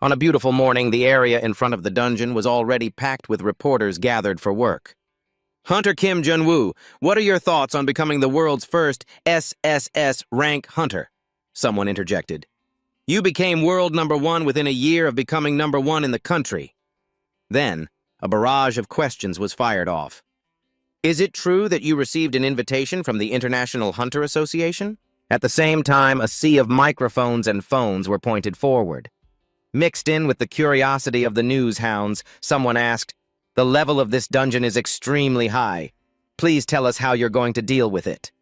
On a beautiful morning, the area in front of the dungeon was already packed with reporters gathered for work. Hunter Kim Jun-woo, what are your thoughts on becoming the world's first SSS-Rank hunter? Someone interjected. You became world #1 within a year of becoming #1 in the country. Then, a barrage of questions was fired off. Is it true that you received an invitation from the International Hunter Association? At the same time, a sea of microphones and phones were pointed forward. Mixed in with the curiosity of the news hounds, someone asked, "The level of this dungeon is extremely high. Please tell us how you're going to deal with it."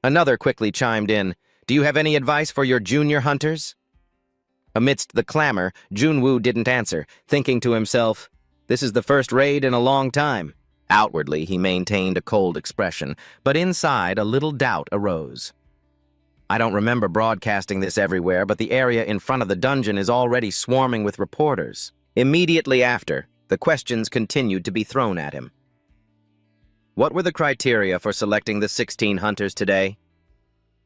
Another quickly chimed in, "Do you have any advice for your junior hunters?" Amidst the clamor, Jun-woo didn't answer, thinking to himself, "This is the first raid in a long time." Outwardly, he maintained a cold expression, but inside a little doubt arose. I don't remember broadcasting this everywhere, but the area in front of the dungeon is already swarming with reporters. Immediately after, the questions continued to be thrown at him. What were the criteria for selecting the 16 hunters today?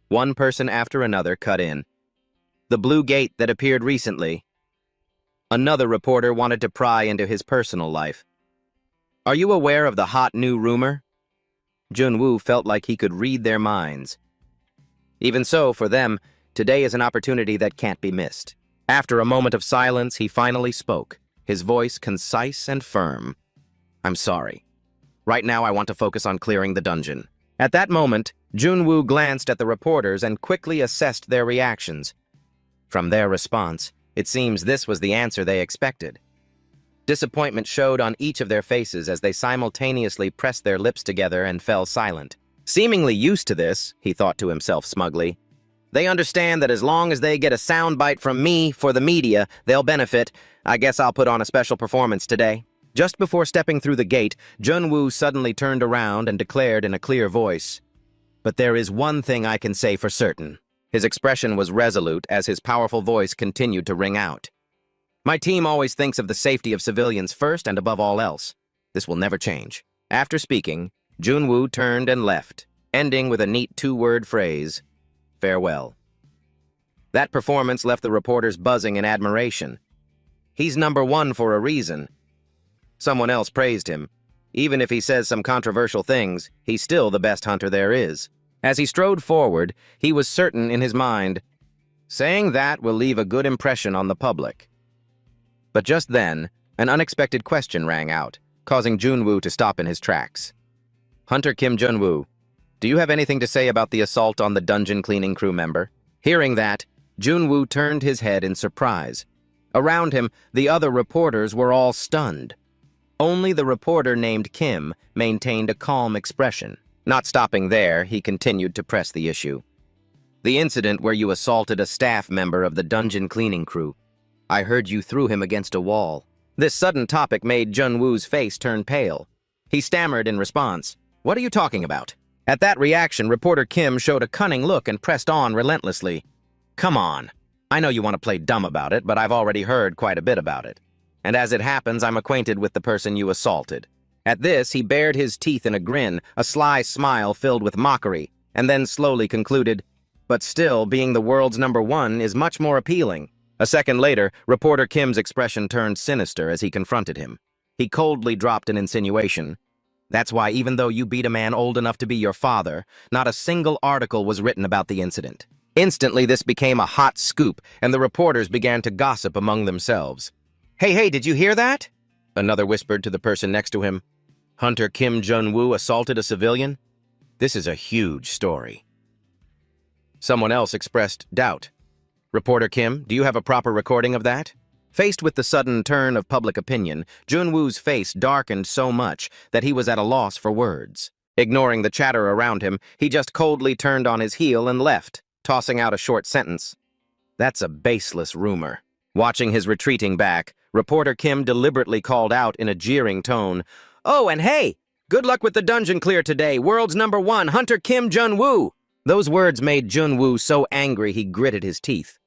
One person after another cut in. The blue gate that appeared recently. Another reporter wanted to pry into his personal life. Are you aware of the hot new rumor? Jun-woo felt like he could read their minds. Even so, for them, today is an opportunity that can't be missed. After a moment of silence, he finally spoke, his voice concise and firm. I'm sorry. Right now I want to focus on clearing the dungeon. At that moment, Jun-woo glanced at the reporters and quickly assessed their reactions. From their response, it seems this was the answer they expected. Disappointment showed on each of their faces as they simultaneously pressed their lips together and fell silent. Seemingly used to this, he thought to himself smugly. They understand that as long as they get a soundbite from me for the media, they'll benefit. I guess I'll put on a special performance today. Just before stepping through the gate, Jun-woo suddenly turned around and declared in a clear voice, "But there is one thing I can say for certain." His expression was resolute as his powerful voice continued to ring out. My team always thinks of the safety of civilians first and above all else. This will never change. After speaking, Jun-woo turned and left, ending with a neat two-word phrase, farewell. That performance left the reporters buzzing in admiration. He's #1 for a reason. Someone else praised him. Even if he says some controversial things, he's still the best hunter there is. As he strode forward, he was certain in his mind, saying that will leave a good impression on the public. But just then, an unexpected question rang out, causing Jun-woo to stop in his tracks. Hunter Kim Jun-woo, do you have anything to say about the assault on the dungeon cleaning crew member? Hearing that, Jun-woo turned his head in surprise. Around him, the other reporters were all stunned. Only the reporter named Kim maintained a calm expression. Not stopping there, he continued to press the issue. The incident where you assaulted a staff member of the dungeon cleaning crew. I heard you threw him against a wall. This sudden topic made Jun-woo's face turn pale. He stammered in response. What are you talking about? At that reaction, reporter Kim showed a cunning look and pressed on relentlessly. Come on. I know you want to play dumb about it, but I've already heard quite a bit about it. And as it happens, I'm acquainted with the person you assaulted. At this, he bared his teeth in a grin, a sly smile filled with mockery, and then slowly concluded, but still, being the world's #1 is much more appealing. A second later, reporter Kim's expression turned sinister as he confronted him. He coldly dropped an insinuation. That's why even though you beat a man old enough to be your father, not a single article was written about the incident. Instantly, this became a hot scoop, and the reporters began to gossip among themselves. Hey, did you hear that? Another whispered to the person next to him. Hunter Kim Jun-woo assaulted a civilian? This is a huge story. Someone else expressed doubt. Reporter Kim, do you have a proper recording of that? Faced with the sudden turn of public opinion, Jun-woo's face darkened so much that he was at a loss for words. Ignoring the chatter around him, he just coldly turned on his heel and left, tossing out a short sentence. That's a baseless rumor. Watching his retreating back, reporter Kim deliberately called out in a jeering tone, Oh, and hey! Good luck with the dungeon clear today, world's #1, Hunter Kim Jun-woo! Those words made Jun-woo so angry he gritted his teeth.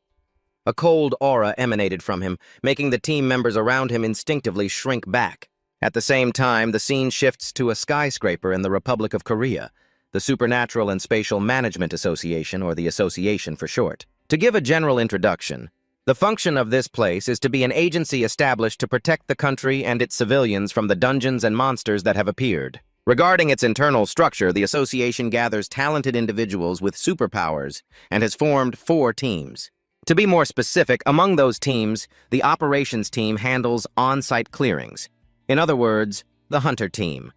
A cold aura emanated from him, making the team members around him instinctively shrink back. At the same time, the scene shifts to a skyscraper in the Republic of Korea, the Supernatural and Spatial Management Association, or the Association for short. To give a general introduction, The function of this place is to be an agency established to protect the country and its civilians from the dungeons and monsters that have appeared. Regarding its internal structure, the association gathers talented individuals with superpowers and has formed 4 teams. To be more specific, among those teams, the operations team handles on-site clearings. In other words, the Hunter team.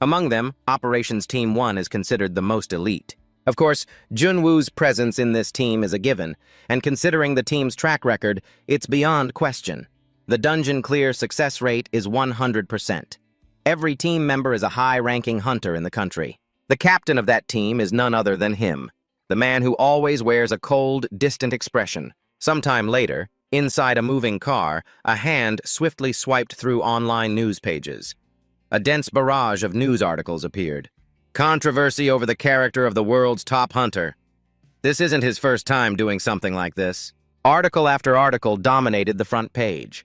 Among them, Operations Team 1 is considered the most elite. Of course, Junwoo's presence in this team is a given, and considering the team's track record, it's beyond question. The dungeon clear success rate is 100%. Every team member is a high-ranking hunter in the country. The captain of that team is none other than him, the man who always wears a cold, distant expression. Sometime later, inside a moving car, a hand swiftly swiped through online news pages. A dense barrage of news articles appeared. Controversy over the character of the world's top hunter. This isn't his first time doing something like this. Article after article dominated the front page.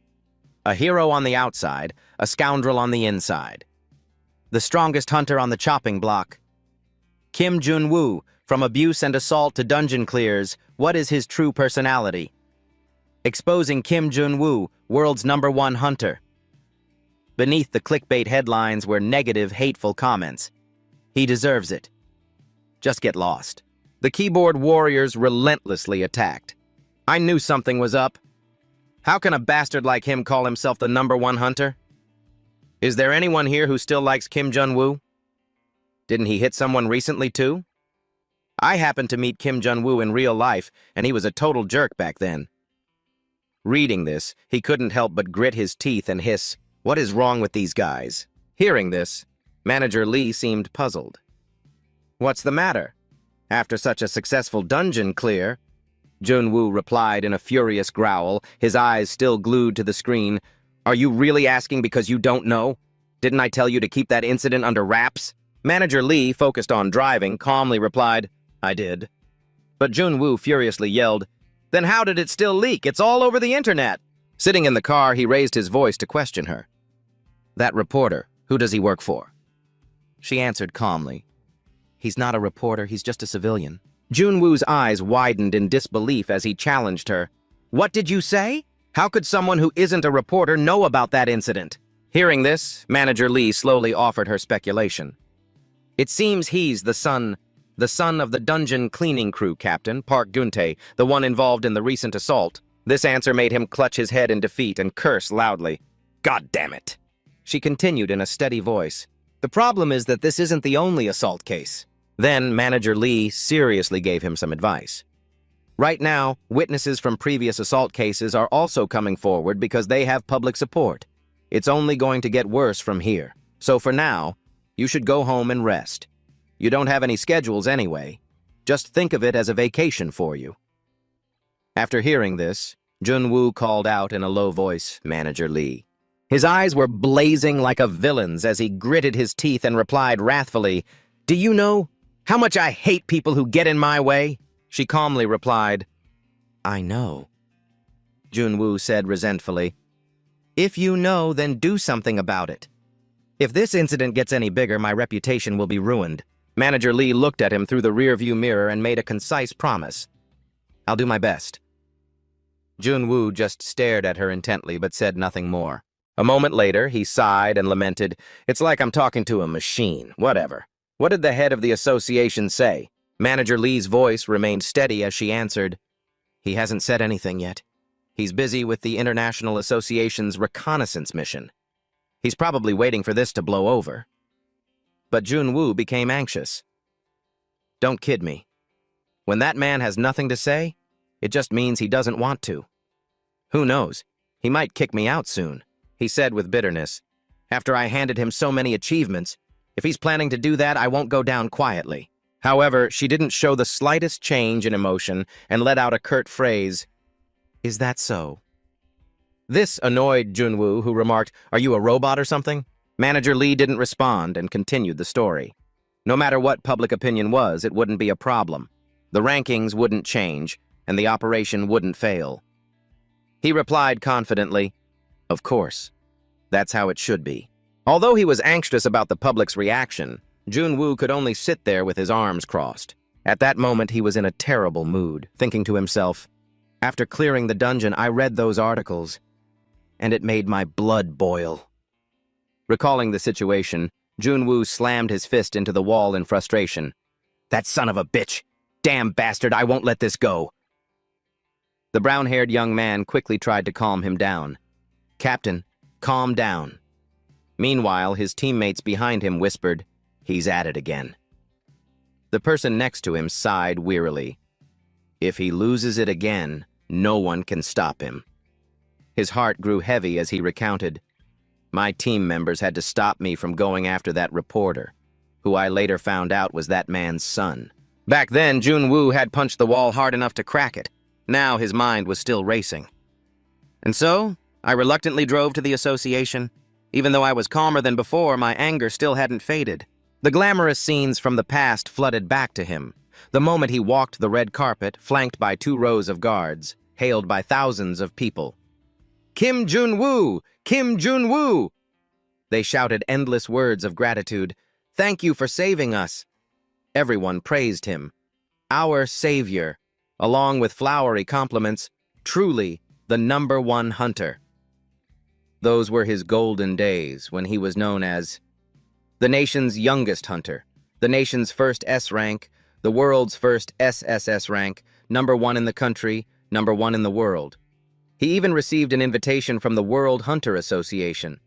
A hero on the outside, a scoundrel on the inside. The strongest hunter on the chopping block. Kim Junwoo, from abuse and assault to dungeon clears, what is his true personality? Exposing Kim Junwoo, world's #1 hunter. Beneath the clickbait headlines were negative, hateful comments. He deserves it. Just get lost. The keyboard warriors relentlessly attacked. I knew something was up. How can a bastard like him call himself the #1 hunter? Is there anyone here who still likes Kim Junwoo? Didn't he hit someone recently too? I happened to meet Kim Junwoo in real life, and he was a total jerk back then. Reading this, he couldn't help but grit his teeth and hiss, "What is wrong with these guys?" Hearing this, Manager Lee seemed puzzled. "What's the matter? After such a successful dungeon clear," Junwoo replied in a furious growl, his eyes still glued to the screen. "Are you really asking because you don't know? Didn't I tell you to keep that incident under wraps?" Manager Lee, focused on driving, calmly replied, "I did." But Junwoo furiously yelled, "Then how did it still leak? It's all over the internet." Sitting in the car, he raised his voice to question her. "That reporter, who does he work for?" She answered calmly, "He's not a reporter, he's just a civilian." Junwoo's eyes widened in disbelief as he challenged her. "What did you say? How could someone who isn't a reporter know about that incident?" Hearing this, Manager Lee slowly offered her speculation. "It seems he's the son of the dungeon cleaning crew captain, Park Guntae, the one involved in the recent assault." This answer made him clutch his head in defeat and curse loudly. "God damn it!" She continued in a steady voice. "The problem is that this isn't the only assault case." Then Manager Lee seriously gave him some advice. "Right now, witnesses from previous assault cases are also coming forward because they have public support. It's only going to get worse from here. So for now, you should go home and rest. You don't have any schedules anyway. Just think of it as a vacation for you." After hearing this, Junwoo called out in a low voice, "Manager Lee." His eyes were blazing like a villain's as he gritted his teeth and replied wrathfully, "Do you know how much I hate people who get in my way?" She calmly replied, "I know." Junwoo said resentfully, "If you know, then do something about it. If this incident gets any bigger, my reputation will be ruined." Manager Lee looked at him through the rearview mirror and made a concise promise. "I'll do my best." Junwoo just stared at her intently but said nothing more. A moment later, he sighed and lamented, "It's like I'm talking to a machine. Whatever. What did the head of the association say?" Manager Lee's voice remained steady as she answered, "He hasn't said anything yet. He's busy with the International Association's reconnaissance mission. He's probably waiting for this to blow over." But Junwoo became anxious. "Don't kid me. When that man has nothing to say, it just means he doesn't want to. Who knows? He might kick me out soon," he said with bitterness. "After I handed him so many achievements, if he's planning to do that, I won't go down quietly." However, she didn't show the slightest change in emotion and let out a curt phrase, "Is that so?" This annoyed Junwoo, who remarked, "Are you a robot or something?" Manager Lee didn't respond and continued the story. No matter what public opinion was, it wouldn't be a problem. The rankings wouldn't change, and the operation wouldn't fail. He replied confidently, "Of course. That's how it should be." Although he was anxious about the public's reaction, Junwoo could only sit there with his arms crossed. At that moment, he was in a terrible mood, thinking to himself, After clearing the dungeon, I read those articles, and it made my blood boil. Recalling the situation, Junwoo slammed his fist into the wall in frustration. That son of a bitch! Damn bastard, I won't let this go! The brown-haired young man quickly tried to calm him down. Captain, calm down. Meanwhile, his teammates behind him whispered, he's at it again. The person next to him sighed wearily. If he loses it again, no one can stop him. His heart grew heavy as he recounted, my team members had to stop me from going after that reporter, who I later found out was that man's son. Back then, Junwoo had punched the wall hard enough to crack it. Now his mind was still racing. And so, I reluctantly drove to the association. Even though I was calmer than before, my anger still hadn't faded. The glamorous scenes from the past flooded back to him. The moment he walked the red carpet, flanked by 2 rows of guards, hailed by thousands of people. Kim Junwoo! Kim Junwoo! They shouted endless words of gratitude. Thank you for saving us. Everyone praised him. Our savior, along with flowery compliments, truly the #1 hunter. Those were his golden days when he was known as the nation's youngest hunter, the nation's first S-Rank, the world's first SSS-Rank, #1 in the country, #1 in the world. He even received an invitation from the World Hunter Association.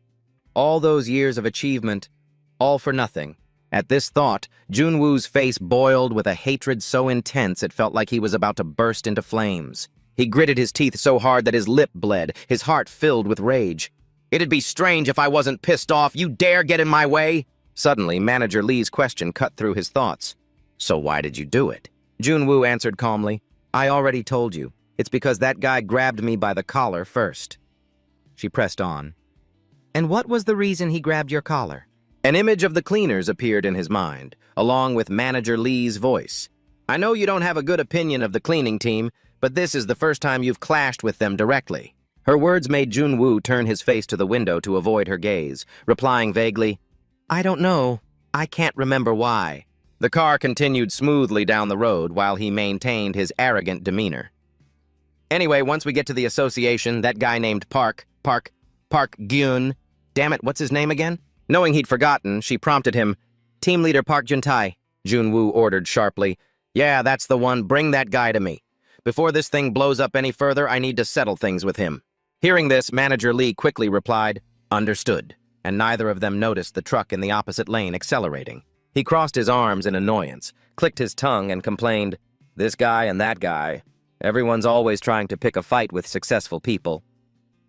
All those years of achievement, all for nothing. At this thought, Junwoo's face boiled with a hatred so intense it felt like he was about to burst into flames. He gritted his teeth so hard that his lip bled, his heart filled with rage. It'd be strange if I wasn't pissed off. You dare get in my way? Suddenly, Manager Lee's question cut through his thoughts. So why did you do it? Junwoo answered calmly, I already told you. It's because that guy grabbed me by the collar first. She pressed on. And what was the reason he grabbed your collar? An image of the cleaners appeared in his mind, along with Manager Lee's voice. I know you don't have a good opinion of the cleaning team, but this is the first time you've clashed with them directly. Her words made Junwoo turn his face to the window to avoid her gaze, replying vaguely, I don't know. I can't remember why. The car continued smoothly down the road while he maintained his arrogant demeanor. Anyway, once we get to the association, that guy named Park Gyun. Damn it, what's his name again? Knowing he'd forgotten, she prompted him. Team leader Park Juntae, Junwoo ordered sharply. Yeah, that's the one. Bring that guy to me. Before this thing blows up any further, I need to settle things with him. Hearing this, Manager Lee quickly replied, Understood, and neither of them noticed the truck in the opposite lane accelerating. He crossed his arms in annoyance, clicked his tongue, and complained, This guy and that guy. Everyone's always trying to pick a fight with successful people.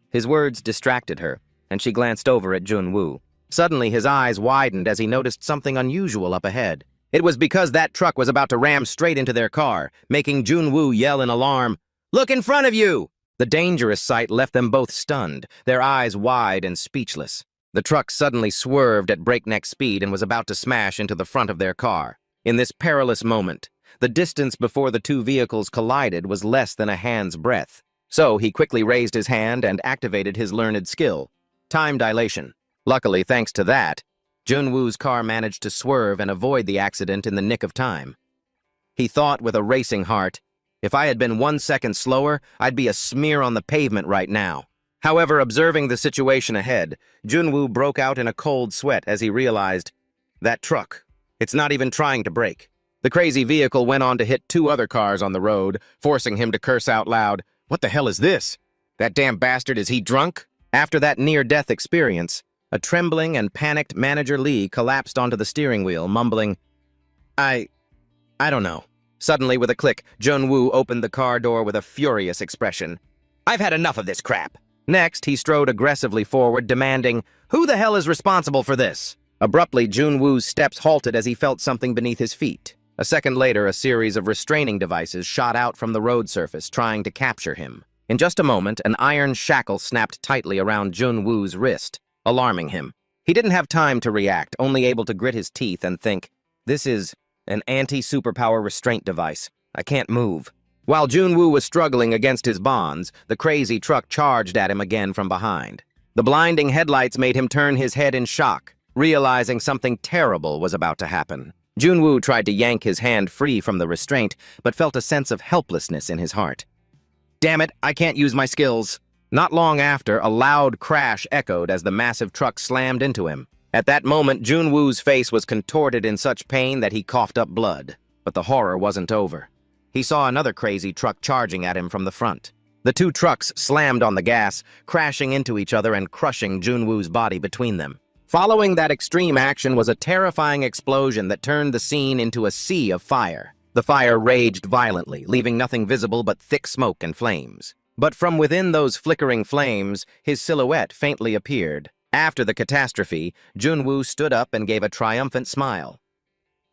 His words distracted her, and she glanced over at Junwoo. Suddenly, his eyes widened as he noticed something unusual up ahead. It was because that truck was about to ram straight into their car, making Junwoo yell in alarm, Look in front of you! The dangerous sight left them both stunned, their eyes wide and speechless. The truck suddenly swerved at breakneck speed and was about to smash into the front of their car. In this perilous moment, the distance before the 2 vehicles collided was less than a hand's breadth. So he quickly raised his hand and activated his learned skill, time dilation. Luckily, thanks to that, Junwoo's car managed to swerve and avoid the accident in the nick of time. He thought with a racing heart, if I had been 1 second slower, I'd be a smear on the pavement right now. However, observing the situation ahead, Junwoo broke out in a cold sweat as he realized, that truck, it's not even trying to brake. The crazy vehicle went on to hit 2 other cars on the road, forcing him to curse out loud, What the hell is this? That damn bastard, is he drunk? After that near-death experience, a trembling and panicked Manager Lee collapsed onto the steering wheel, mumbling, I don't know. Suddenly, with a click, Junwoo opened the car door with a furious expression. I've had enough of this crap. Next, he strode aggressively forward, demanding, Who the hell is responsible for this? Abruptly, Junwoo's steps halted as he felt something beneath his feet. A second later, a series of restraining devices shot out from the road surface, trying to capture him. In just a moment, an iron shackle snapped tightly around Junwoo's wrist, alarming him. He didn't have time to react, only able to grit his teeth and think, This is an anti-superpower restraint device. I can't move. While Junwoo was struggling against his bonds, the crazy truck charged at him again from behind. The blinding headlights made him turn his head in shock, realizing something terrible was about to happen. Junwoo tried to yank his hand free from the restraint, but felt a sense of helplessness in his heart. Damn it, I can't use my skills. Not long after, a loud crash echoed as the massive truck slammed into him. At that moment, Junwoo's face was contorted in such pain that he coughed up blood. But the horror wasn't over. He saw another crazy truck charging at him from the front. The two trucks slammed on the gas, crashing into each other and crushing Junwoo's body between them. Following that extreme action was a terrifying explosion that turned the scene into a sea of fire. The fire raged violently, leaving nothing visible but thick smoke and flames. But from within those flickering flames, his silhouette faintly appeared. After the catastrophe, Junwoo stood up and gave a triumphant smile.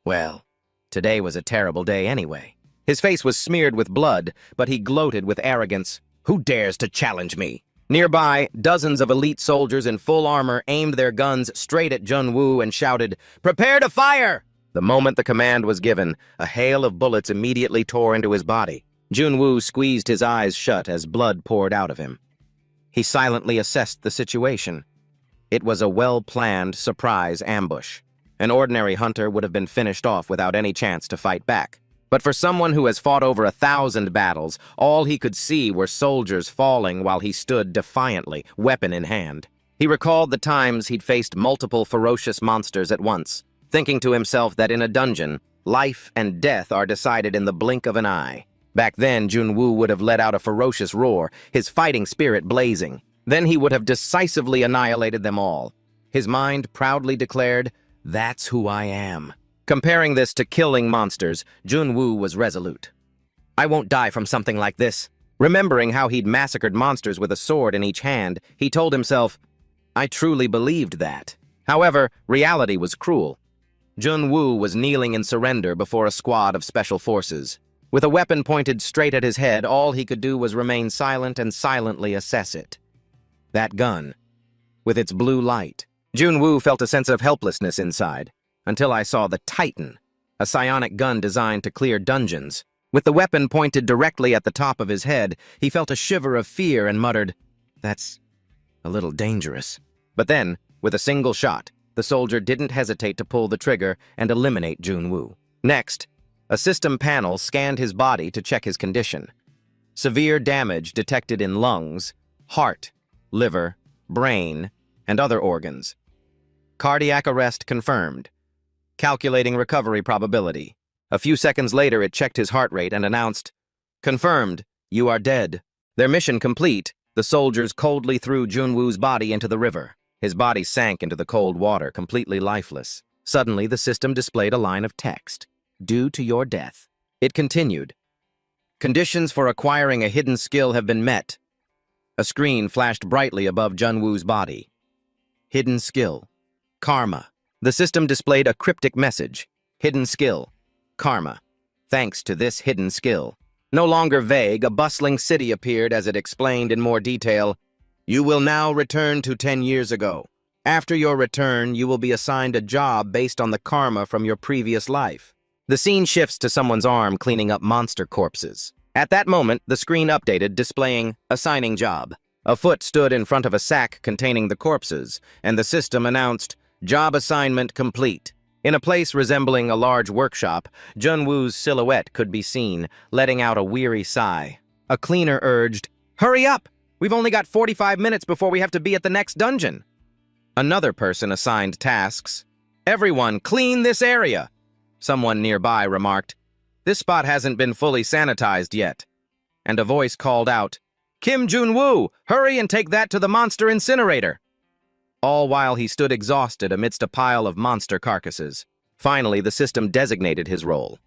Well, today was a terrible day anyway. His face was smeared with blood, but he gloated with arrogance. Who dares to challenge me? Nearby, dozens of elite soldiers in full armor aimed their guns straight at Junwoo and shouted, "Prepare to fire!" The moment the command was given, a hail of bullets immediately tore into his body. Junwoo squeezed his eyes shut as blood poured out of him. He silently assessed the situation. It was a well-planned surprise ambush. An ordinary hunter would have been finished off without any chance to fight back. But for someone who has fought over 1,000 battles, all he could see were soldiers falling while he stood defiantly, weapon in hand. He recalled the times he'd faced multiple ferocious monsters at once, thinking to himself that in a dungeon, life and death are decided in the blink of an eye. Back then, Junwoo would have let out a ferocious roar, his fighting spirit blazing. Then he would have decisively annihilated them all. His mind proudly declared, "That's who I am." Comparing this to killing monsters, Junwoo was resolute. "I won't die from something like this." Remembering how he'd massacred monsters with a sword in each hand, he told himself, "I truly believed that." However, reality was cruel. Junwoo was kneeling in surrender before a squad of special forces. With a weapon pointed straight at his head, all he could do was remain silent and silently assess it. That gun, with its blue light. Junwoo felt a sense of helplessness inside, until I saw the Titan, a psionic gun designed to clear dungeons. With the weapon pointed directly at the top of his head, he felt a shiver of fear and muttered, "That's a little dangerous." But then, with a single shot, the soldier didn't hesitate to pull the trigger and eliminate Junwoo. Next, a system panel scanned his body to check his condition. Severe damage detected in lungs, heart, liver, brain, and other organs. Cardiac arrest confirmed. Calculating recovery probability. A few seconds later, it checked his heart rate and announced, "Confirmed, you are dead." Their mission complete, the soldiers coldly threw Junwoo's body into the river. His body sank into the cold water, completely lifeless. Suddenly, the system displayed a line of text. "Due to your death." It continued, "Conditions for acquiring a hidden skill have been met." A screen flashed brightly above Junwoo's body. Hidden skill. Karma. The system displayed a cryptic message. Hidden skill. Karma. Thanks to this hidden skill. No longer vague, a bustling city appeared as it explained in more detail. "You will now return to 10 years ago. After your return, you will be assigned a job based on the karma from your previous life." The scene shifts to someone's arm cleaning up monster corpses. At that moment, the screen updated, displaying assigning job. A foot stood in front of a sack containing the corpses, and the system announced, "Job assignment complete." In a place resembling a large workshop, Junwoo's silhouette could be seen, letting out a weary sigh. A cleaner urged, "Hurry up! We've only got 45 minutes before we have to be at the next dungeon." Another person assigned tasks. "Everyone, clean this area!" Someone nearby remarked, "This spot hasn't been fully sanitized yet." And a voice called out, "Kim Junwoo, hurry and take that to the monster incinerator!" All while he stood exhausted amidst a pile of monster carcasses. Finally, the system designated his role.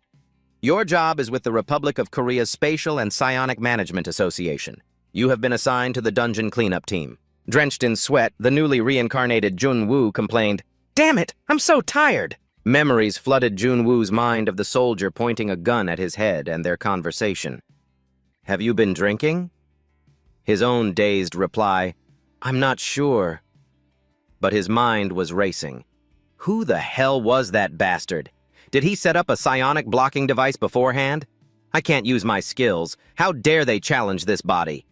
"Your job is with the Republic of Korea's Spatial and Psionic Management Association. You have been assigned to the dungeon cleanup team." Drenched in sweat, the newly reincarnated Junwoo complained, "Damn it, I'm so tired!" Memories flooded Junwoo's mind of the soldier pointing a gun at his head and their conversation. "Have you been drinking?" His own dazed reply, "I'm not sure." But his mind was racing. Who the hell was that bastard? Did he set up a psionic blocking device beforehand? I can't use my skills. How dare they challenge this body?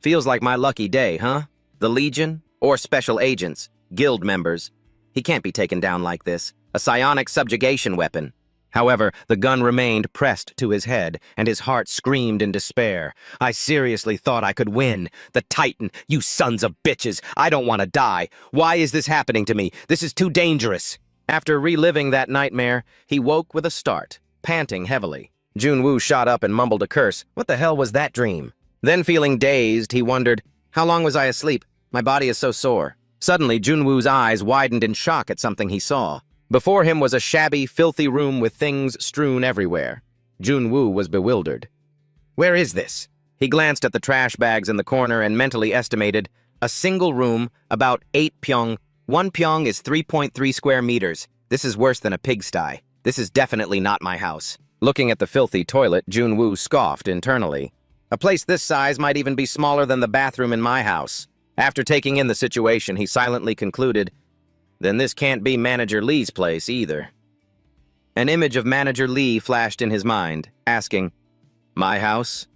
Feels like my lucky day, huh? The Legion? Or special agents? Guild members? He can't be taken down like this. A psionic subjugation weapon. However, the gun remained pressed to his head, and his heart screamed in despair. I seriously thought I could win. The Titan, you sons of bitches! I don't want to die! Why is this happening to me? This is too dangerous! After reliving that nightmare, he woke with a start, panting heavily. Junwoo shot up and mumbled a curse. What the hell was that dream? Then, feeling dazed, he wondered, how long was I asleep? My body is so sore. Suddenly, Junwoo's eyes widened in shock at something he saw. Before him was a shabby, filthy room with things strewn everywhere. Junwoo was bewildered. Where is this? He glanced at the trash bags in the corner and mentally estimated a single room, about 8 pyong. 1 pyong is 3.3 square meters. This is worse than a pigsty. This is definitely not my house. Looking at the filthy toilet, Junwoo scoffed internally. A place this size might even be smaller than the bathroom in my house. After taking in the situation, he silently concluded, then this can't be Manager Lee's place either. An image of Manager Lee flashed in his mind, asking, my house?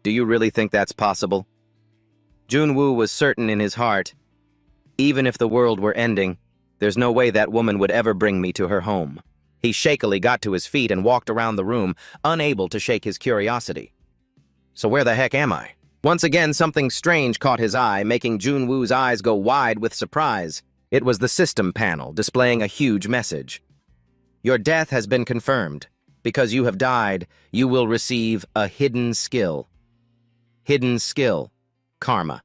Do you really think that's possible? Junwoo was certain in his heart, even if the world were ending, there's no way that woman would ever bring me to her home. He shakily got to his feet and walked around the room, unable to shake his curiosity. So where the heck am I? Once again, something strange caught his eye, making Junwoo's eyes go wide with surprise. It was the system panel, displaying a huge message. Your death has been confirmed. Because you have died, you will receive a hidden skill. Hidden skill. Karma.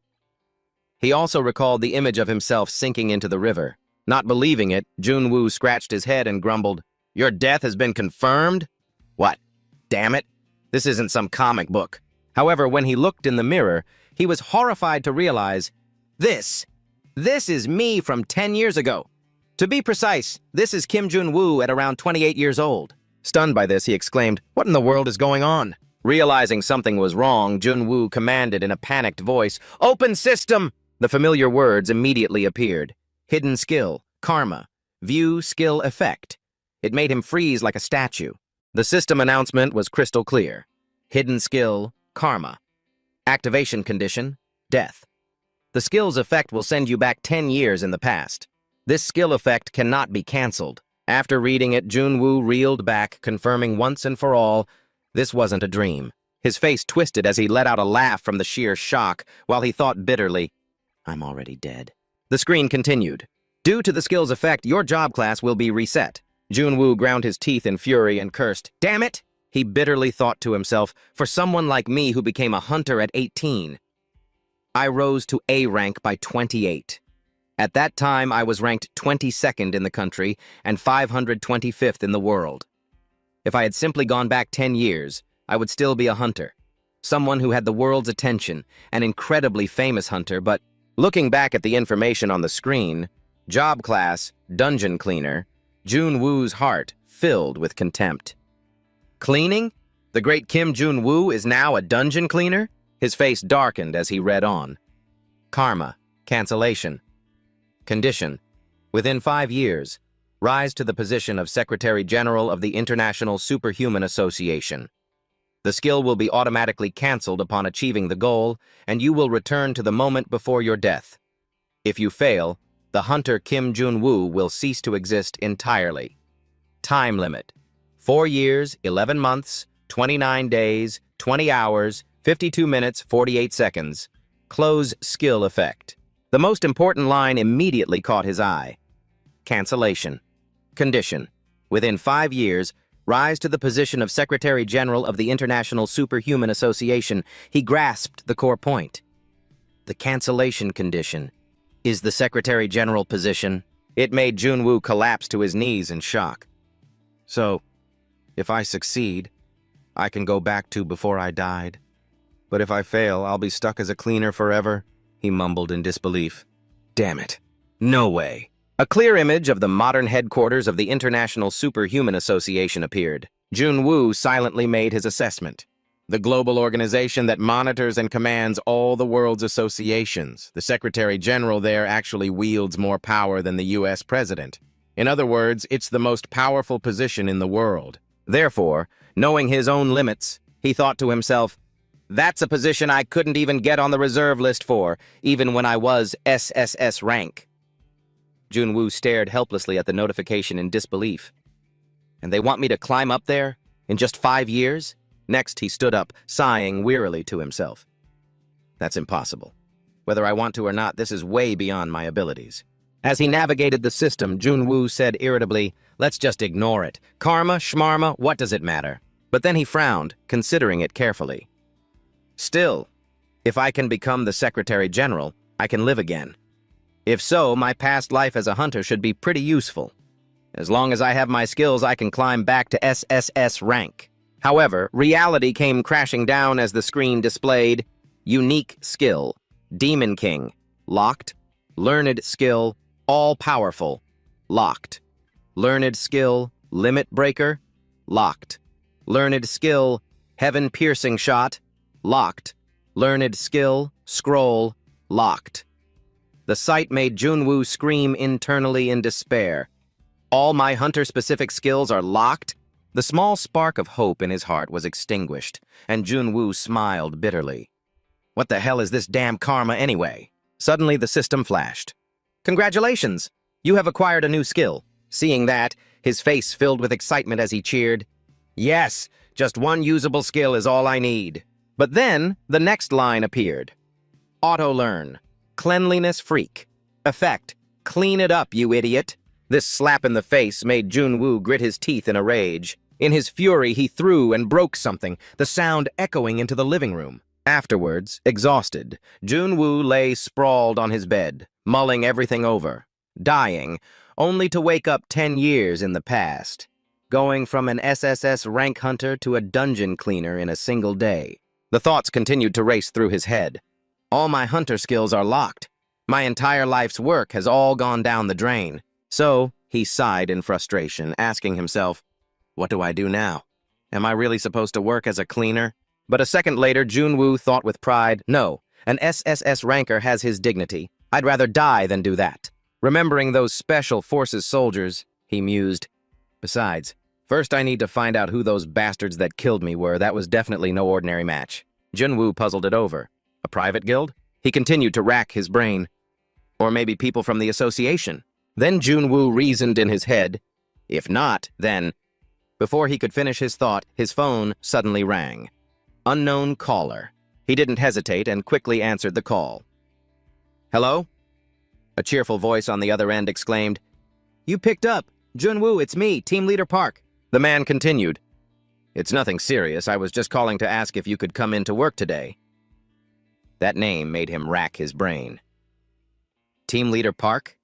He also recalled the image of himself sinking into the river. Not believing it, Junwoo scratched his head and grumbled, your death has been confirmed? What? Damn it. This isn't some comic book. However, when he looked in the mirror, he was horrified to realize, This is me from 10 years ago. To be precise, this is Kim Junwoo at around 28 years old. Stunned by this, he exclaimed, what in the world is going on? Realizing something was wrong, Junwoo commanded in a panicked voice, open system! The familiar words immediately appeared. Hidden skill, karma, view skill effect. It made him freeze like a statue. The system announcement was crystal clear. Hidden skill, karma. Activation condition, death. The skill's effect will send you back 10 years in the past. This skill effect cannot be cancelled. After reading it, Junwoo reeled back, confirming once and for all, this wasn't a dream. His face twisted as he let out a laugh from the sheer shock, while he thought bitterly, I'm already dead. The screen continued. Due to the skill's effect, your job class will be reset. Junwoo ground his teeth in fury and cursed, damn it! He bitterly thought to himself, for someone like me who became a hunter at 18, I rose to A rank by 28. At that time, I was ranked 22nd in the country and 525th in the world. If I had simply gone back 10 years, I would still be a hunter. Someone who had the world's attention, an incredibly famous hunter, but looking back at the information on the screen, job class, dungeon cleaner, Junwoo's heart filled with contempt. Cleaning? The great Kim Junwoo is now a dungeon cleaner? His face darkened as he read on. Karma, cancellation. Condition, within 5 years, rise to the position of Secretary General of the International Superhuman Association. The skill will be automatically cancelled upon achieving the goal, and you will return to the moment before your death. If you fail, the hunter Kim Junwoo will cease to exist entirely. Time limit, 4 years, 11 months, 29 days, 20 hours, 52 minutes, 48 seconds. Close skill effect. The most important line immediately caught his eye. Cancellation. Condition. Within 5 years, rise to the position of Secretary General of the International Superhuman Association. He grasped the core point. The cancellation condition is the Secretary General position. It made Junwoo collapse to his knees in shock. So, if I succeed, I can go back to before I died. But if I fail, I'll be stuck as a cleaner forever, he mumbled in disbelief. Damn it. No way. A clear image of the modern headquarters of the International Superhuman Association appeared. Junwoo silently made his assessment. The global organization that monitors and commands all the world's associations. The Secretary General there actually wields more power than the U.S. President. In other words, it's the most powerful position in the world. Therefore, knowing his own limits, he thought to himself, that's a position I couldn't even get on the reserve list for, even when I was SSS-Rank. Junwoo stared helplessly at the notification in disbelief. And they want me to climb up there? In just 5 years? Next, he stood up, sighing wearily to himself. That's impossible. Whether I want to or not, this is way beyond my abilities. As he navigated the system, Junwoo said irritably, "Let's just ignore it. Karma, schmarma, what does it matter?" But then he frowned, considering it carefully. Still, if I can become the Secretary General, I can live again. If so, my past life as a hunter should be pretty useful. As long as I have my skills, I can climb back to SSS-Rank. However, reality came crashing down as the screen displayed Unique Skill, Demon King, Locked, Learned Skill, All-Powerful, Locked, Learned Skill, Limit Breaker, Locked, Learned Skill, Heaven Piercing Shot, Locked, Learned Skill, Scroll, Locked. The sight made Junwoo scream internally in despair. All my hunter-specific skills are locked? The small spark of hope in his heart was extinguished, and Junwoo smiled bitterly. What the hell is this damn karma anyway? Suddenly the system flashed. Congratulations! You have acquired a new skill. Seeing that, his face filled with excitement as he cheered. Yes, just one usable skill is all I need. But then, the next line appeared. Auto-learn. Cleanliness freak. Effect. Clean it up, you idiot. This slap in the face made Junwoo grit his teeth in a rage. In his fury, he threw and broke something, the sound echoing into the living room. Afterwards, exhausted, Junwoo lay sprawled on his bed, mulling everything over, dying, only to wake up 10 years in the past, going from an SSS-Rank hunter to a dungeon cleaner in a single day. The thoughts continued to race through his head. All my hunter skills are locked. My entire life's work has all gone down the drain. So, he sighed in frustration, asking himself, what do I do now? Am I really supposed to work as a cleaner? But a second later, Junwoo thought with pride, no, an SSS ranker has his dignity. I'd rather die than do that. Remembering those Special Forces soldiers, he mused. Besides, first I need to find out who those bastards that killed me were. That was definitely no ordinary match. Junwoo puzzled it over. A private guild? He continued to rack his brain. Or maybe people from the association. Then Junwoo reasoned in his head. If not, then... Before he could finish his thought, his phone suddenly rang. Unknown caller. He didn't hesitate and quickly answered the call. Hello? A cheerful voice on the other end exclaimed, You picked up. Junwoo, it's me, Team Leader Park. The man continued. It's nothing serious. I was just calling to ask if you could come in to work today. That name made him rack his brain. Team Leader Park?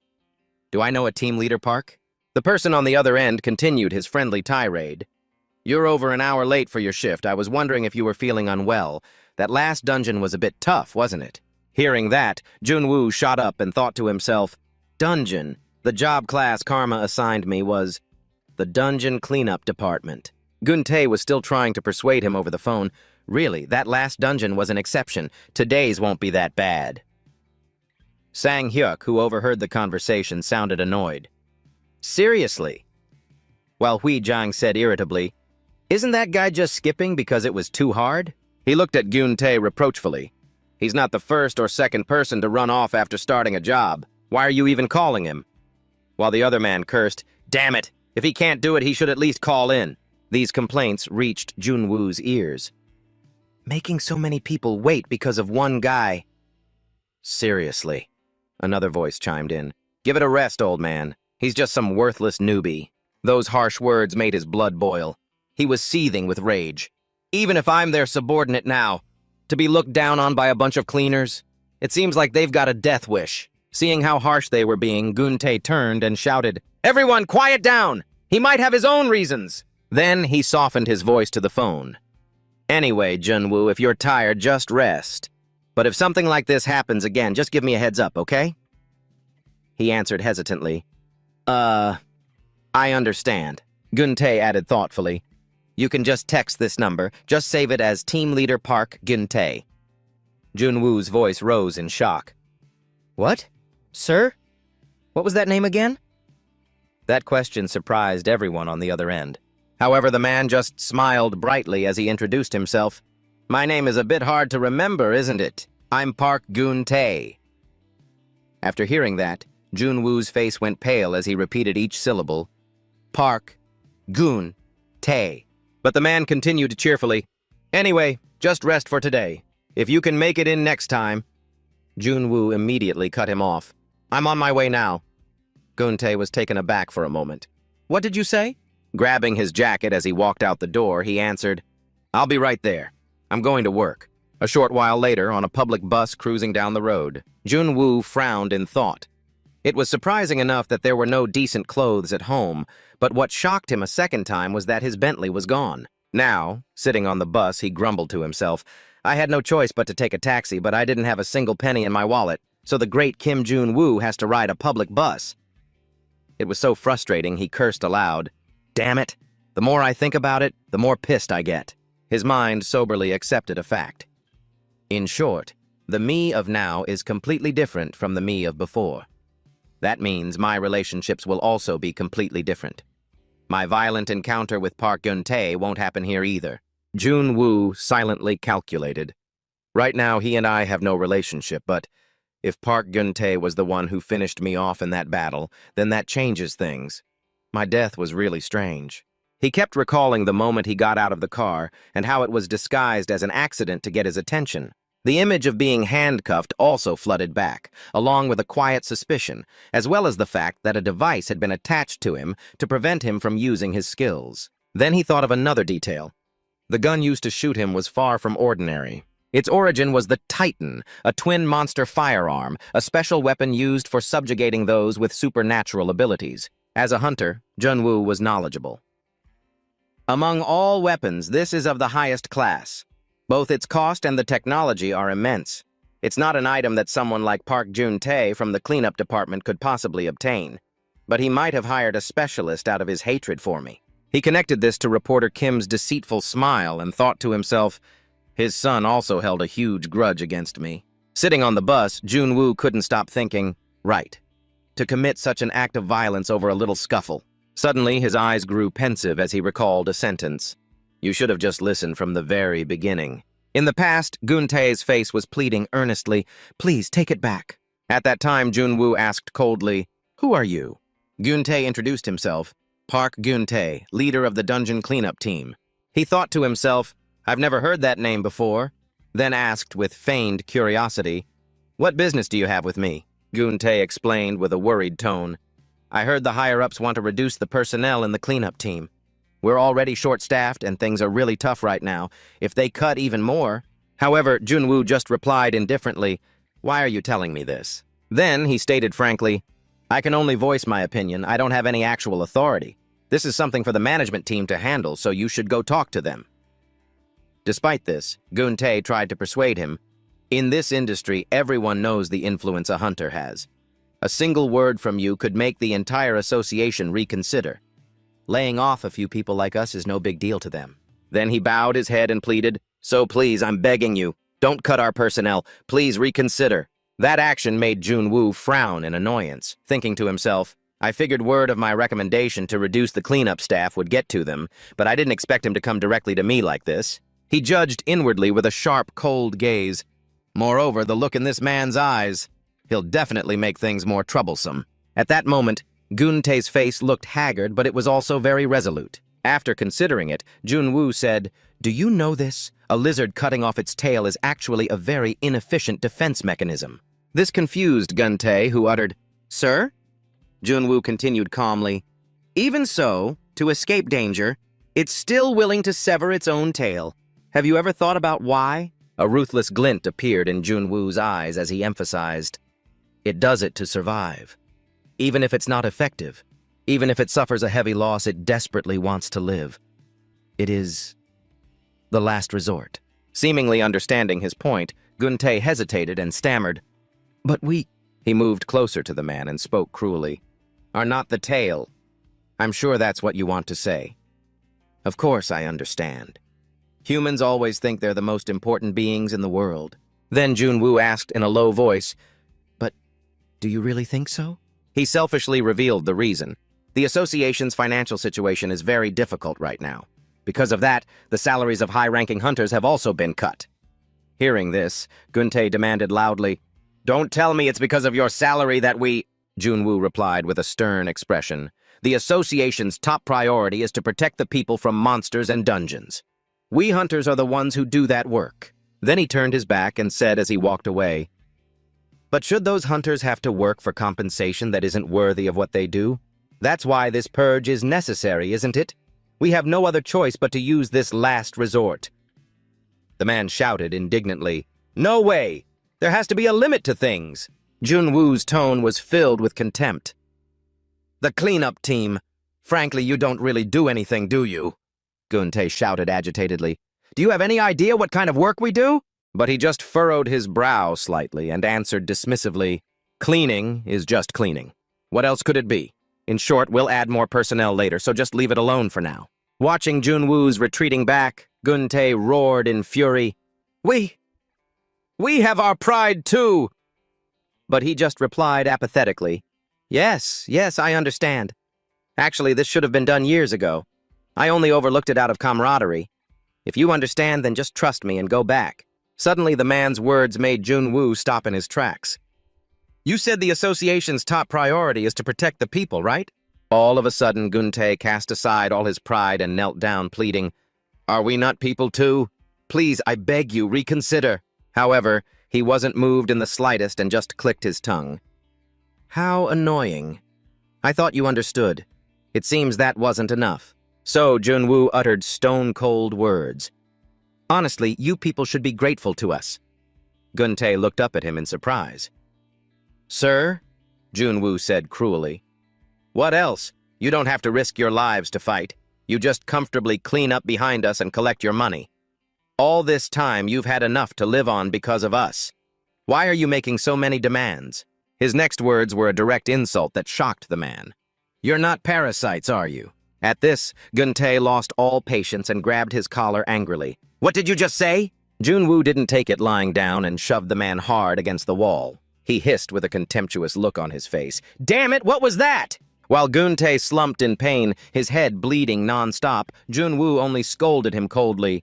Do I know a Team Leader Park? The person on the other end continued his friendly tirade. You're over an hour late for your shift. I was wondering if you were feeling unwell. That last dungeon was a bit tough, wasn't it? Hearing that, Junwoo shot up and thought to himself, Dungeon. The job class Karma assigned me was the Dungeon Cleanup Department. Gun-tae was still trying to persuade him over the phone. Really, that last dungeon was an exception. Today's won't be that bad. Sang-hyuk, who overheard the conversation, sounded annoyed. Seriously? While Hui-jang said irritably, Isn't that guy just skipping because it was too hard? He looked at Gun-tae reproachfully. He's not the first or second person to run off after starting a job. Why are you even calling him? While the other man cursed, Damn it! If he can't do it, he should at least call in. These complaints reached Junwoo's ears. Making so many people wait because of one guy. Seriously. Another voice chimed in. Give it a rest, old man. He's just some worthless newbie. Those harsh words made his blood boil. He was seething with rage. Even if I'm their subordinate now, to be looked down on by a bunch of cleaners, it seems like they've got a death wish. Seeing how harsh they were being, Gun-tae turned and shouted, Everyone, quiet down! He might have his own reasons! Then he softened his voice to the phone. Anyway, Junwoo, if you're tired, just rest. But if something like this happens again, just give me a heads up, okay? He answered hesitantly. I understand. Gun-tae added thoughtfully. You can just text this number. Just save it as Team Leader Park Gun-tae. Junwoo's voice rose in shock. What? Sir? What was that name again? That question surprised everyone on the other end. However, the man just smiled brightly as he introduced himself. My name is a bit hard to remember, isn't it? I'm Park Gun-tae. After hearing that, Junwoo's face went pale as he repeated each syllable. Park Goon, Tae. But the man continued cheerfully, "Anyway, just rest for today. If you can make it in next time." Junwoo immediately cut him off. "I'm on my way now." Goon-tae was taken aback for a moment. "What did you say?" Grabbing his jacket as he walked out the door, he answered, "I'll be right there. I'm going to work." A short while later, on a public bus cruising down the road, Junwoo frowned in thought. It was surprising enough that there were no decent clothes at home, but what shocked him a second time was that his Bentley was gone. Now, sitting on the bus, he grumbled to himself, "I had no choice but to take a taxi, but I didn't have a single penny in my wallet, so the great Kim Jun-woo has to ride a public bus." It was so frustrating, he cursed aloud. "Damn it! The more I think about it, the more pissed I get." His mind soberly accepted a fact. In short, the me of now is completely different from the me of before. That means my relationships will also be completely different. My violent encounter with Park Geun-tae won't happen here either. Jun-woo silently calculated. Right now, he and I have no relationship, but if Park Geun-tae was the one who finished me off in that battle, then that changes things. My death was really strange. He kept recalling the moment he got out of the car and how it was disguised as an accident to get his attention. The image of being handcuffed also flooded back, along with a quiet suspicion, as well as the fact that a device had been attached to him to prevent him from using his skills. Then he thought of another detail. The gun used to shoot him was far from ordinary. Its origin was the Titan, a twin monster firearm, a special weapon used for subjugating those with supernatural abilities. As a hunter, Junwoo was knowledgeable. Among all weapons, this is of the highest class. Both its cost and the technology are immense. It's not an item that someone like Park Geun-tae from the cleanup department could possibly obtain. But he might have hired a specialist out of his hatred for me. He connected this to reporter Kim's deceitful smile and thought to himself, his son also held a huge grudge against me. Sitting on the bus, Junwoo couldn't stop thinking, right, to commit such an act of violence over a little scuffle. Suddenly, his eyes grew pensive as he recalled a sentence. "You should have just listened from the very beginning." In the past, Geun-tae's face was pleading earnestly, "Please, take it back." At that time, Junwoo asked coldly, "Who are you?" Geun-tae introduced himself, Park Geun-tae, leader of the dungeon cleanup team. He thought to himself, "I've never heard that name before," then asked with feigned curiosity, "What business do you have with me?" Geun-tae explained with a worried tone, "I heard the higher-ups want to reduce the personnel in the cleanup team. We're already short-staffed and things are really tough right now. If they cut even more..." However, Junwoo just replied indifferently, "Why are you telling me this?" Then he stated frankly, "I can only voice my opinion. I don't have any actual authority. This is something for the management team to handle, so you should go talk to them." Despite this, Geun-tae tried to persuade him, "In this industry, everyone knows the influence a hunter has. A single word from you could make the entire association reconsider. Laying off a few people like us is no big deal to them." Then he bowed his head and pleaded, "So please, I'm begging you, don't cut our personnel. Please reconsider." That action made Junwoo frown in annoyance, thinking to himself, "I figured word of my recommendation to reduce the cleanup staff would get to them, but I didn't expect him to come directly to me like this." He judged inwardly with a sharp, cold gaze. Moreover, the look in this man's eyes, he'll definitely make things more troublesome. At that moment, Geun-tae's face looked haggard, but it was also very resolute. After considering it, Junwoo said, "Do you know this? A lizard cutting off its tail is actually a very inefficient defense mechanism." This confused Geun-tae, who uttered, "Sir?" Junwoo continued calmly, "Even so, to escape danger, it's still willing to sever its own tail. Have you ever thought about why?" A ruthless glint appeared in Junwoo's eyes as he emphasized, "It does it to survive. Even if it's not effective, even if it suffers a heavy loss, it desperately wants to live. It is the last resort." Seemingly understanding his point, Geun-tae hesitated and stammered, "But we..." He moved closer to the man and spoke cruelly, "Are not the tail. I'm sure that's what you want to say. Of course I understand. Humans always think they're the most important beings in the world." Then Junwoo asked in a low voice, "But do you really think so?" He selfishly revealed the reason. The association's financial situation is very difficult right now. Because of that, the salaries of high-ranking hunters have also been cut. Hearing this, Geun-tae demanded loudly, "Don't tell me it's because of your salary that we..." Junwoo replied with a stern expression, The association's top priority is to protect the people from monsters and dungeons. We hunters are the ones who do that work." Then he turned his back and said as he walked away, "But should those hunters have to work for compensation that isn't worthy of what they do? That's why this purge is necessary, isn't it? We have no other choice but to use this last resort." The man shouted indignantly, "No way! There has to be a limit to things." Junwoo's tone was filled with contempt. "The cleanup team. Frankly, you don't really do anything, do you?" Guntae shouted agitatedly. "Do you have any idea what kind of work we do?" But he just furrowed his brow slightly and answered dismissively, "Cleaning is just cleaning. What else could it be? In short, we'll add more personnel later, so just leave it alone for now." Watching Junwoo's retreating back, Guntae roared in fury, We have our pride too!" But he just replied apathetically, Yes, I understand. Actually, this should have been done years ago. I only overlooked it out of camaraderie. If you understand, then just trust me and go back." Suddenly, the man's words made Junwoo stop in his tracks. "You said the association's top priority is to protect the people, right?" All of a sudden, Guntae cast aside all his pride and knelt down, pleading, "Are we not people too? Please, I beg you, reconsider." However, he wasn't moved in the slightest and just clicked his tongue. "How annoying. I thought you understood. It seems that wasn't enough." So Junwoo uttered stone-cold words. "Honestly, you people should be grateful to us." Guntae looked up at him in surprise. "Sir?" Junwoo said cruelly. "What else? You don't have to risk your lives to fight. You just comfortably clean up behind us and collect your money. All this time, you've had enough to live on because of us. Why are you making so many demands?" His next words were a direct insult that shocked the man. "You're not parasites, are you?" At this, Guntae lost all patience and grabbed his collar angrily. "What did you just say?" Junwoo didn't take it lying down and shoved the man hard against the wall. He hissed with a contemptuous look on his face. "Damn it, what was that?" While Guntae slumped in pain, his head bleeding non-stop, Junwoo only scolded him coldly.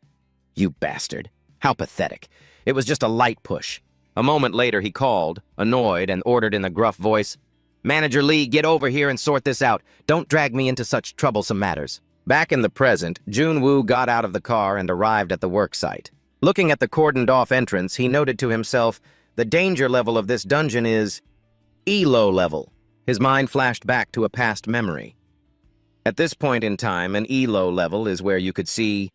"You bastard. How pathetic. It was just a light push." A moment later, he called, annoyed, and ordered in a gruff voice, "Manager Lee, get over here and sort this out. Don't drag me into such troublesome matters." Back in the present, Junwoo got out of the car and arrived at the work site. Looking at the cordoned-off entrance, he noted to himself, the danger level of this dungeon is ELO level. His mind flashed back to a past memory. At this point in time, an ELO level is where you could see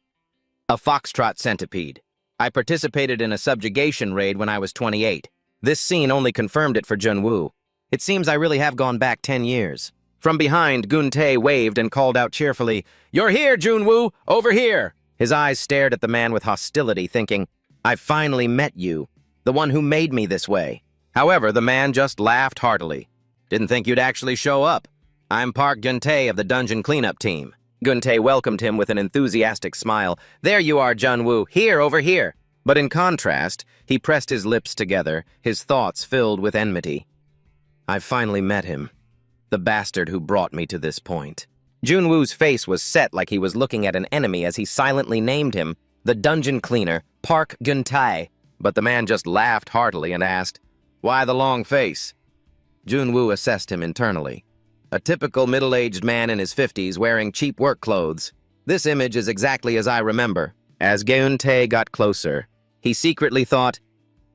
a foxtrot centipede. I participated in a subjugation raid when I was 28. This scene only confirmed it for Junwoo. It seems I really have gone back 10 years. From behind, Guntae waved and called out cheerfully, "You're here, Junwoo! Over here!" His eyes stared at the man with hostility, thinking, "I've finally met you, the one who made me this way." However, the man just laughed heartily. "Didn't think you'd actually show up. I'm Park Guntae of the dungeon cleanup team." Guntae welcomed him with an enthusiastic smile. "There you are, Junwoo. Here, over here." But in contrast, he pressed his lips together, his thoughts filled with enmity. "I've finally met him. The bastard who brought me to this point." Junwoo's face was set like he was looking at an enemy as he silently named him, the dungeon cleaner, Park Guntae. But the man just laughed heartily and asked, "Why the long face?" Junwoo assessed him internally. A typical middle-aged man in his 50s wearing cheap work clothes. This image is exactly as I remember. As Guntae got closer, he secretly thought,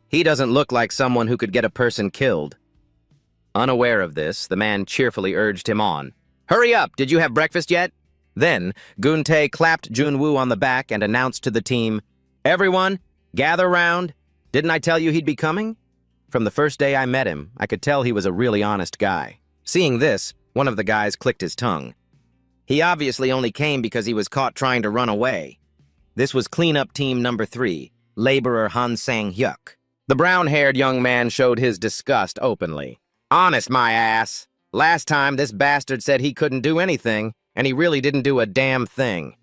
he doesn't look like someone who could get a person killed. Unaware of this, the man cheerfully urged him on. "Hurry up! Did you have breakfast yet?" Then, Guntae clapped Junwoo on the back and announced to the team, "Everyone, gather round. Didn't I tell you he'd be coming?" From the first day I met him, I could tell he was a really honest guy. Seeing this, one of the guys clicked his tongue. He obviously only came because he was caught trying to run away. This was cleanup team number 3, laborer Han Sang-hyuk. The brown-haired young man showed his disgust openly. "Honest, my ass. Last time, this bastard said he couldn't do anything, and he really didn't do a damn thing."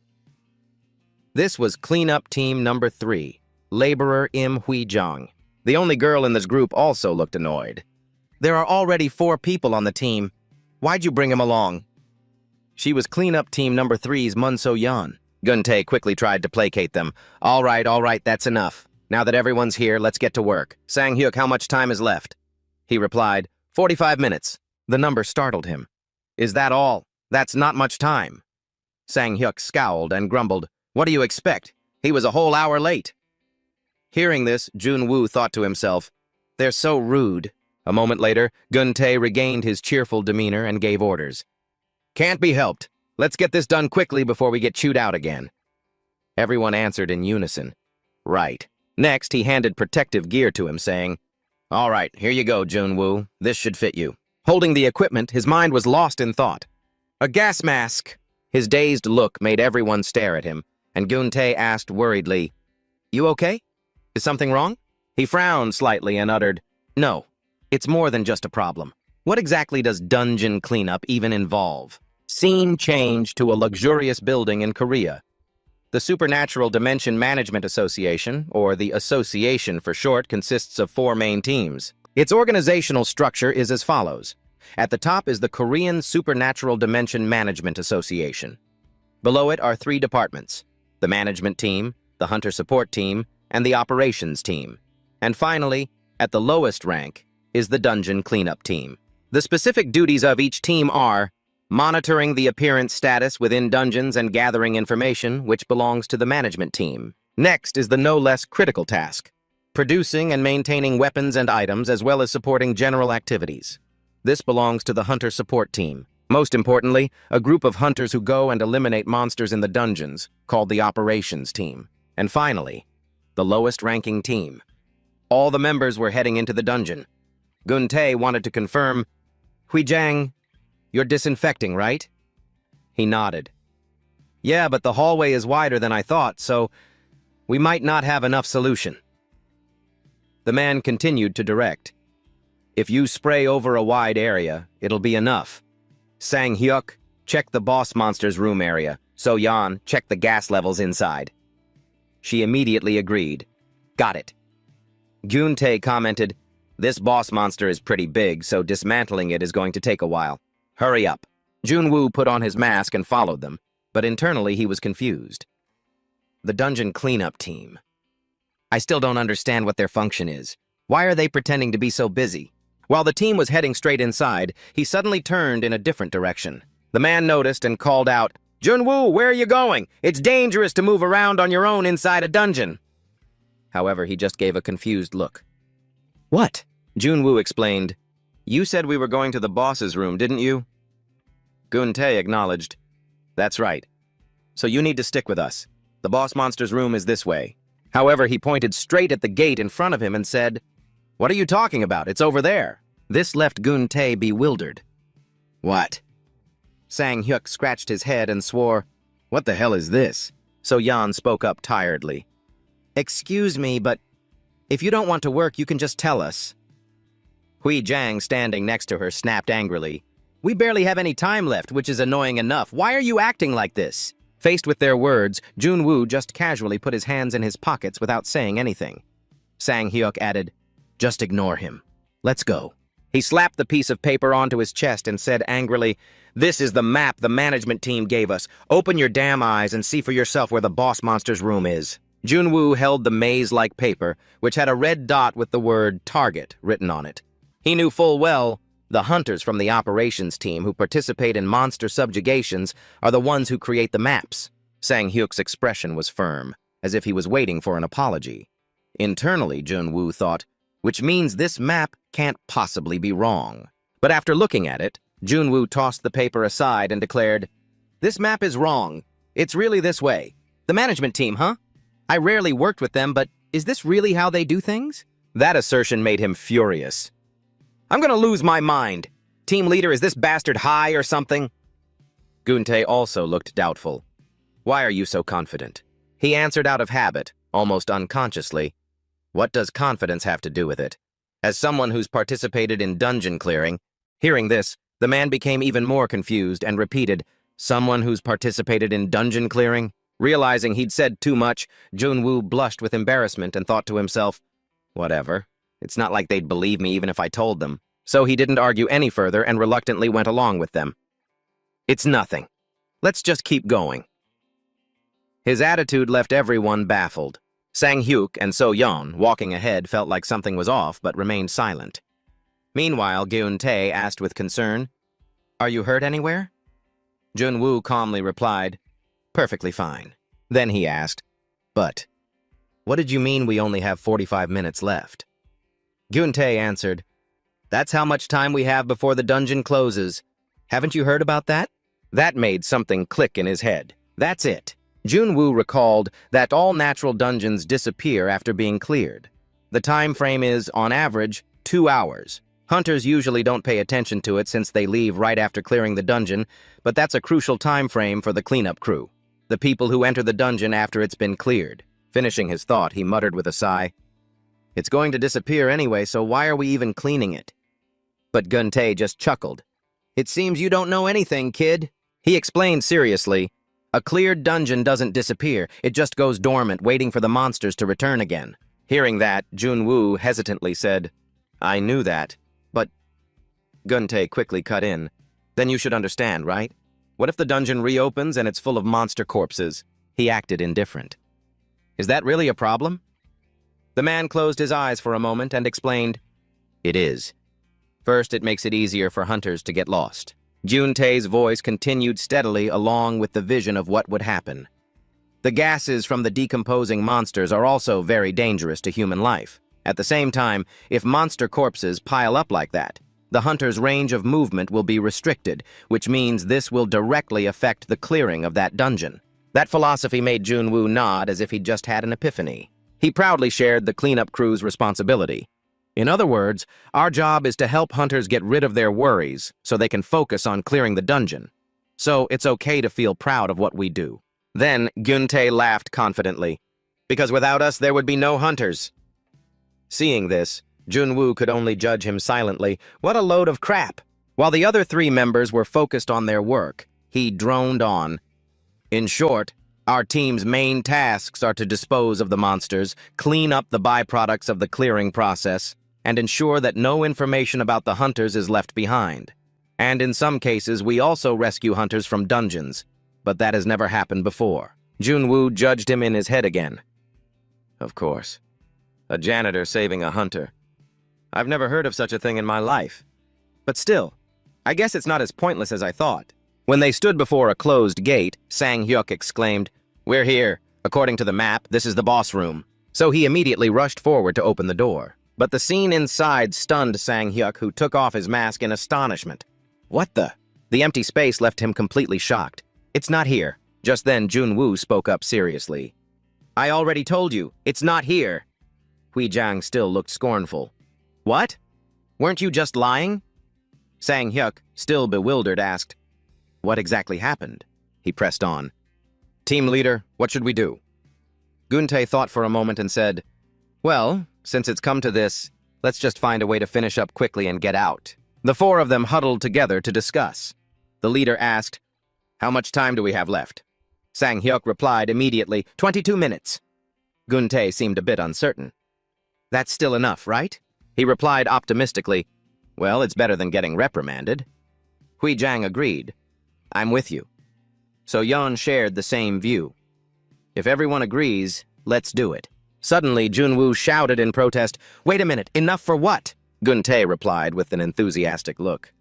This was cleanup team number 3, laborer Im Hui-jong. The only girl in this group also looked annoyed. "There are already 4 people on the team. Why'd you bring him along?" She was cleanup team number 3's Mun So-yeon. Guntae quickly tried to placate them. All right, that's enough. Now that everyone's here, let's get to work. Sang-hyuk, how much time is left?" He replied, 45 minutes. The number startled him. "Is that all?" That's not much time. Sang-hyuk scowled and grumbled, "What do you expect? He was a whole hour late." Hearing this, Jun-woo thought to himself, "They're so rude." A moment later, Gun-tae regained his cheerful demeanor and gave orders. "Can't be helped. Let's get this done quickly before we get chewed out again." Everyone answered in unison. Right. Next, he handed protective gear to him, saying, "All right, here you go, Jun-woo. This should fit you." Holding the equipment, his mind was lost in thought. A gas mask! His dazed look made everyone stare at him, and Gun-tae asked worriedly, "You okay? Is something wrong?" He frowned slightly and uttered, "No, it's more than just a problem. What exactly does dungeon cleanup even involve?" Scene change to a luxurious building in Korea. The Supernatural Dimension Management Association, or the Association for short, consists of 4 main teams. Its organizational structure is as follows. At the top is the Korean Supernatural Dimension Management Association. Below it are 3 departments: the management team, the hunter support team, and the operations team. And finally, at the lowest rank, is the dungeon cleanup team. The specific duties of each team are monitoring the appearance status within dungeons and gathering information, which belongs to the management team. Next is the no less critical task, producing and maintaining weapons and items as well as supporting general activities. This belongs to the hunter support team. Most importantly, a group of hunters who go and eliminate monsters in the dungeons, called the operations team. And finally, the lowest ranking team. All the members were heading into the dungeon. Gun-tae wanted to confirm, "Huijang, you're disinfecting, right?" He nodded. "Yeah, but the hallway is wider than I thought, so we might not have enough solution." The man continued to direct. "If you spray over a wide area, it'll be enough. Sang-hyuk, check the boss monster's room area. So-yeon, check the gas levels inside." She immediately agreed. "Got it." Gun-tae commented, "This boss monster is pretty big, so dismantling it is going to take a while. Hurry up." Jun-woo put on his mask and followed them, but internally he was confused. The dungeon cleanup team. I still don't understand what their function is. Why are they pretending to be so busy? While the team was heading straight inside, he suddenly turned in a different direction. The man noticed and called out, "Jun-woo, where are you going? It's dangerous to move around on your own inside a dungeon." However, he just gave a confused look. "What?" Jun-woo explained. "You said we were going to the boss's room, didn't you?" Gun-tae acknowledged. "That's right. So you need to stick with us. The boss monster's room is this way." However, he pointed straight at the gate in front of him and said, "What are you talking about? It's over there." This left Gun-tae bewildered. "What?" Sang-hyuk scratched his head and swore, "What the hell is this?" So-yeon spoke up tiredly. "Excuse me, but if you don't want to work, you can just tell us." Huijang, standing next to her, snapped angrily, "We barely have any time left, which is annoying enough. Why are you acting like this?" Faced with their words, Jun-woo just casually put his hands in his pockets without saying anything. Sang-hyuk added, "Just ignore him. Let's go." He slapped the piece of paper onto his chest and said angrily, "This is the map the management team gave us. Open your damn eyes and see for yourself where the boss monster's room is." Jun-woo held the maze-like paper, which had a red dot with the word target written on it. He knew full well the hunters from the operations team who participate in monster subjugations are the ones who create the maps. Sang-hyuk's expression was firm, as if he was waiting for an apology. Internally, Jun-woo thought, which means this map can't possibly be wrong. But after looking at it, Jun-woo tossed the paper aside and declared, "This map is wrong. It's really this way. The management team, huh? I rarely worked with them, but is this really how they do things?" That assertion made him furious. "I'm gonna lose my mind. Team leader, is this bastard high or something?" Gun-tae also looked doubtful. "Why are you so confident?" He answered out of habit, almost unconsciously. What does confidence have to do with it? As someone who's participated in dungeon clearing, hearing this, the man became even more confused and repeated, "Someone who's participated in dungeon clearing?" Realizing he'd said too much, Jun-woo blushed with embarrassment and thought to himself, "Whatever. It's not like they'd believe me even if I told them." So he didn't argue any further and reluctantly went along with them. "It's nothing. Let's just keep going." His attitude left everyone baffled. Sang-hyuk and So-yeon, walking ahead, felt like something was off but remained silent. Meanwhile, Gun-tae asked with concern, "Are you hurt anywhere?" Junwoo calmly replied, "Perfectly fine." Then he asked, "But what did you mean we only have 45 minutes left?" Gyuntae answered, "That's how much time we have before the dungeon closes. Haven't you heard about that?" That made something click in his head. That's it. Junwoo recalled that all natural dungeons disappear after being cleared. The time frame is, on average, 2 hours. Hunters usually don't pay attention to it since they leave right after clearing the dungeon, but that's a crucial time frame for the cleanup crew, the people who enter the dungeon after it's been cleared. Finishing his thought, he muttered with a sigh, "It's going to disappear anyway, so why are we even cleaning it?" But Gyuntae just chuckled. "It seems you don't know anything, kid." He explained seriously, "A cleared dungeon doesn't disappear, it just goes dormant, waiting for the monsters to return again." Hearing that, Junwoo hesitantly said, "I knew that, but..." Gyuntae quickly cut in. "Then you should understand, right? What if the dungeon reopens and it's full of monster corpses?" He acted indifferent. "Is that really a problem?" The man closed his eyes for a moment and explained, "It is. First, it makes it easier for hunters to get lost." Juntae's voice continued steadily along with the vision of what would happen. The gases from the decomposing monsters are also very dangerous to human life. At the same time, if monster corpses pile up like that, the hunter's range of movement will be restricted, which means this will directly affect the clearing of that dungeon. That philosophy made Junwoo nod as if he'd just had an epiphany. He proudly shared the cleanup crew's responsibility. "In other words, our job is to help hunters get rid of their worries so they can focus on clearing the dungeon. So it's okay to feel proud of what we do." Then Gyuntae laughed confidently, "Because without us, there would be no hunters." Seeing this, Junwoo could only judge him silently. What a load of crap! While the other 3 members were focused on their work, he droned on. "In short, our team's main tasks are to dispose of the monsters, clean up the byproducts of the clearing process, and ensure that no information about the hunters is left behind. And in some cases, we also rescue hunters from dungeons, but that has never happened before." Junwoo judged him in his head again. "Of course. A janitor saving a hunter. I've never heard of such a thing in my life. But still, I guess it's not as pointless as I thought." When they stood before a closed gate, Sang-hyuk exclaimed, "We're here. According to the map, this is the boss room." So he immediately rushed forward to open the door. But the scene inside stunned Sang-hyuk, who took off his mask in astonishment. "What the?" The empty space left him completely shocked. "It's not here." Just then, Junwoo spoke up seriously. "I already told you, it's not here." Hui-jang still looked scornful. "What? Weren't you just lying?" Sang-hyuk, still bewildered, asked, "What exactly happened?" He pressed on. "Team leader, what should we do?" Gyuntae thought for a moment and said, "Well, since it's come to this, let's just find a way to finish up quickly and get out." The 4 of them huddled together to discuss. The leader asked, "How much time do we have left?" Sang-hyuk replied immediately, 22 minutes. Gyuntae seemed a bit uncertain. "That's still enough, right?" He replied optimistically, "Well, it's better than getting reprimanded." Hui-jang agreed. "I'm with you." So Yeon shared the same view. "If everyone agrees, let's do it." Suddenly, Junwoo shouted in protest, "Wait a minute, enough for what?" Gyuntae replied with an enthusiastic look.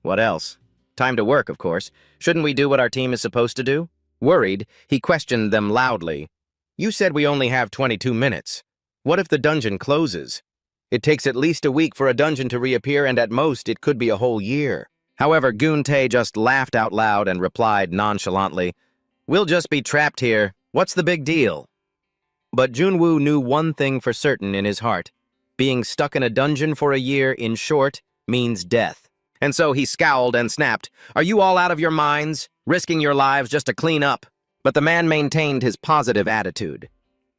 "What else? Time to work, of course. Shouldn't we do what our team is supposed to do?" Worried, he questioned them loudly. "You said we only have 22 minutes. What if the dungeon closes? It takes at least a week for a dungeon to reappear, and at most, it could be a whole year." However, Gyuntae just laughed out loud and replied nonchalantly, "We'll just be trapped here. What's the big deal?" But Junwoo knew one thing for certain in his heart. Being stuck in a dungeon for a year, in short, means death. And so he scowled and snapped, "Are you all out of your minds, risking your lives just to clean up?" But the man maintained his positive attitude.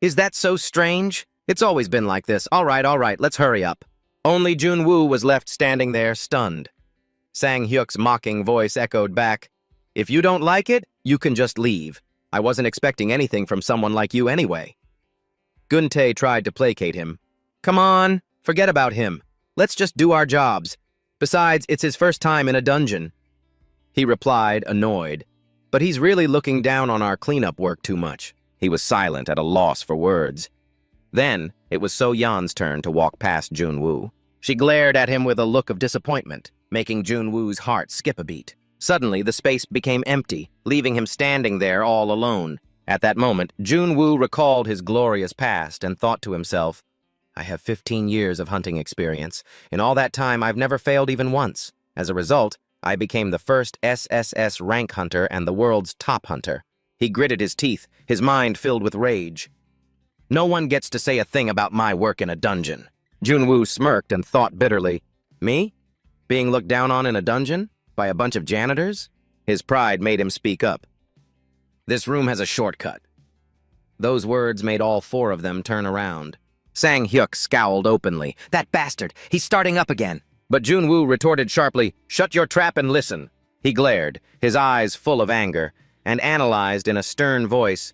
"Is that so strange? It's always been like this. All right, let's hurry up." Only Junwoo was left standing there, stunned. Sang-hyuk's mocking voice echoed back, "If you don't like it, you can just leave. I wasn't expecting anything from someone like you anyway." Gyuntae tried to placate him. "Come on, forget about him. Let's just do our jobs. Besides, it's his first time in a dungeon." He replied, annoyed, "But he's really looking down on our cleanup work too much." He was silent, at a loss for words. Then, it was So-yeon's turn to walk past Junwoo. She glared at him with a look of disappointment, making Junwoo's heart skip a beat. Suddenly, the space became empty, leaving him standing there all alone. At that moment, Junwoo recalled his glorious past and thought to himself, I have 15 years of hunting experience. In all that time, I've never failed even once. As a result, I became the first SSS-Rank hunter and the world's top hunter. He gritted his teeth, his mind filled with rage. No one gets to say a thing about my work in a dungeon. Junwoo smirked and thought bitterly, me? Being looked down on in a dungeon? By a bunch of janitors? His pride made him speak up. This room has a shortcut. Those words made all four of them turn around. Sang-hyuk scowled openly. That bastard! He's starting up again! But Junwoo retorted sharply, Shut your trap and listen. He glared, his eyes full of anger, and analyzed in a stern voice.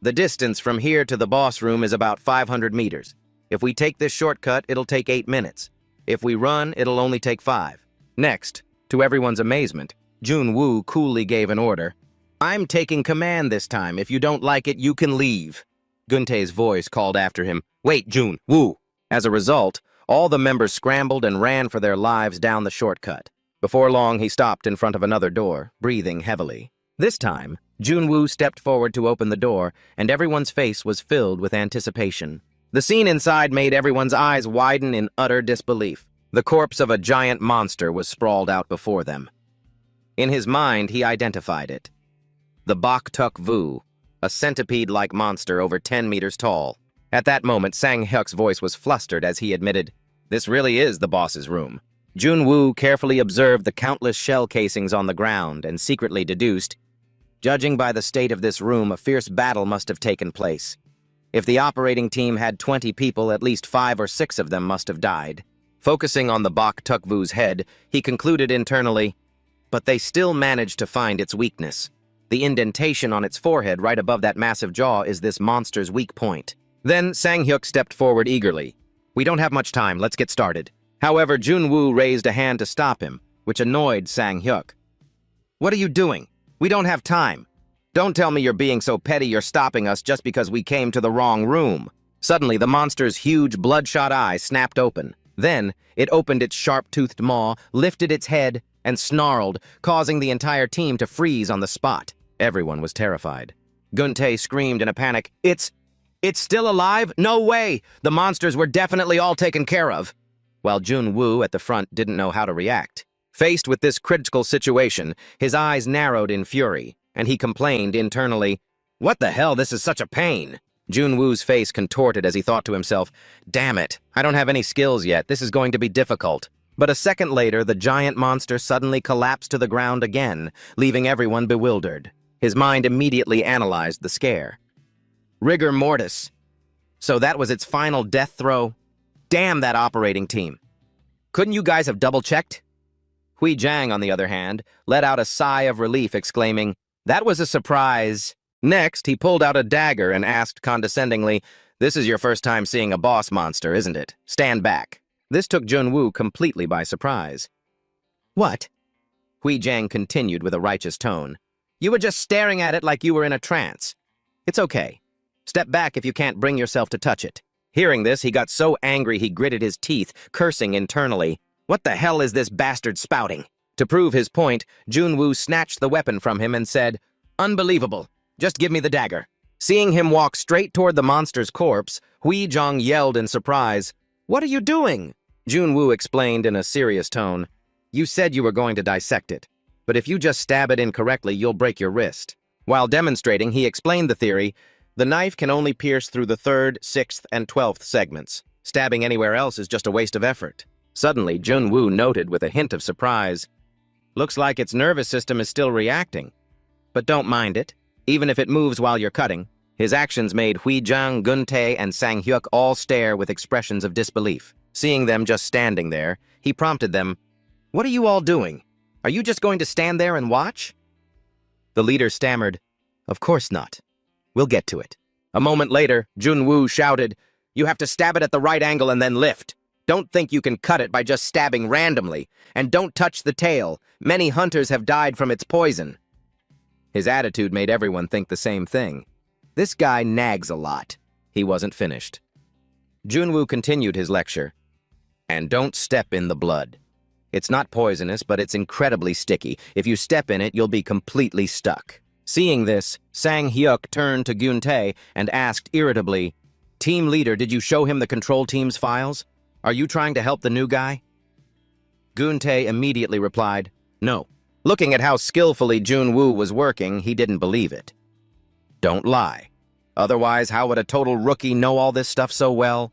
The distance from here to the boss room is about 500 meters. If we take this shortcut, it'll take 8 minutes. If we run, it'll only take 5. Next, to everyone's amazement, Junwoo coolly gave an order. I'm taking command this time. If you don't like it, you can leave. Guntae's voice called after him, Wait, Junwoo! As a result, all the members scrambled and ran for their lives down the shortcut. Before long, he stopped in front of another door, breathing heavily. This time, Junwoo stepped forward to open the door, and everyone's face was filled with anticipation. The scene inside made everyone's eyes widen in utter disbelief. The corpse of a giant monster was sprawled out before them. In his mind, he identified it. The Bok Tuk Vu, a centipede-like monster over 10 meters tall. At that moment, Sang-hyuk's voice was flustered as he admitted, This really is the boss's room. Junwoo carefully observed the countless shell casings on the ground and secretly deduced, Judging by the state of this room, a fierce battle must have taken place. If the operating team had 20 people, at least 5 or 6 of them must have died. Focusing on the Bok Tuk Vu's head, he concluded internally, But they still managed to find its weakness. The indentation on its forehead right above that massive jaw is this monster's weak point. Then Sang-hyuk stepped forward eagerly. We don't have much time, let's get started. However, Junwoo raised a hand to stop him, which annoyed Sang-hyuk. What are you doing? We don't have time. Don't tell me you're being so petty you're stopping us just because we came to the wrong room. Suddenly, the monster's huge, bloodshot eyes snapped open. Then, it opened its sharp-toothed maw, lifted its head, and snarled, causing the entire team to freeze on the spot. Everyone was terrified. Guntae screamed in a panic, It's still alive? No way! The monsters were definitely all taken care of. While Junwoo at the front didn't know how to react. Faced with this critical situation, his eyes narrowed in fury, and he complained internally, What the hell, this is such a pain! Junwoo's face contorted as he thought to himself, Damn it, I don't have any skills yet, this is going to be difficult. But a second later, the giant monster suddenly collapsed to the ground again, leaving everyone bewildered. His mind immediately analyzed the scare. Rigor mortis. So that was its final death throw? Damn that operating team. Couldn't you guys have double-checked? Hui Jiang, on the other hand, let out a sigh of relief, exclaiming, That was a surprise. Next, he pulled out a dagger and asked condescendingly, This is your first time seeing a boss monster, isn't it? Stand back. This took Junwoo completely by surprise. What? Hui Jiang continued with a righteous tone. You were just staring at it like you were in a trance. It's okay. Step back if you can't bring yourself to touch it. Hearing this, he got so angry he gritted his teeth, cursing internally. What the hell is this bastard spouting? To prove his point, Junwoo snatched the weapon from him and said, Unbelievable. Just give me the dagger. Seeing him walk straight toward the monster's corpse, Hui Jiang yelled in surprise, What are you doing? Junwoo explained in a serious tone, You said you were going to dissect it, but if you just stab it incorrectly, you'll break your wrist. While demonstrating, he explained the theory, the knife can only pierce through the 3rd, 6th, and 12th segments. Stabbing anywhere else is just a waste of effort. Suddenly, Junwoo noted with a hint of surprise, Looks like its nervous system is still reacting. But don't mind it, even if it moves while you're cutting. His actions made Hui Jiang, Guntae, and Sang-hyuk all stare with expressions of disbelief. Seeing them just standing there, he prompted them, What are you all doing? Are you just going to stand there and watch? The leader stammered, Of course not. We'll get to it. A moment later, Junwoo shouted, You have to stab it at the right angle and then lift. Don't think you can cut it by just stabbing randomly. And don't touch the tail. Many hunters have died from its poison. His attitude made everyone think the same thing. This guy nags a lot. He wasn't finished. Junwoo continued his lecture. And don't step in the blood. It's not poisonous, but it's incredibly sticky. If you step in it, you'll be completely stuck. Seeing this, Sang-hyuk turned to Gun-tae and asked irritably, "Team leader, did you show him the control team's files? Are you trying to help the new guy?" Gun-tae immediately replied, "No." Looking at how skillfully Jun-woo was working, he didn't believe it. "Don't lie. Otherwise, how would a total rookie know all this stuff so well?"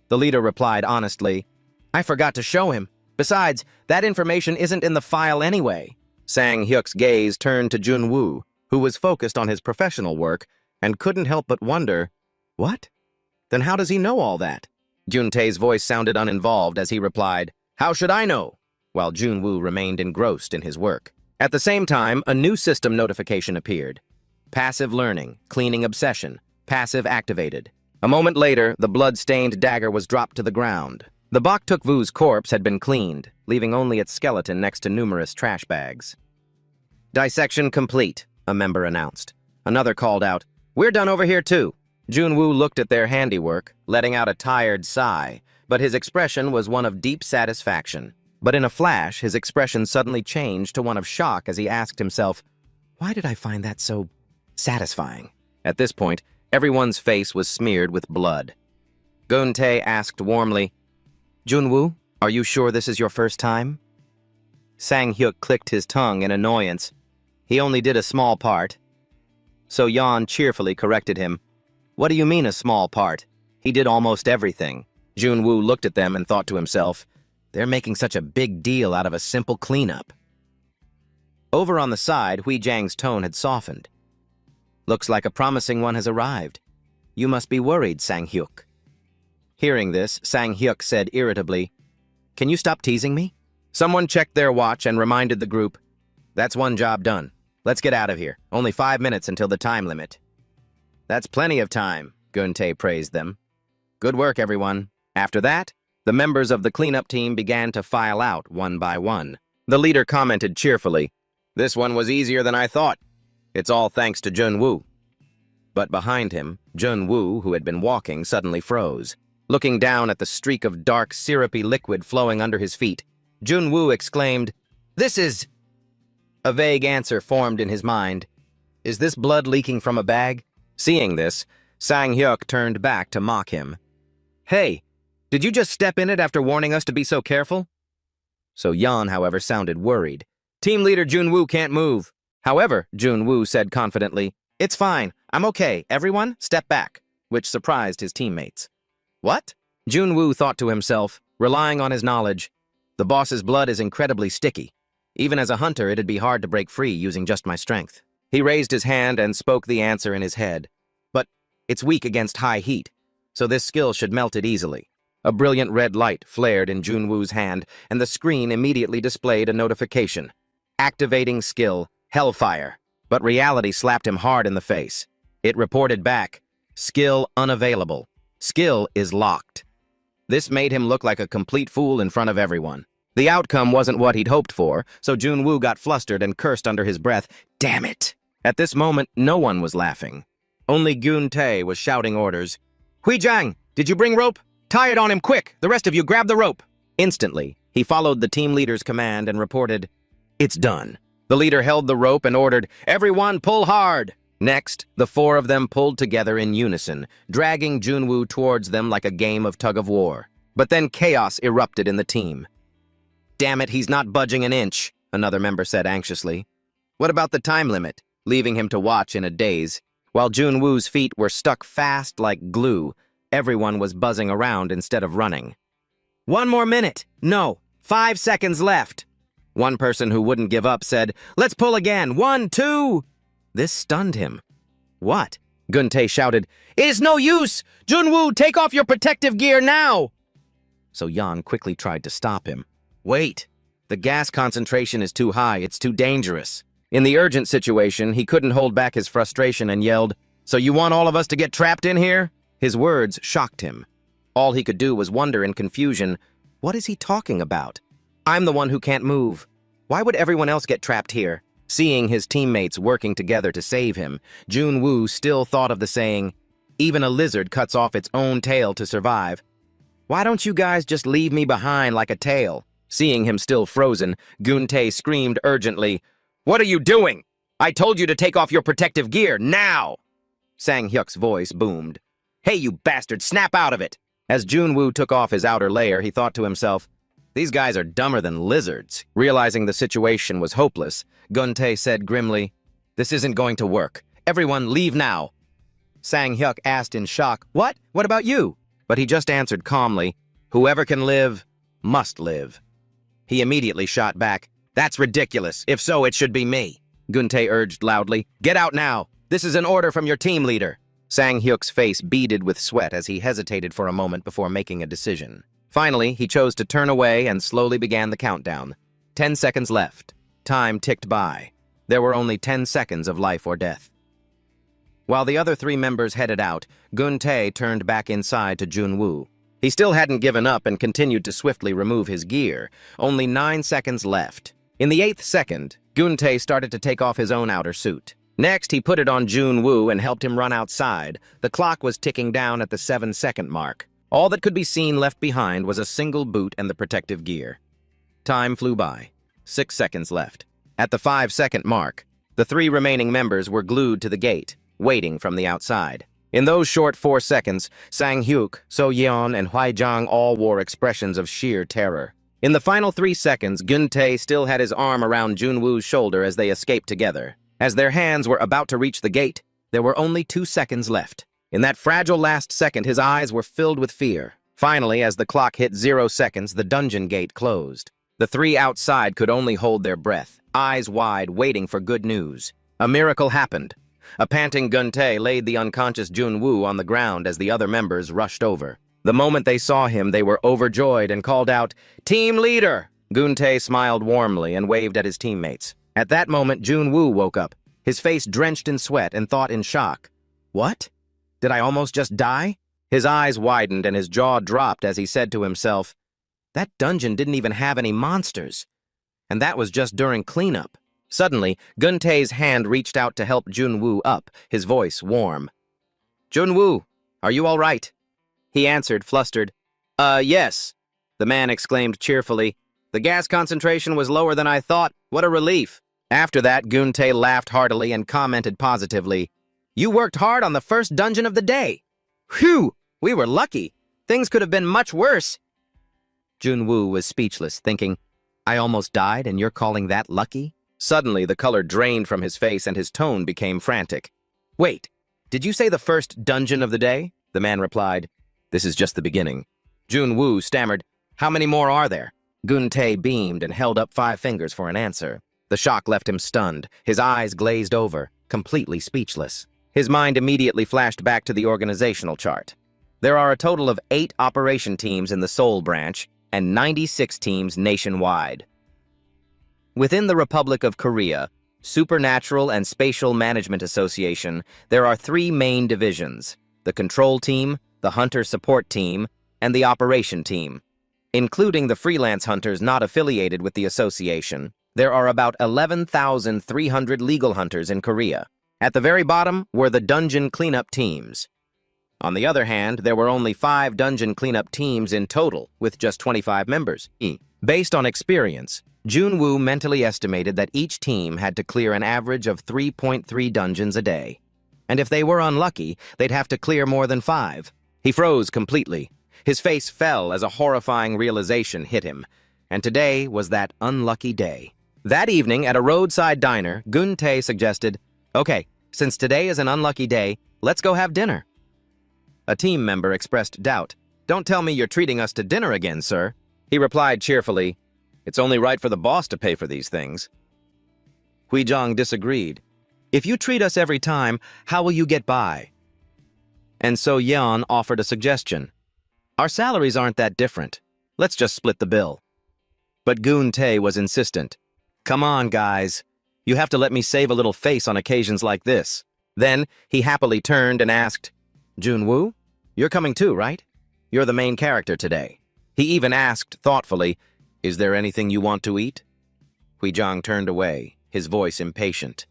The leader replied honestly, "I forgot to show him. Besides, that information isn't in the file anyway." Sang-hyuk's gaze turned to Jun-woo, who was focused on his professional work and couldn't help but wonder, "What? Then how does he know all that?" Jun-tae's voice sounded uninvolved as he replied, "How should I know?" while Jun-woo remained engrossed in his work. At the same time, a new system notification appeared. Passive learning, cleaning obsession, passive activated. A moment later, the blood-stained dagger was dropped to the ground. The Bok Tuk-vu's corpse had been cleaned, leaving only its skeleton next to numerous trash bags. "Dissection complete," a member announced. Another called out, "We're done over here too." Jun-woo looked at their handiwork, letting out a tired sigh, but his expression was one of deep satisfaction. But in a flash, his expression suddenly changed to one of shock as he asked himself, "Why did I find that so satisfying?" At this point, everyone's face was smeared with blood. Gun-tae asked warmly, "Jun-woo, are you sure this is your first time?" Sang-hyuk clicked his tongue in annoyance. He only did a small part. So Yeon cheerfully corrected him. "What do you mean a small part? He did almost everything." Jun-woo looked at them and thought to himself, "They're making such a big deal out of a simple cleanup." Over on the side, Hui Jang's tone had softened. "Looks like a promising one has arrived. You must be worried, Sang-hyuk." Hearing this, Sang-hyuk said irritably, "Can you stop teasing me?" Someone checked their watch and reminded the group, "That's one job done. Let's get out of here. Only 5 minutes until the time limit." "That's plenty of time," Gun-tae praised them. "Good work, everyone." After that, the members of the cleanup team began to file out one by one. The leader commented cheerfully, "This one was easier than I thought. It's all thanks to Jun-woo." But behind him, Jun-woo, who had been walking, suddenly froze. Looking down at the streak of dark, syrupy liquid flowing under his feet, Jun-woo exclaimed, "This is—" A vague answer formed in his mind. "Is this blood leaking from a bag?" Seeing this, Sang-hyuk turned back to mock him. "Hey, did you just step in it after warning us to be so careful?" So Yeon, however, sounded worried. "Team leader Jun-woo can't move." However, Jun-woo said confidently, "It's fine. I'm okay. Everyone, step back," which surprised his teammates. "What?" Jun-woo thought to himself, relying on his knowledge. The boss's blood is incredibly sticky. Even as a hunter, it'd be hard to break free using just my strength. He raised his hand and spoke the answer in his head. But it's weak against high heat, so this skill should melt it easily. A brilliant red light flared in Jun-woo's hand, and the screen immediately displayed a notification. Activating skill, Hellfire. But reality slapped him hard in the face. It reported back, skill unavailable. Skill is locked. This made him look like a complete fool in front of everyone. The outcome wasn't what he'd hoped for, so Jun-woo got flustered and cursed under his breath, "Damn it!" At this moment, no one was laughing. Only Gun-tae was shouting orders. "Hui Jang, did you bring rope? Tie it on him quick! The rest of you grab the rope!" Instantly, he followed the team leader's command and reported, "It's done." The leader held the rope and ordered, "Everyone pull hard!" Next, the four of them pulled together in unison, dragging Jun-woo towards them like a game of tug-of-war. But then chaos erupted in the team. "Damn it, he's not budging an inch," another member said anxiously. "What about the time limit?" Leaving him to watch in a daze. While Jun-woo's feet were stuck fast like glue, everyone was buzzing around instead of running. "1 more minute! No! 5 seconds left!" One person who wouldn't give up said, "Let's pull again! 1, 2! This stunned him. "What?" Gun-tae shouted. "It is no use! Jun-woo, take off your protective gear now!" So Yeon quickly tried to stop him. "Wait! The gas concentration is too high. It's too dangerous." In the urgent situation, he couldn't hold back his frustration and yelled, "So you want all of us to get trapped in here?" His words shocked him. All he could do was wonder in confusion, what is he talking about? I'm the one who can't move. Why would everyone else get trapped here? Seeing his teammates working together to save him, Jun-woo still thought of the saying, "Even a lizard cuts off its own tail to survive." "Why don't you guys just leave me behind like a tail?" Seeing him still frozen, Gun-tae screamed urgently, "What are you doing? I told you to take off your protective gear, now!" Sang-hyuk's voice boomed. "Hey, you bastard, snap out of it!" As Junwoo took off his outer layer, he thought to himself, "These guys are dumber than lizards." Realizing the situation was hopeless, Gun-tae said grimly, "This isn't going to work. Everyone, leave now." Sang-hyuk asked in shock, "What? What about you?" But he just answered calmly, "Whoever can live, must live." He immediately shot back, "That's ridiculous. If so, it should be me." Gun-tae urged loudly, "Get out now. This is an order from your team leader." Sang-hyuk's face beaded with sweat as he hesitated for a moment before making a decision. Finally, he chose to turn away and slowly began the countdown. 10 seconds left. Time ticked by. There were only 10 seconds of life or death. While the other 3 members headed out, Gun-tae turned back inside to Junwoo. He still hadn't given up and continued to swiftly remove his gear. Only 9 seconds left. In the 8th second, Gun-tae started to take off his own outer suit. Next, he put it on Junwoo and helped him run outside. The clock was ticking down at the 7-second mark. All that could be seen left behind was a single boot and the protective gear. Time flew by. 6 seconds left. At the 5-second mark, the 3 remaining members were glued to the gate, waiting from the outside. In those short 4 seconds, Sang-hyuk, So-yeon, and Hwaejang all wore expressions of sheer terror. In the final 3 seconds, Gun-tae still had his arm around Junwoo's shoulder as they escaped together. As their hands were about to reach the gate, there were only 2 seconds left. In that fragile last second, his eyes were filled with fear. Finally, as the clock hit 0 seconds, the dungeon gate closed. The 3 outside could only hold their breath, eyes wide, waiting for good news. A miracle happened. A panting Gun-tae laid the unconscious Junwoo on the ground as the other members rushed over. The moment they saw him, they were overjoyed and called out, "Team leader!" Gun-tae smiled warmly and waved at his teammates. At that moment, Junwoo woke up, his face drenched in sweat, and thought in shock, "What? Did I almost just die?" His eyes widened and his jaw dropped as he said to himself, "That dungeon didn't even have any monsters. And that was just during cleanup." Suddenly, Gun-tae's hand reached out to help Junwoo up, his voice warm. "Junwoo, are you all right?" He answered, flustered. Yes," the man exclaimed cheerfully. "The gas concentration was lower than I thought. What a relief." After that, Gun-tae laughed heartily and commented positively, "You worked hard on the first dungeon of the day. Phew, we were lucky. Things could have been much worse." Junwoo was speechless, thinking, "I almost died and you're calling that lucky?" Suddenly, the color drained from his face and his tone became frantic. "Wait, did you say the first dungeon of the day?" The man replied, "This is just the beginning." Junwoo stammered, "How many more are there?" Gun-tae beamed and held up 5 fingers for an answer. The shock left him stunned, his eyes glazed over, completely speechless. His mind immediately flashed back to the organizational chart. There are a total of 8 operation teams in the Seoul branch and 96 teams nationwide. Within the Republic of Korea, Supernatural and Spatial Management Association, there are 3 main divisions: the Control Team, the Hunter Support Team, and the Operation Team. Including the freelance hunters not affiliated with the association, there are about 11,300 legal hunters in Korea. At the very bottom were the dungeon cleanup teams. On the other hand, there were only 5 dungeon cleanup teams in total, with just 25 members. Based on experience, Junwoo mentally estimated that each team had to clear an average of 3.3 dungeons a day. And if they were unlucky, they'd have to clear more than 5. He froze completely. His face fell as a horrifying realization hit him. And today was that unlucky day. That evening, at a roadside diner, Gun-tae suggested, "Okay, since today is an unlucky day, let's go have dinner." A team member expressed doubt. "Don't tell me you're treating us to dinner again, sir." He replied cheerfully, "It's only right for the boss to pay for these things." Hwaejang disagreed. "If you treat us every time, how will you get by?" And So-yeon offered a suggestion. "Our salaries aren't that different. Let's just split the bill." But Gun-tae was insistent. "Come on, guys. You have to let me save a little face on occasions like this." Then he happily turned and asked, "Junwoo, you're coming too, right? You're the main character today." He even asked thoughtfully, "Is there anything you want to eat?" Hwaejang turned away, his voice impatient.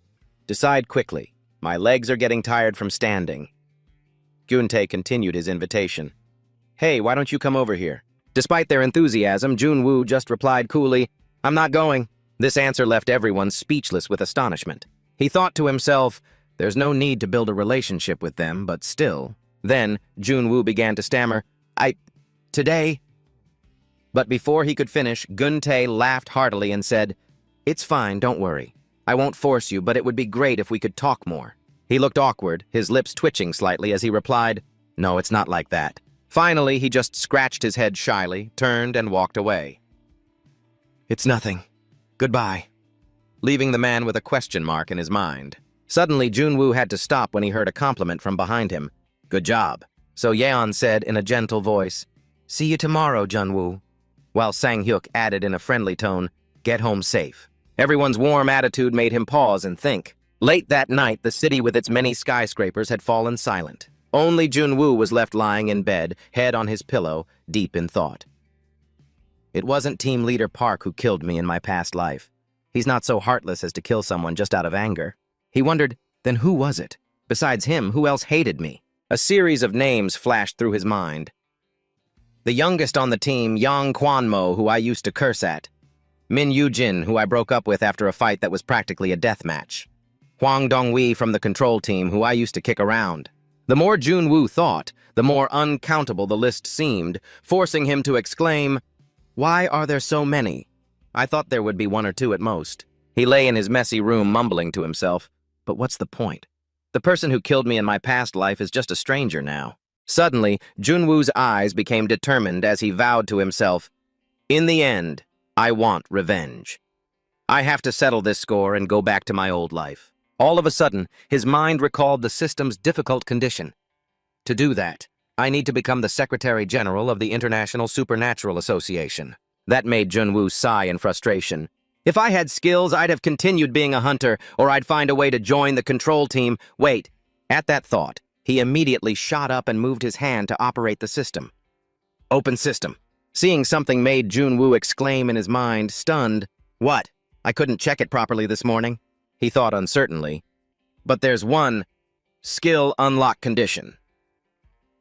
"Decide quickly. My legs are getting tired from standing." Gun-tae continued his invitation. "Hey, why don't you come over here? Despite their enthusiasm, Junwoo just replied coolly, "I'm not going." This answer left everyone speechless with astonishment. He thought to himself, there's no need to build a relationship with them, but still. Then, Junwoo began to stammer, today. But before he could finish, Gun-tae laughed heartily and said, "It's fine, don't worry. I won't force you, but it would be great if we could talk more." He looked awkward, his lips twitching slightly as he replied, "No, it's not like that." Finally, he just scratched his head shyly, turned, and walked away. "It's nothing. Goodbye," leaving the man with a question mark in his mind. Suddenly, Junwoo had to stop when he heard a compliment from behind him. "Good job." So Yeon said in a gentle voice, "See you tomorrow, Junwoo," while Sang-hyuk added in a friendly tone, "Get home safe." Everyone's warm attitude made him pause and think. Late that night, the city with its many skyscrapers had fallen silent. Only Junwoo was left lying in bed, head on his pillow, deep in thought. It wasn't Team Leader Park who killed me in my past life. He's not so heartless as to kill someone just out of anger. He wondered, then who was it? Besides him, who else hated me? A series of names flashed through his mind. The youngest on the team, Yang Kwanmo, who I used to curse at. Min Yoo-jin, who I broke up with after a fight that was practically a death match. Hwang Dong-wi from the control team, who I used to kick around. The more Junwoo thought, the more uncountable the list seemed, forcing him to exclaim, "Why are there so many? I thought there would be one or two at most." He lay in his messy room mumbling to himself, "But what's the point? The person who killed me in my past life is just a stranger now." Suddenly, Junwoo's eyes became determined as he vowed to himself, "In the end, I want revenge. I have to settle this score and go back to my old life." All of a sudden, his mind recalled the system's difficult condition. To do that, I need to become the Secretary General of the International Supernatural Association. That made Junwoo sigh in frustration. If I had skills, I'd have continued being a hunter, or I'd find a way to join the control team. Wait. At that thought, he immediately shot up and moved his hand to operate the system. Open system. Seeing something made Junwoo exclaim in his mind, stunned. "What? I couldn't check it properly this morning?" He thought uncertainly. "But there's one skill unlock condition."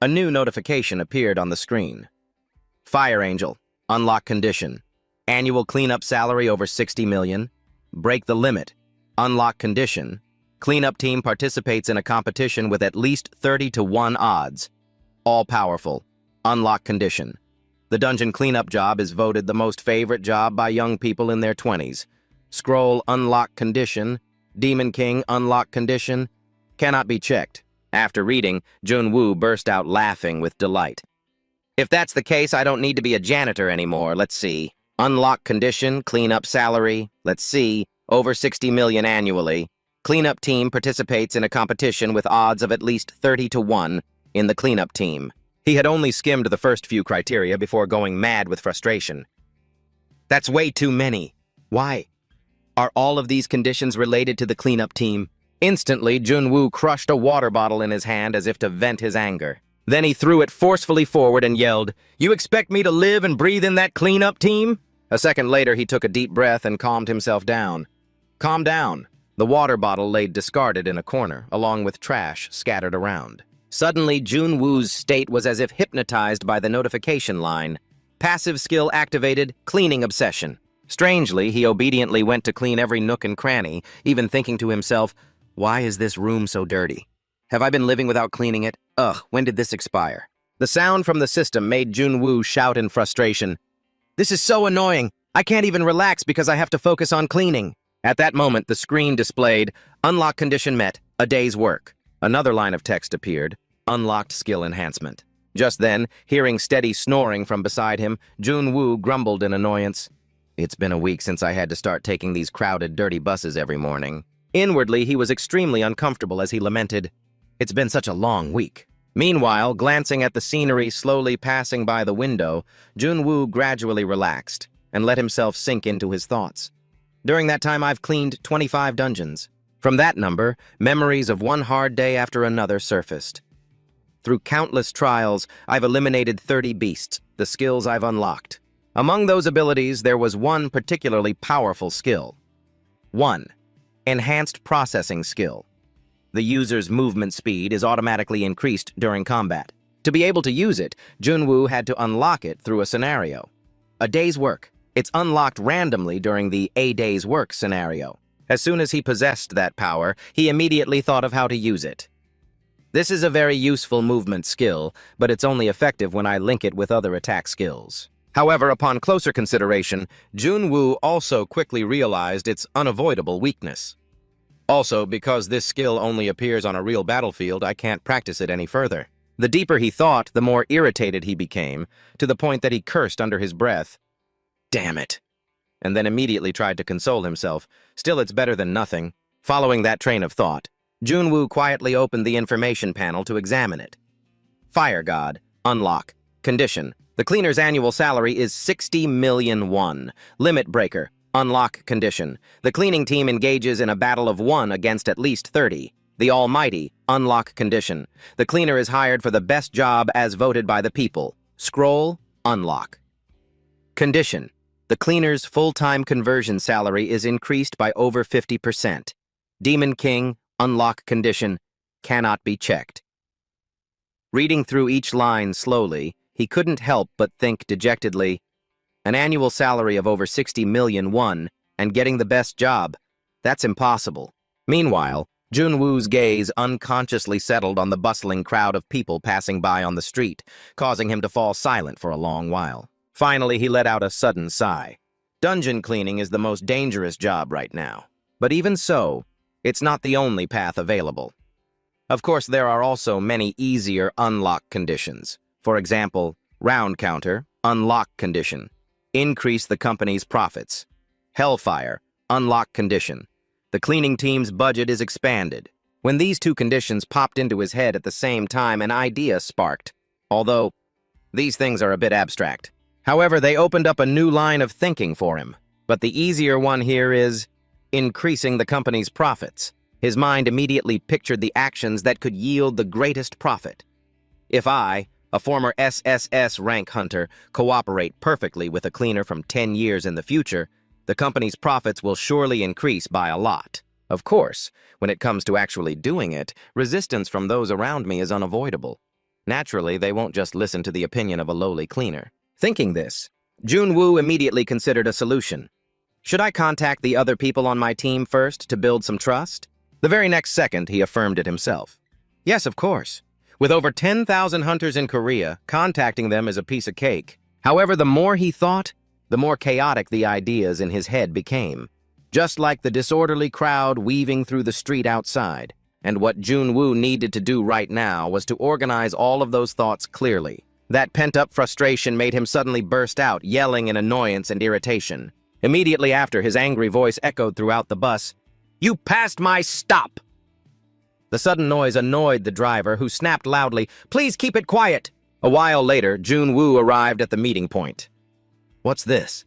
A new notification appeared on the screen. Fire Angel, unlock condition. Annual cleanup salary over 60 million. Break the limit. Unlock condition. Cleanup team participates in a competition with at least 30-1 odds. All powerful. Unlock condition. The dungeon cleanup job is voted the most favorite job by young people in their 20s. Scroll unlock condition. Demon King unlock condition. Cannot be checked. After reading, Junwoo burst out laughing with delight. If that's the case, I don't need to be a janitor anymore. Let's see. Unlock condition, cleanup salary. Let's see. Over 60 million annually. Cleanup team participates in a competition with odds of at least 30-1 in the cleanup team. He had only skimmed the first few criteria before going mad with frustration. That's way too many. Why? Are all of these conditions related to the cleanup team? Instantly, Junwoo crushed a water bottle in his hand as if to vent his anger. Then he threw it forcefully forward and yelled, "You expect me to live and breathe in that cleanup team?" A second later, he took a deep breath and calmed himself down. Calm down. The water bottle lay discarded in a corner, along with trash scattered around. Suddenly, Junwoo's state was as if hypnotized by the notification line. Passive skill activated, cleaning obsession. Strangely, he obediently went to clean every nook and cranny, even thinking to himself, "Why is this room so dirty? Have I been living without cleaning it? Ugh, when did this expire?" The sound from the system made Junwoo shout in frustration, "This is so annoying! I can't even relax because I have to focus on cleaning." At that moment, the screen displayed, "Unlock condition met, a day's work." Another line of text appeared, "Unlocked skill enhancement." Just then, hearing steady snoring from beside him, Junwoo grumbled in annoyance, "It's been a week since I had to start taking these crowded, dirty buses every morning." Inwardly, he was extremely uncomfortable as he lamented, "It's been such a long week." Meanwhile, glancing at the scenery slowly passing by the window, Junwoo gradually relaxed and let himself sink into his thoughts. During that time, I've cleaned 25 dungeons. From that number, memories of one hard day after another surfaced. Through countless trials, I've eliminated 30 beasts, the skills I've unlocked. Among those abilities, there was one particularly powerful skill. 1. Enhanced processing skill. The user's movement speed is automatically increased during combat. To be able to use it, Junwoo had to unlock it through a scenario. A day's work. It's unlocked randomly during the A day's work scenario. As soon as he possessed that power, he immediately thought of how to use it. This is a very useful movement skill, but it's only effective when I link it with other attack skills. However, upon closer consideration, Junwoo also quickly realized its unavoidable weakness. Also, because this skill only appears on a real battlefield, I can't practice it any further. The deeper he thought, the more irritated he became, to the point that he cursed under his breath. Damn it! And then immediately tried to console himself. Still, it's better than nothing. Following that train of thought, Junwoo quietly opened the information panel to examine it. Fire God. Unlock. Condition. The cleaner's annual salary is 60 million won. Limit breaker. Unlock condition. The cleaning team engages in a battle of 1 against at least 30. The Almighty. Unlock condition. The cleaner is hired for the best job as voted by the people. Scroll. Unlock. Condition. The cleaner's full-time conversion salary is increased by over 50%. Demon King. Unlock condition. Cannot be checked. Reading through each line slowly, he couldn't help but think dejectedly, an annual salary of over 60 million won, and getting the best job, that's impossible. Meanwhile, Junwoo's gaze unconsciously settled on the bustling crowd of people passing by on the street, causing him to fall silent for a long while. Finally, he let out a sudden sigh. Dungeon cleaning is the most dangerous job right now. But even so, it's not the only path available. Of course, there are also many easier unlock conditions. For example, round counter, unlock condition. Increase the company's profits. Hellfire, unlock condition. The cleaning team's budget is expanded. When these two conditions popped into his head at the same time, an idea sparked. Although, these things are a bit abstract. However, they opened up a new line of thinking for him. But the easier one here is increasing the company's profits. His mind immediately pictured the actions that could yield the greatest profit. If I, a former SSS-Rank hunter, cooperate perfectly with a cleaner from 10 years in the future, the company's profits will surely increase by a lot. Of course, when it comes to actually doing it, resistance from those around me is unavoidable. Naturally, they won't just listen to the opinion of a lowly cleaner. Thinking this, Junwoo immediately considered a solution. Should I contact the other people on my team first to build some trust? The very next second, he affirmed it himself. Yes, of course. With over 10,000 hunters in Korea, contacting them is a piece of cake. However, the more he thought, the more chaotic the ideas in his head became. Just like the disorderly crowd weaving through the street outside. And what Junwoo needed to do right now was to organize all of those thoughts clearly. That pent-up frustration made him suddenly burst out, yelling in annoyance and irritation. Immediately after, his angry voice echoed throughout the bus. "You passed my stop!" The sudden noise annoyed the driver, who snapped loudly, "Please keep it quiet!" A while later, Junwoo arrived at the meeting point. What's this?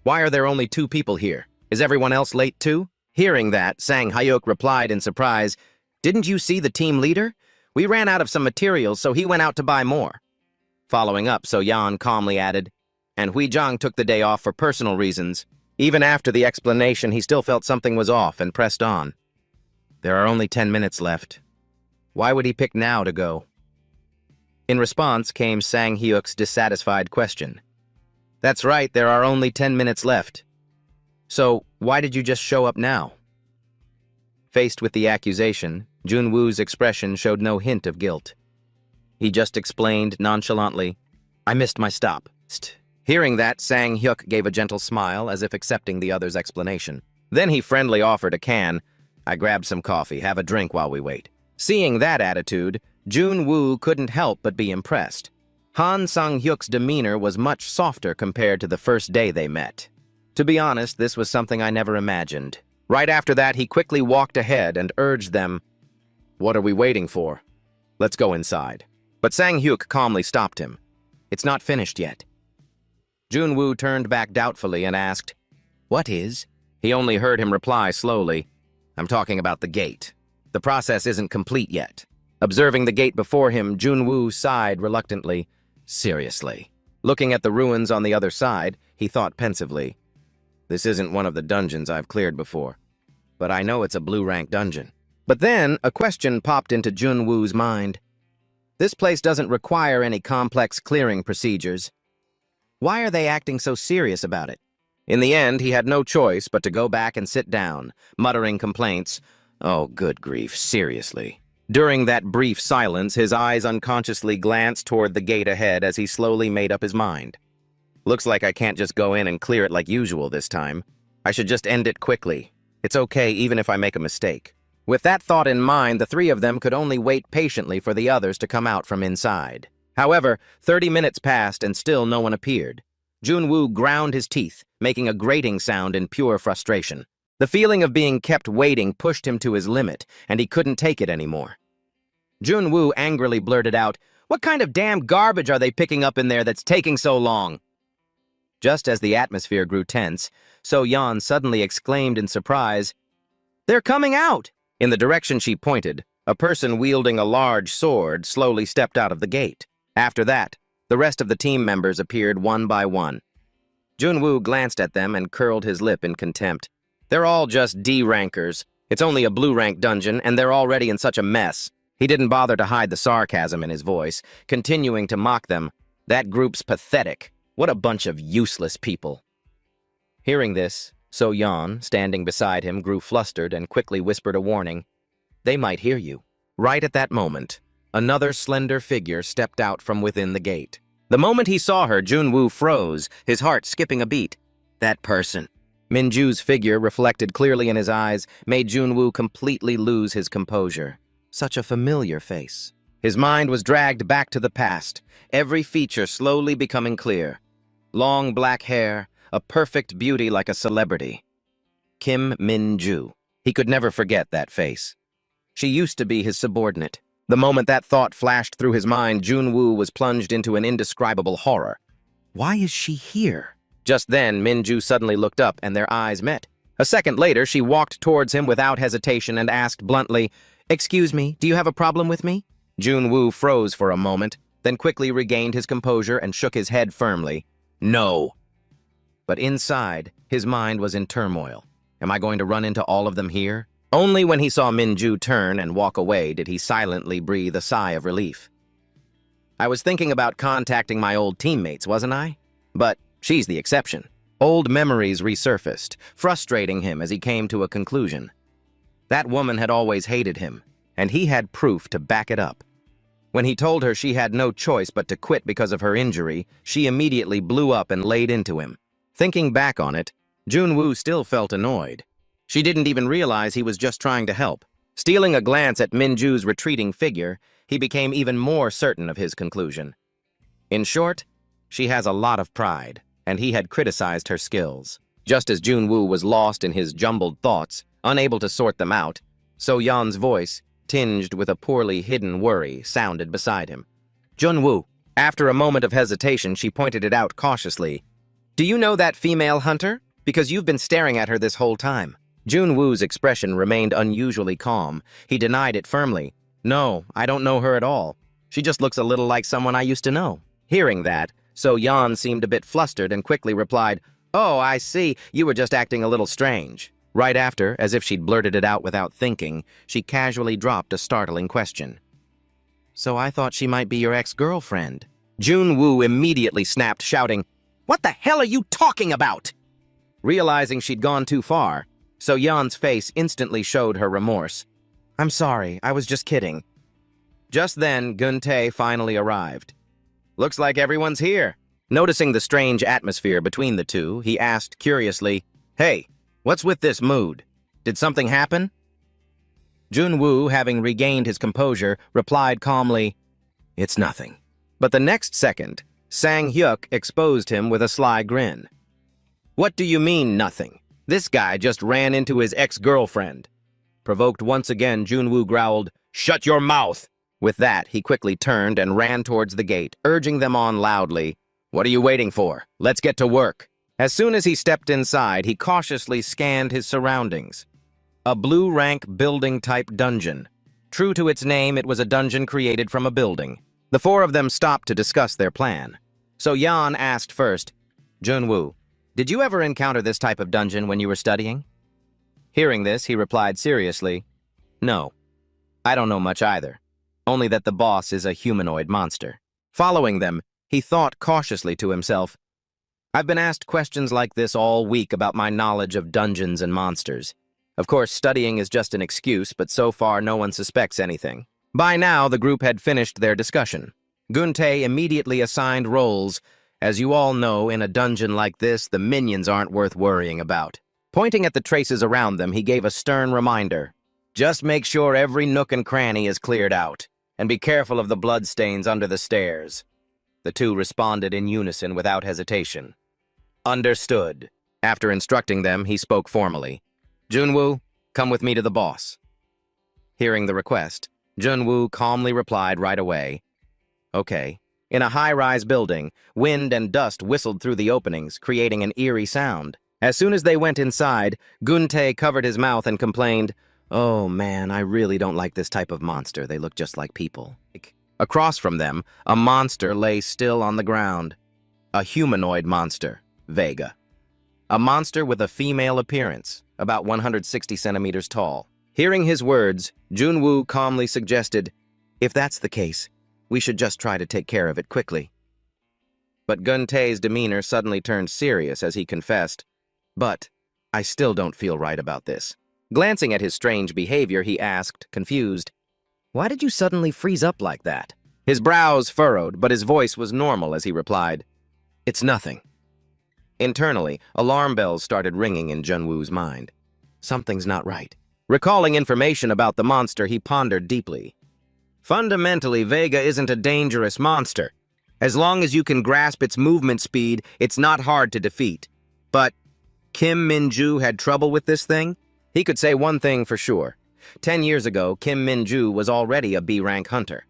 Why are there only 2 people here? Is everyone else late too? Hearing that, Sang Hyuk replied in surprise, "Didn't you see the team leader? We ran out of some materials, so he went out to buy more." Following up, So-yeon calmly added, "And Hui-jung took the day off for personal reasons." Even after the explanation, he still felt something was off and pressed on. There are only 10 minutes left. Why would he pick now to go? In response came Sang Hyuk's dissatisfied question. That's right, there are only 10 minutes left. So, why did you just show up now? Faced with the accusation, Junwoo's expression showed no hint of guilt. He just explained nonchalantly, "I missed my stop." Hearing that, Sang Hyuk gave a gentle smile as if accepting the other's explanation. Then he friendly offered a can. "I grabbed some coffee, have a drink while we wait." Seeing that attitude, Junwoo couldn't help but be impressed. Han Sang-hyuk's demeanor was much softer compared to the first day they met. To be honest, this was something I never imagined. Right after that, he quickly walked ahead and urged them, "What are we waiting for? Let's go inside." But Sang-hyuk calmly stopped him. "It's not finished yet." Junwoo turned back doubtfully and asked, "What is?" He only heard him reply slowly, "I'm talking about the gate. The process isn't complete yet." Observing the gate before him, Junwoo sighed reluctantly. Seriously. Looking at the ruins on the other side, he thought pensively, "This isn't one of the dungeons I've cleared before, but I know it's a blue rank dungeon." But then, a question popped into Junwoo's mind. This place doesn't require any complex clearing procedures. Why are they acting so serious about it? In the end, he had no choice but to go back and sit down, muttering complaints. Oh, good grief, seriously. During that brief silence, his eyes unconsciously glanced toward the gate ahead as he slowly made up his mind. Looks like I can't just go in and clear it like usual this time. I should just end it quickly. It's okay even if I make a mistake. With that thought in mind, the three of them could only wait patiently for the others to come out from inside. However, 30 minutes passed and still no one appeared. Junwoo ground his teeth, making a grating sound in pure frustration. The feeling of being kept waiting pushed him to his limit, and he couldn't take it anymore. Junwoo angrily blurted out, "What kind of damn garbage are they picking up in there that's taking so long?" Just as the atmosphere grew tense, So-yeon suddenly exclaimed in surprise, "They're coming out!" In the direction she pointed, a person wielding a large sword slowly stepped out of the gate. After that, the rest of the team members appeared one by one. Junwoo glanced at them and curled his lip in contempt. They're all just D-rankers. It's only a blue-rank dungeon, and they're already in such a mess. He didn't bother to hide the sarcasm in his voice, continuing to mock them. That group's pathetic. What a bunch of useless people. Hearing this, So-yeon, standing beside him, grew flustered and quickly whispered a warning. "They might hear you." Right at that moment, another slender figure stepped out from within the gate. The moment he saw her, Junwoo froze, his heart skipping a beat. That person. Minju's figure, reflected clearly in his eyes, made Junwoo completely lose his composure. Such a familiar face. His mind was dragged back to the past, every feature slowly becoming clear. Long black hair, a perfect beauty like a celebrity. Kim Minju. He could never forget that face. She used to be his subordinate. The moment that thought flashed through his mind, Junwoo was plunged into an indescribable horror. Why is she here? Just then, Minju suddenly looked up and their eyes met. A second later, she walked towards him without hesitation and asked bluntly, "Excuse me, do you have a problem with me?" Junwoo froze for a moment, then quickly regained his composure and shook his head firmly. "No." But inside, his mind was in turmoil. Am I going to run into all of them here? Only when he saw Minju turn and walk away did he silently breathe a sigh of relief. I was thinking about contacting my old teammates, wasn't I? But she's the exception. Old memories resurfaced, frustrating him as he came to a conclusion. That woman had always hated him, and he had proof to back it up. When he told her she had no choice but to quit because of her injury, she immediately blew up and laid into him. Thinking back on it, Junwoo still felt annoyed. She didn't even realize he was just trying to help. Stealing a glance at Minju's retreating figure, he became even more certain of his conclusion. In short, she has a lot of pride, and he had criticized her skills. Just as Junwoo was lost in his jumbled thoughts, unable to sort them out, So-yeon's voice, tinged with a poorly hidden worry, sounded beside him. "Junwoo." After a moment of hesitation, she pointed it out cautiously. "Do you know that female hunter? Because you've been staring at her this whole time." Junwoo's expression remained unusually calm. He denied it firmly. "No, I don't know her at all. She just looks a little like someone I used to know." Hearing that, So-yeon seemed a bit flustered and quickly replied, "Oh, I see. You were just acting a little strange." Right after, as if she'd blurted it out without thinking, she casually dropped a startling question. "So I thought she might be your ex-girlfriend." Junwoo immediately snapped, shouting, "What the hell are you talking about?" Realizing she'd gone too far, So-yeon's face instantly showed her remorse. "I'm sorry, I was just kidding." Just then, Gun-tae finally arrived. "Looks like everyone's here." Noticing the strange atmosphere between the two, he asked curiously, "Hey, what's with this mood? Did something happen?" Junwoo, having regained his composure, replied calmly, "It's nothing." But the next second, Sang-hyuk exposed him with a sly grin. "What do you mean, nothing? This guy just ran into his ex-girlfriend." Provoked once again, Junwoo growled, "Shut your mouth!" With that, he quickly turned and ran towards the gate, urging them on loudly. "What are you waiting for? Let's get to work." As soon as he stepped inside, he cautiously scanned his surroundings. A blue-rank building-type dungeon. True to its name, it was a dungeon created from a building. The four of them stopped to discuss their plan. So-yeon asked first, "Junwoo, did you ever encounter this type of dungeon when you were studying?" Hearing this, he replied seriously, "No, I don't know much either." only that the boss is a humanoid monster. Following them, he thought cautiously to himself, I've been asked questions like this all week about my knowledge of dungeons and monsters. Of course, studying is just an excuse, but so far no one suspects anything. By now, the group had finished their discussion. Guntei immediately assigned roles. As you all know, in a dungeon like this, the minions aren't worth worrying about. Pointing at the traces around them, he gave a stern reminder. Just make sure every nook and cranny is cleared out, and be careful of the bloodstains under the stairs. The two responded in unison without hesitation. Understood. After instructing them, he spoke formally. Junwoo, come with me to the boss. Hearing the request, Junwoo calmly replied right away. Okay. In a high-rise building, wind and dust whistled through the openings, creating an eerie sound. As soon as they went inside, Guntei covered his mouth and complained, Oh man, I really don't like this type of monster. They look just like people. Across from them, a monster lay still on the ground. A humanoid monster. Vega. A monster with a female appearance, about 160 centimeters tall. Hearing his words, Junwoo calmly suggested, If that's the case, we should just try to take care of it quickly. But Guntei's demeanor suddenly turned serious as he confessed, But I still don't feel right about this. Glancing at his strange behavior, he asked, confused, Why did you suddenly freeze up like that? His brows furrowed, but his voice was normal as he replied, It's nothing. Internally, alarm bells started ringing in Junwoo's mind. Something's not right. Recalling information about the monster, he pondered deeply. Fundamentally, Vega isn't a dangerous monster. As long as you can grasp its movement speed, it's not hard to defeat. But Kim Min-ju had trouble with this thing? He could say one thing for sure. 10 years ago, Kim Min-ju was already a B-rank hunter.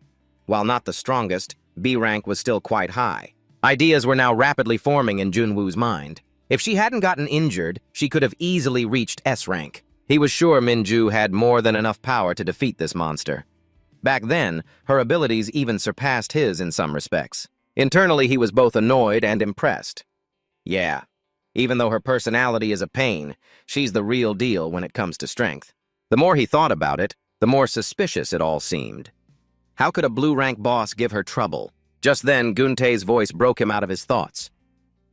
While not the strongest, B-rank was still quite high. Ideas were now rapidly forming in Junwoo's mind. If she hadn't gotten injured, she could have easily reached S-rank. He was sure Min-ju had more than enough power to defeat this monster. Back then, her abilities even surpassed his in some respects. Internally, he was both annoyed and impressed. Yeah, even though her personality is a pain, she's the real deal when it comes to strength. The more he thought about it, the more suspicious it all seemed. How could a blue-rank boss give her trouble? Just then, Guntei's voice broke him out of his thoughts.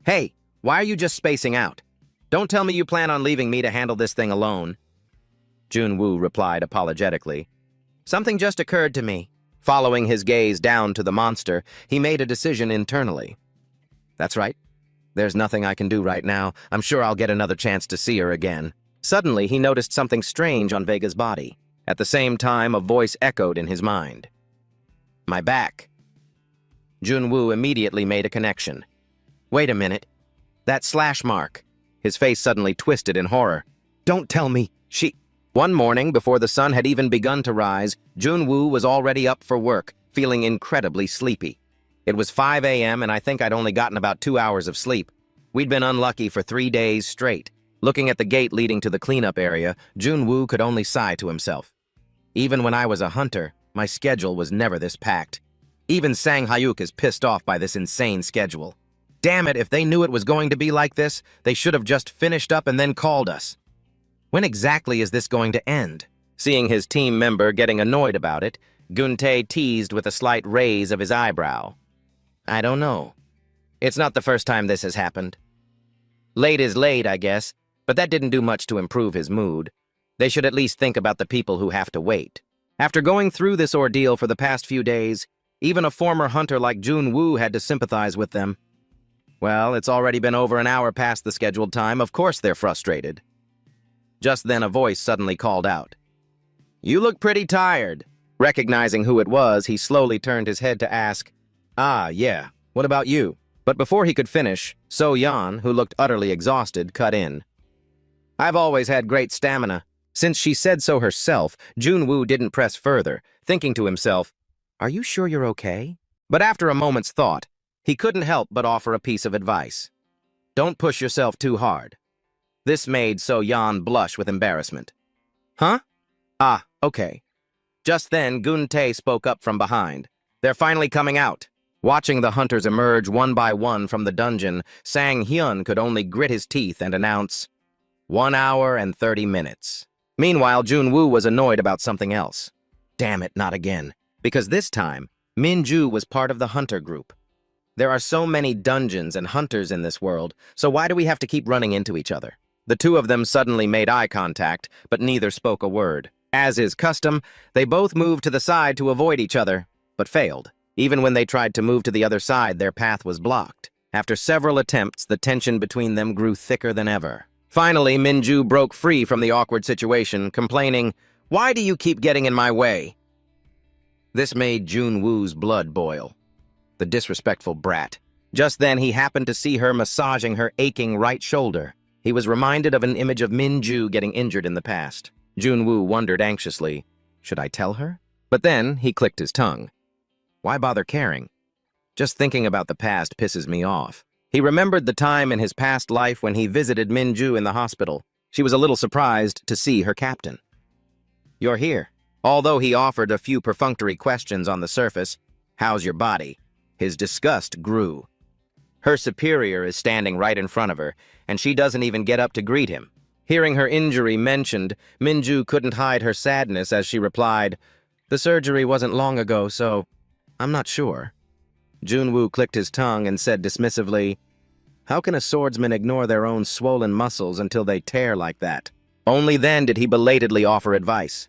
Hey, why are you just spacing out? Don't tell me you plan on leaving me to handle this thing alone. Junwoo replied apologetically. Something just occurred to me. Following his gaze down to the monster, he made a decision internally. That's right. There's nothing I can do right now. I'm sure I'll get another chance to see her again. Suddenly, he noticed something strange on Vega's body. At the same time, a voice echoed in his mind. My back. Junwoo immediately made a connection. Wait a minute. That slash mark. His face suddenly twisted in horror. Don't tell me, she... One morning, before the sun had even begun to rise, Junwoo was already up for work, feeling incredibly sleepy. It was 5 a.m. and I think I'd only gotten about 2 hours of sleep. We'd been unlucky for 3 days straight. Looking at the gate leading to the cleanup area, Junwoo could only sigh to himself. Even when I was a hunter, my schedule was never this packed. Even Sang Hyuk is pissed off by this insane schedule. Damn it, if they knew it was going to be like this, they should have just finished up and then called us. When exactly is this going to end? Seeing his team member getting annoyed about it, Guntei teased with a slight raise of his eyebrow. I don't know. It's not the first time this has happened. Late is late, I guess, but that didn't do much to improve his mood. They should at least think about the people who have to wait. After going through this ordeal for the past few days, even a former hunter like Junwoo had to sympathize with them. Well, it's already been over an hour past the scheduled time. Of course they're frustrated. Just then a voice suddenly called out. You look pretty tired. Recognizing who it was, he slowly turned his head to ask, Ah, yeah, what about you? But before he could finish, So-yeon, who looked utterly exhausted, cut in. I've always had great stamina. Since she said so herself, Junwoo didn't press further, thinking to himself, Are you sure you're okay? But after a moment's thought, he couldn't help but offer a piece of advice. Don't push yourself too hard. This made So-yeon blush with embarrassment. Huh? Ah, okay. Just then, Guntei spoke up from behind. They're finally coming out. Watching the hunters emerge one by one from the dungeon, Sang-hyun could only grit his teeth and announce, 1 hour and 30 minutes. Meanwhile, Junwoo was annoyed about something else. Damn it, not again. Because this time, Minju was part of the hunter group. There are so many dungeons and hunters in this world, so why do we have to keep running into each other? The two of them suddenly made eye contact, but neither spoke a word. As is custom, they both moved to the side to avoid each other, but failed. Even when they tried to move to the other side, their path was blocked. After several attempts, the tension between them grew thicker than ever. Finally, Minju broke free from the awkward situation, complaining, "Why do you keep getting in my way?" This made Junwoo's blood boil. The disrespectful brat. Just then, he happened to see her massaging her aching right shoulder. He was reminded of an image of Minju getting injured in the past. Junwoo wondered anxiously, should I tell her? But then, he clicked his tongue. Why bother caring? Just thinking about the past pisses me off. He remembered the time in his past life when he visited Minju in the hospital. She was a little surprised to see her captain. "You're here." Although he offered a few perfunctory questions on the surface, "How's your body?" his disgust grew. Her superior is standing right in front of her, and she doesn't even get up to greet him. Hearing her injury mentioned, Minju couldn't hide her sadness as she replied, "The surgery wasn't long ago, so I'm not sure." Junwoo clicked his tongue and said dismissively, "How can a swordsman ignore their own swollen muscles until they tear like that?" Only then did he belatedly offer advice.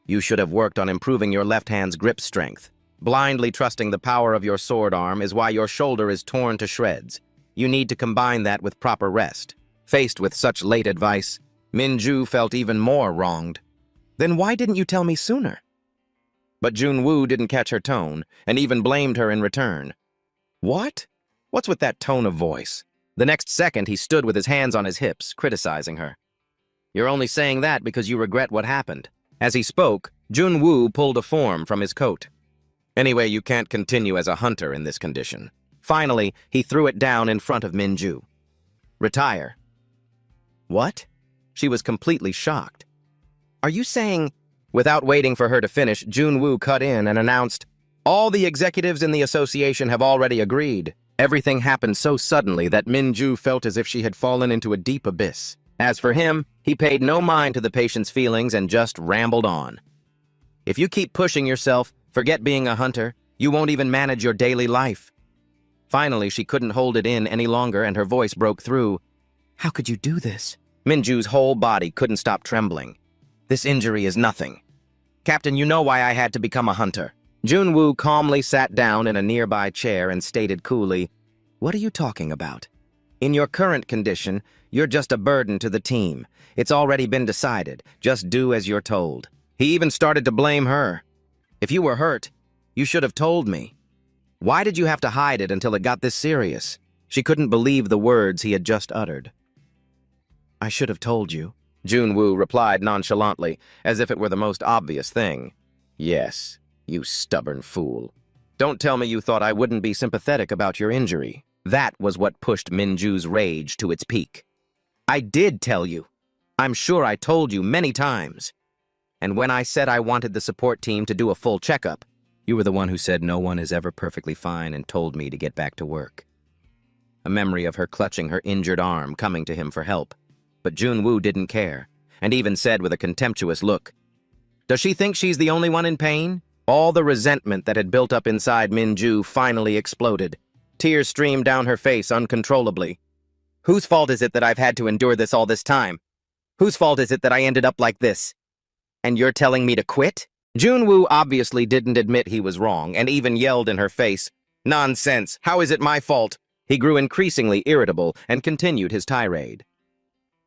"You should have worked on improving your left hand's grip strength. Blindly trusting the power of your sword arm is why your shoulder is torn to shreds. You need to combine that with proper rest." Faced with such late advice, Minju felt even more wronged. "Then why didn't you tell me sooner?" But Junwoo didn't catch her tone, and even blamed her in return. "What? What's with that tone of voice?" The next second, he stood with his hands on his hips, criticizing her. "You're only saying that because you regret what happened." As he spoke, Junwoo pulled a form from his coat. "Anyway, you can't continue as a hunter in this condition." Finally, he threw it down in front of Minju. "Retire." "What?" She was completely shocked. "Are you saying—" Without waiting for her to finish, Junwoo cut in and announced, "All the executives in the association have already agreed." Everything happened so suddenly that Minju felt as if she had fallen into a deep abyss. As for him, he paid no mind to the patient's feelings and just rambled on. "If you keep pushing yourself, forget being a hunter, you won't even manage your daily life." Finally, she couldn't hold it in any longer and her voice broke through. "How could you do this?" Minju's whole body couldn't stop trembling. "This injury is nothing. Captain, you know why I had to become a hunter." Junwoo calmly sat down in a nearby chair and stated coolly, "What are you talking about? In your current condition, you're just a burden to the team. It's already been decided. Just do as you're told." He even started to blame her. "If you were hurt, you should have told me. Why did you have to hide it until it got this serious?" She couldn't believe the words he had just uttered. "I should have told you," Junwoo replied nonchalantly, as if it were the most obvious thing. "Yes, you stubborn fool. Don't tell me you thought I wouldn't be sympathetic about your injury." That was what pushed Minju's rage to its peak. "I did tell you. I'm sure I told you many times. And when I said I wanted the support team to do a full checkup, you were the one who said no one is ever perfectly fine and told me to get back to work." A memory of her clutching her injured arm, coming to him for help. But Junwoo didn't care, and even said with a contemptuous look, "Does she think she's the only one in pain?" All the resentment that had built up inside Minju finally exploded. Tears streamed down her face uncontrollably. "Whose fault is it that I've had to endure this all this time? Whose fault is it that I ended up like this? And you're telling me to quit?" Junwoo obviously didn't admit he was wrong, and even yelled in her face, "Nonsense! How is it my fault?" He grew increasingly irritable and continued his tirade.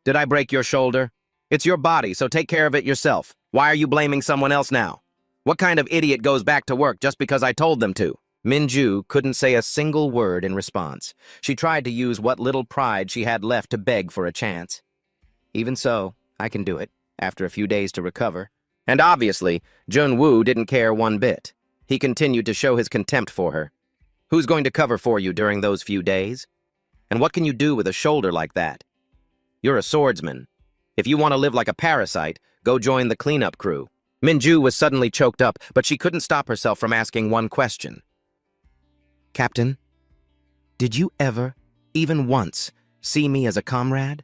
"Did I break your shoulder? It's your body, so take care of it yourself. Why are you blaming someone else now? What kind of idiot goes back to work just because I told them to?" Minju couldn't say a single word in response. She tried to use what little pride she had left to beg for a chance. "Even so, I can do it, after a few days to recover." And obviously, Junwoo didn't care one bit. He continued to show his contempt for her. "Who's going to cover for you during those few days? And what can you do with a shoulder like that? You're a swordsman. If you want to live like a parasite, go join the cleanup crew." Minju was suddenly choked up, but she couldn't stop herself from asking one question. "Captain, did you ever, even once, see me as a comrade?"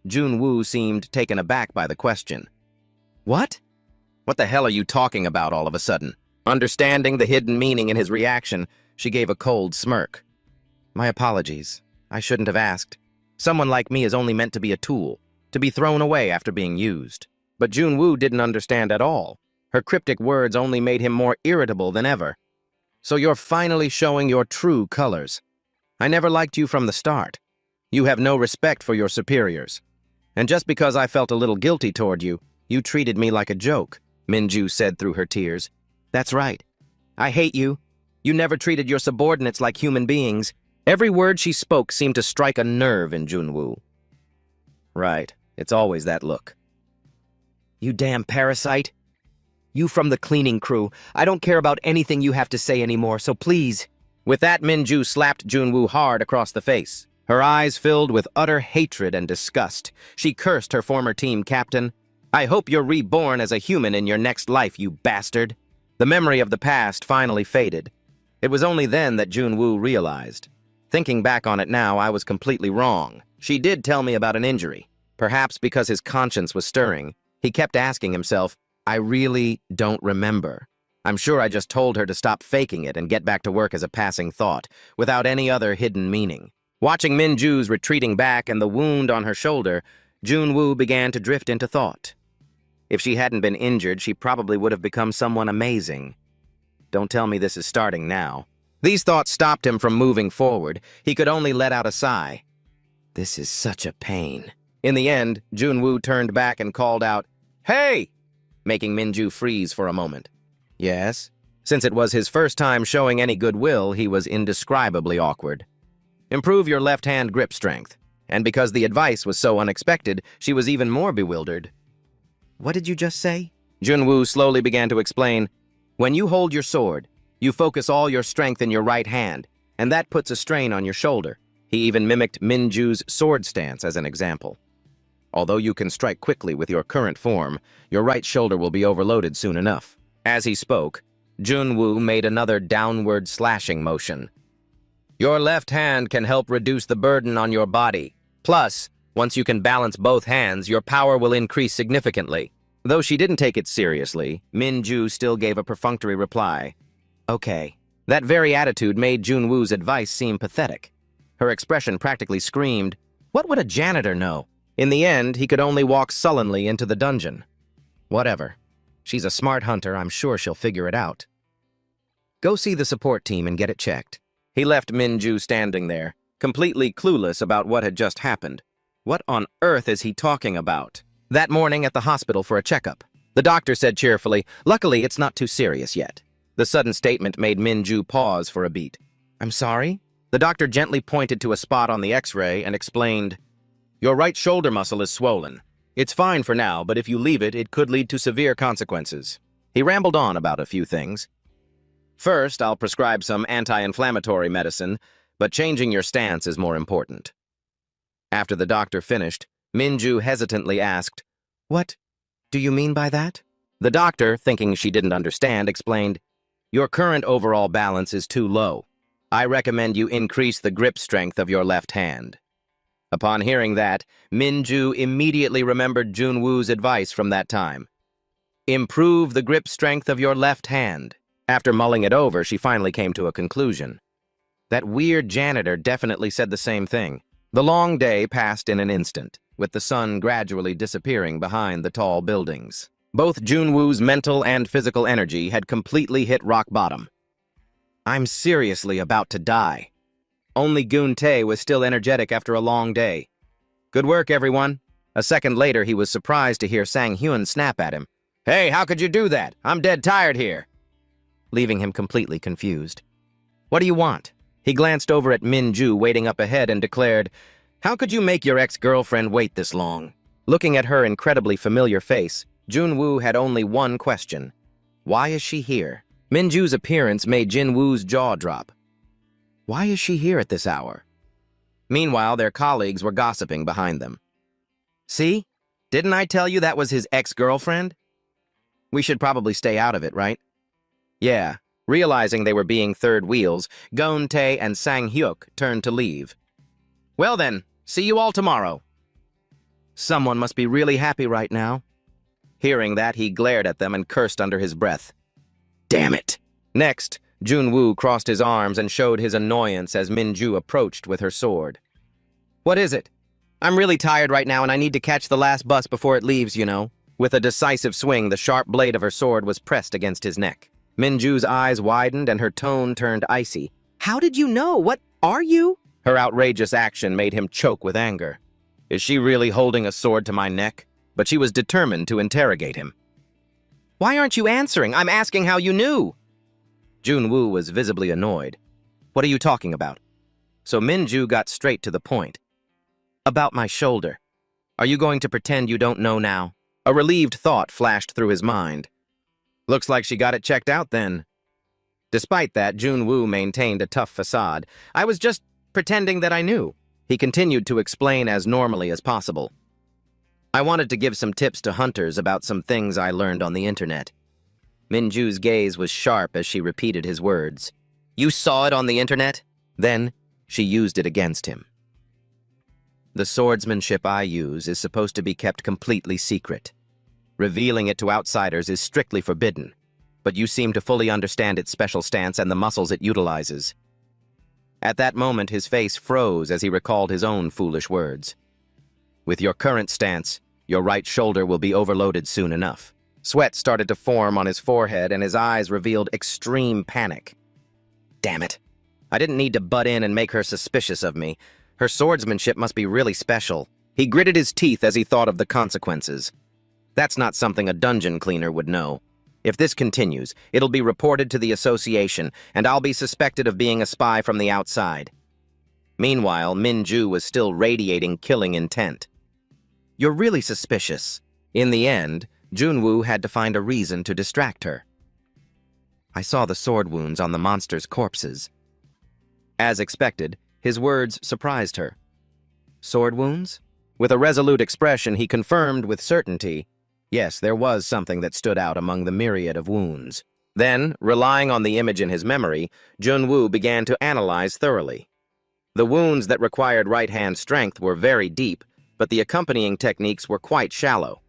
Junwoo seemed taken aback by the question. "What? What the hell are you talking about all of a sudden?" Understanding the hidden meaning in his reaction, she gave a cold smirk. My apologies. I shouldn't have asked. Someone like me is only meant to be a tool, to be thrown away after being used. But Junwoo didn't understand at all. Her cryptic words only made him more irritable than ever. So you're finally showing your true colors. I never liked you from the start. You have no respect for your superiors. And just because I felt a little guilty toward you, you treated me like a joke, Minju said through her tears. That's right. I hate you. You never treated your subordinates like human beings. Every word she spoke seemed to strike a nerve in Junwoo. Right. It's always that look. You damn parasite. You from the cleaning crew. I don't care about anything you have to say anymore, so please. With that, Minju slapped Junwoo hard across the face. Her eyes filled with utter hatred and disgust. She cursed her former team captain. I hope you're reborn as a human in your next life, you bastard. The memory of the past finally faded. It was only then that Junwoo realized. Thinking back on it now, I was completely wrong. She did tell me about an injury. Perhaps because his conscience was stirring, he kept asking himself, I really don't remember. I'm sure I just told her to stop faking it and get back to work as a passing thought, without any other hidden meaning. Watching Minju's retreating back and the wound on her shoulder, Junwoo began to drift into thought. If she hadn't been injured, she probably would have become someone amazing. Don't tell me this is starting now. These thoughts stopped him from moving forward. He could only let out a sigh. This is such a pain. In the end, Junwoo turned back and called out, Hey! Making Minju freeze for a moment. Yes? Since it was his first time showing any goodwill, he was indescribably awkward. Improve your left-hand grip strength. And because the advice was so unexpected, she was even more bewildered. What did you just say? Junwoo slowly began to explain. When you hold your sword, you focus all your strength in your right hand, and that puts a strain on your shoulder. He even mimicked Minju's sword stance as an example. Although you can strike quickly with your current form, your right shoulder will be overloaded soon enough. As he spoke, Junwoo made another downward slashing motion. Your left hand can help reduce the burden on your body. Plus, once you can balance both hands, your power will increase significantly. Though she didn't take it seriously, Minju still gave a perfunctory reply. Okay. That very attitude made Junwoo's advice seem pathetic. Her expression practically screamed, what would a janitor know? In the end, he could only walk sullenly into the dungeon. Whatever. She's a smart hunter, I'm sure she'll figure it out. Go see the support team and get it checked. He left Minju standing there, completely clueless about what had just happened. What on earth is he talking about? That morning at the hospital for a checkup, the doctor said cheerfully, luckily it's not too serious yet. The sudden statement made Minju pause for a beat. I'm sorry? The doctor gently pointed to a spot on the x-ray and explained, your right shoulder muscle is swollen. It's fine for now, but if you leave it, it could lead to severe consequences. He rambled on about a few things. First, I'll prescribe some anti-inflammatory medicine, but changing your stance is more important. After the doctor finished, Minju hesitantly asked, what do you mean by that? The doctor, thinking she didn't understand, explained, your current overall balance is too low. I recommend you increase the grip strength of your left hand. Upon hearing that, Minju immediately remembered Junwoo's advice from that time. Improve the grip strength of your left hand. After mulling it over, she finally came to a conclusion. That weird janitor definitely said the same thing. The long day passed in an instant, with the sun gradually disappearing behind the tall buildings. Both Junwoo's mental and physical energy had completely hit rock bottom. I'm seriously about to die. Only Goon-tae was still energetic after a long day. Good work, everyone. A second later, he was surprised to hear Sang-hyun snap at him. Hey, how could you do that? I'm dead tired here. Leaving him completely confused. What do you want? He glanced over at Minju waiting up ahead and declared, how could you make your ex-girlfriend wait this long? Looking at her incredibly familiar face, Junwoo had only one question. Why is she here? Minju's appearance made Jinwoo's jaw drop. Why is she here at this hour? Meanwhile, their colleagues were gossiping behind them. See? Didn't I tell you that was his ex-girlfriend? We should probably stay out of it, right? Yeah. Realizing they were being third wheels, Goon-tae and Sang-hyuk turned to leave. Well then, see you all tomorrow. Someone must be really happy right now. Hearing that, he glared at them and cursed under his breath. Damn it! Next, Junwoo crossed his arms and showed his annoyance as Minju approached with her sword. What is it? I'm really tired right now and I need to catch the last bus before it leaves, you know. With a decisive swing, the sharp blade of her sword was pressed against his neck. Minju's eyes widened and her tone turned icy. How did you know? What are you? Her outrageous action made him choke with anger. Is she really holding a sword to my neck? But she was determined to interrogate him. Why aren't you answering? I'm asking how you knew. Junwoo was visibly annoyed. What are you talking about? So Minju got straight to the point. About my shoulder. Are you going to pretend you don't know now? A relieved thought flashed through his mind. Looks like she got it checked out then. Despite that, Junwoo maintained a tough facade. I was just pretending that I knew. He continued to explain as normally as possible. I wanted to give some tips to hunters about some things I learned on the internet. Minju's gaze was sharp as she repeated his words. You saw it on the internet? Then she used it against him. The swordsmanship I use is supposed to be kept completely secret. Revealing it to outsiders is strictly forbidden, but you seem to fully understand its special stance and the muscles it utilizes. At that moment, his face froze as he recalled his own foolish words. With your current stance, your right shoulder will be overloaded soon enough. Sweat started to form on his forehead and his eyes revealed extreme panic. Damn it. I didn't need to butt in and make her suspicious of me. Her swordsmanship must be really special. He gritted his teeth as he thought of the consequences. That's not something a dungeon cleaner would know. If this continues, it'll be reported to the association, and I'll be suspected of being a spy from the outside. Meanwhile, Minju was still radiating killing intent. You're really suspicious. In the end, Junwoo had to find a reason to distract her. I saw the sword wounds on the monster's corpses. As expected, his words surprised her. Sword wounds? With a resolute expression, he confirmed with certainty, yes, there was something that stood out among the myriad of wounds. Then, relying on the image in his memory, Junwoo began to analyze thoroughly. The wounds that required right-hand strength were very deep, but the accompanying techniques were quite shallow.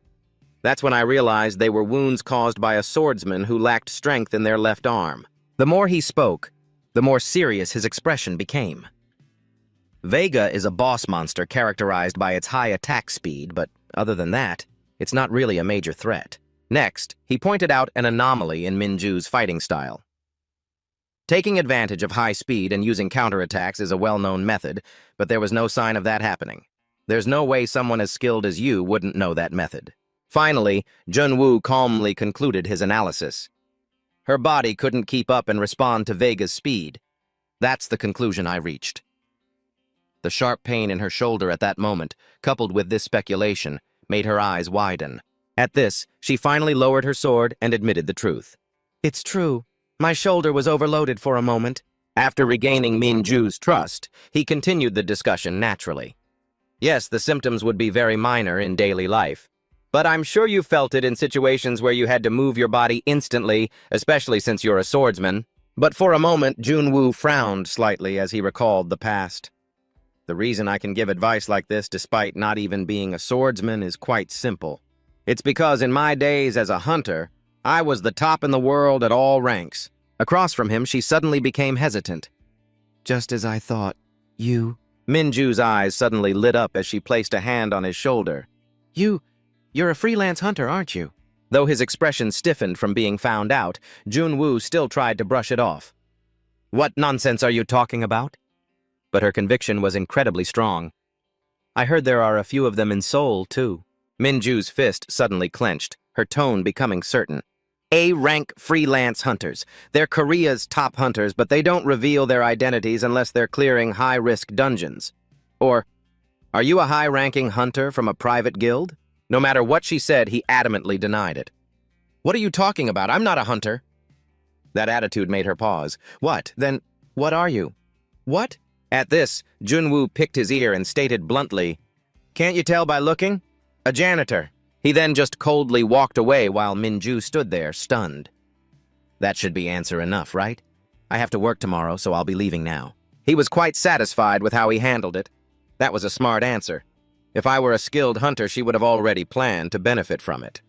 That's when I realized they were wounds caused by a swordsman who lacked strength in their left arm. The more he spoke, the more serious his expression became. Vega is a boss monster characterized by its high attack speed, but other than that, it's not really a major threat. Next, he pointed out an anomaly in Minju's fighting style. Taking advantage of high speed and using counterattacks is a well-known method, but there was no sign of that happening. There's no way someone as skilled as you wouldn't know that method. Finally, Junwoo calmly concluded his analysis. Her body couldn't keep up and respond to Vega's speed. That's the conclusion I reached. The sharp pain in her shoulder at that moment, coupled with this speculation, made her eyes widen. At this, she finally lowered her sword and admitted the truth. It's true. My shoulder was overloaded for a moment. After regaining Minju's trust, he continued the discussion naturally. Yes, the symptoms would be very minor in daily life, but I'm sure you felt it in situations where you had to move your body instantly, especially since you're a swordsman. But for a moment, Junwoo frowned slightly as he recalled the past. The reason I can give advice like this despite not even being a swordsman is quite simple. It's because in my days as a hunter, I was the top in the world at all ranks. Across from him, she suddenly became hesitant. Just as I thought. You... Minju's eyes suddenly lit up as she placed a hand on his shoulder. You're a freelance hunter, aren't you? Though his expression stiffened from being found out, Junwoo still tried to brush it off. What nonsense are you talking about? But her conviction was incredibly strong. I heard there are a few of them in Seoul, too. Minju's fist suddenly clenched, her tone becoming certain. A-rank freelance hunters. They're Korea's top hunters, but they don't reveal their identities unless they're clearing high-risk dungeons. Or, are you a high-ranking hunter from a private guild? No matter what she said, he adamantly denied it. What are you talking about? I'm not a hunter. That attitude made her pause. What? Then, what are you? What? At this, Junwoo picked his ear and stated bluntly, Can't you tell by looking? A janitor. He then just coldly walked away while Minju stood there, stunned. That should be answer enough, right? I have to work tomorrow, so I'll be leaving now. He was quite satisfied with how he handled it. That was a smart answer. If I were a skilled hunter, she would have already planned to benefit from it.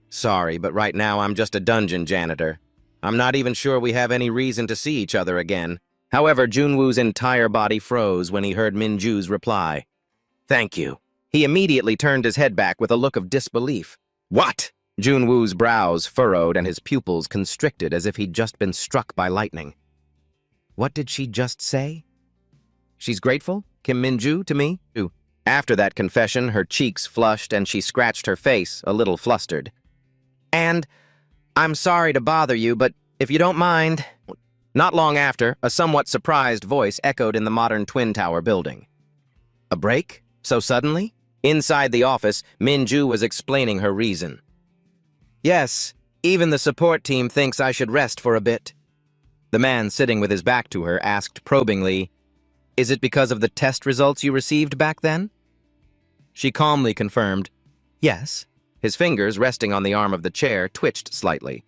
Sorry, but right now I'm just a dungeon janitor. I'm not even sure we have any reason to see each other again. However, Junwoo's entire body froze when he heard Minju's reply. Thank you. He immediately turned his head back with a look of disbelief. What? Junwoo's brows furrowed and his pupils constricted as if he'd just been struck by lightning. What did she just say? She's grateful, Kim Minju, to me? After that confession, her cheeks flushed and she scratched her face, a little flustered. And I'm sorry to bother you, but if you don't mind... Not long after, a somewhat surprised voice echoed in the modern Twin Tower building. A break? So suddenly? Inside the office, Minju was explaining her reason. Yes, even the support team thinks I should rest for a bit. The man sitting with his back to her asked probingly, Is it because of the test results you received back then? She calmly confirmed, Yes. His fingers, resting on the arm of the chair, twitched slightly.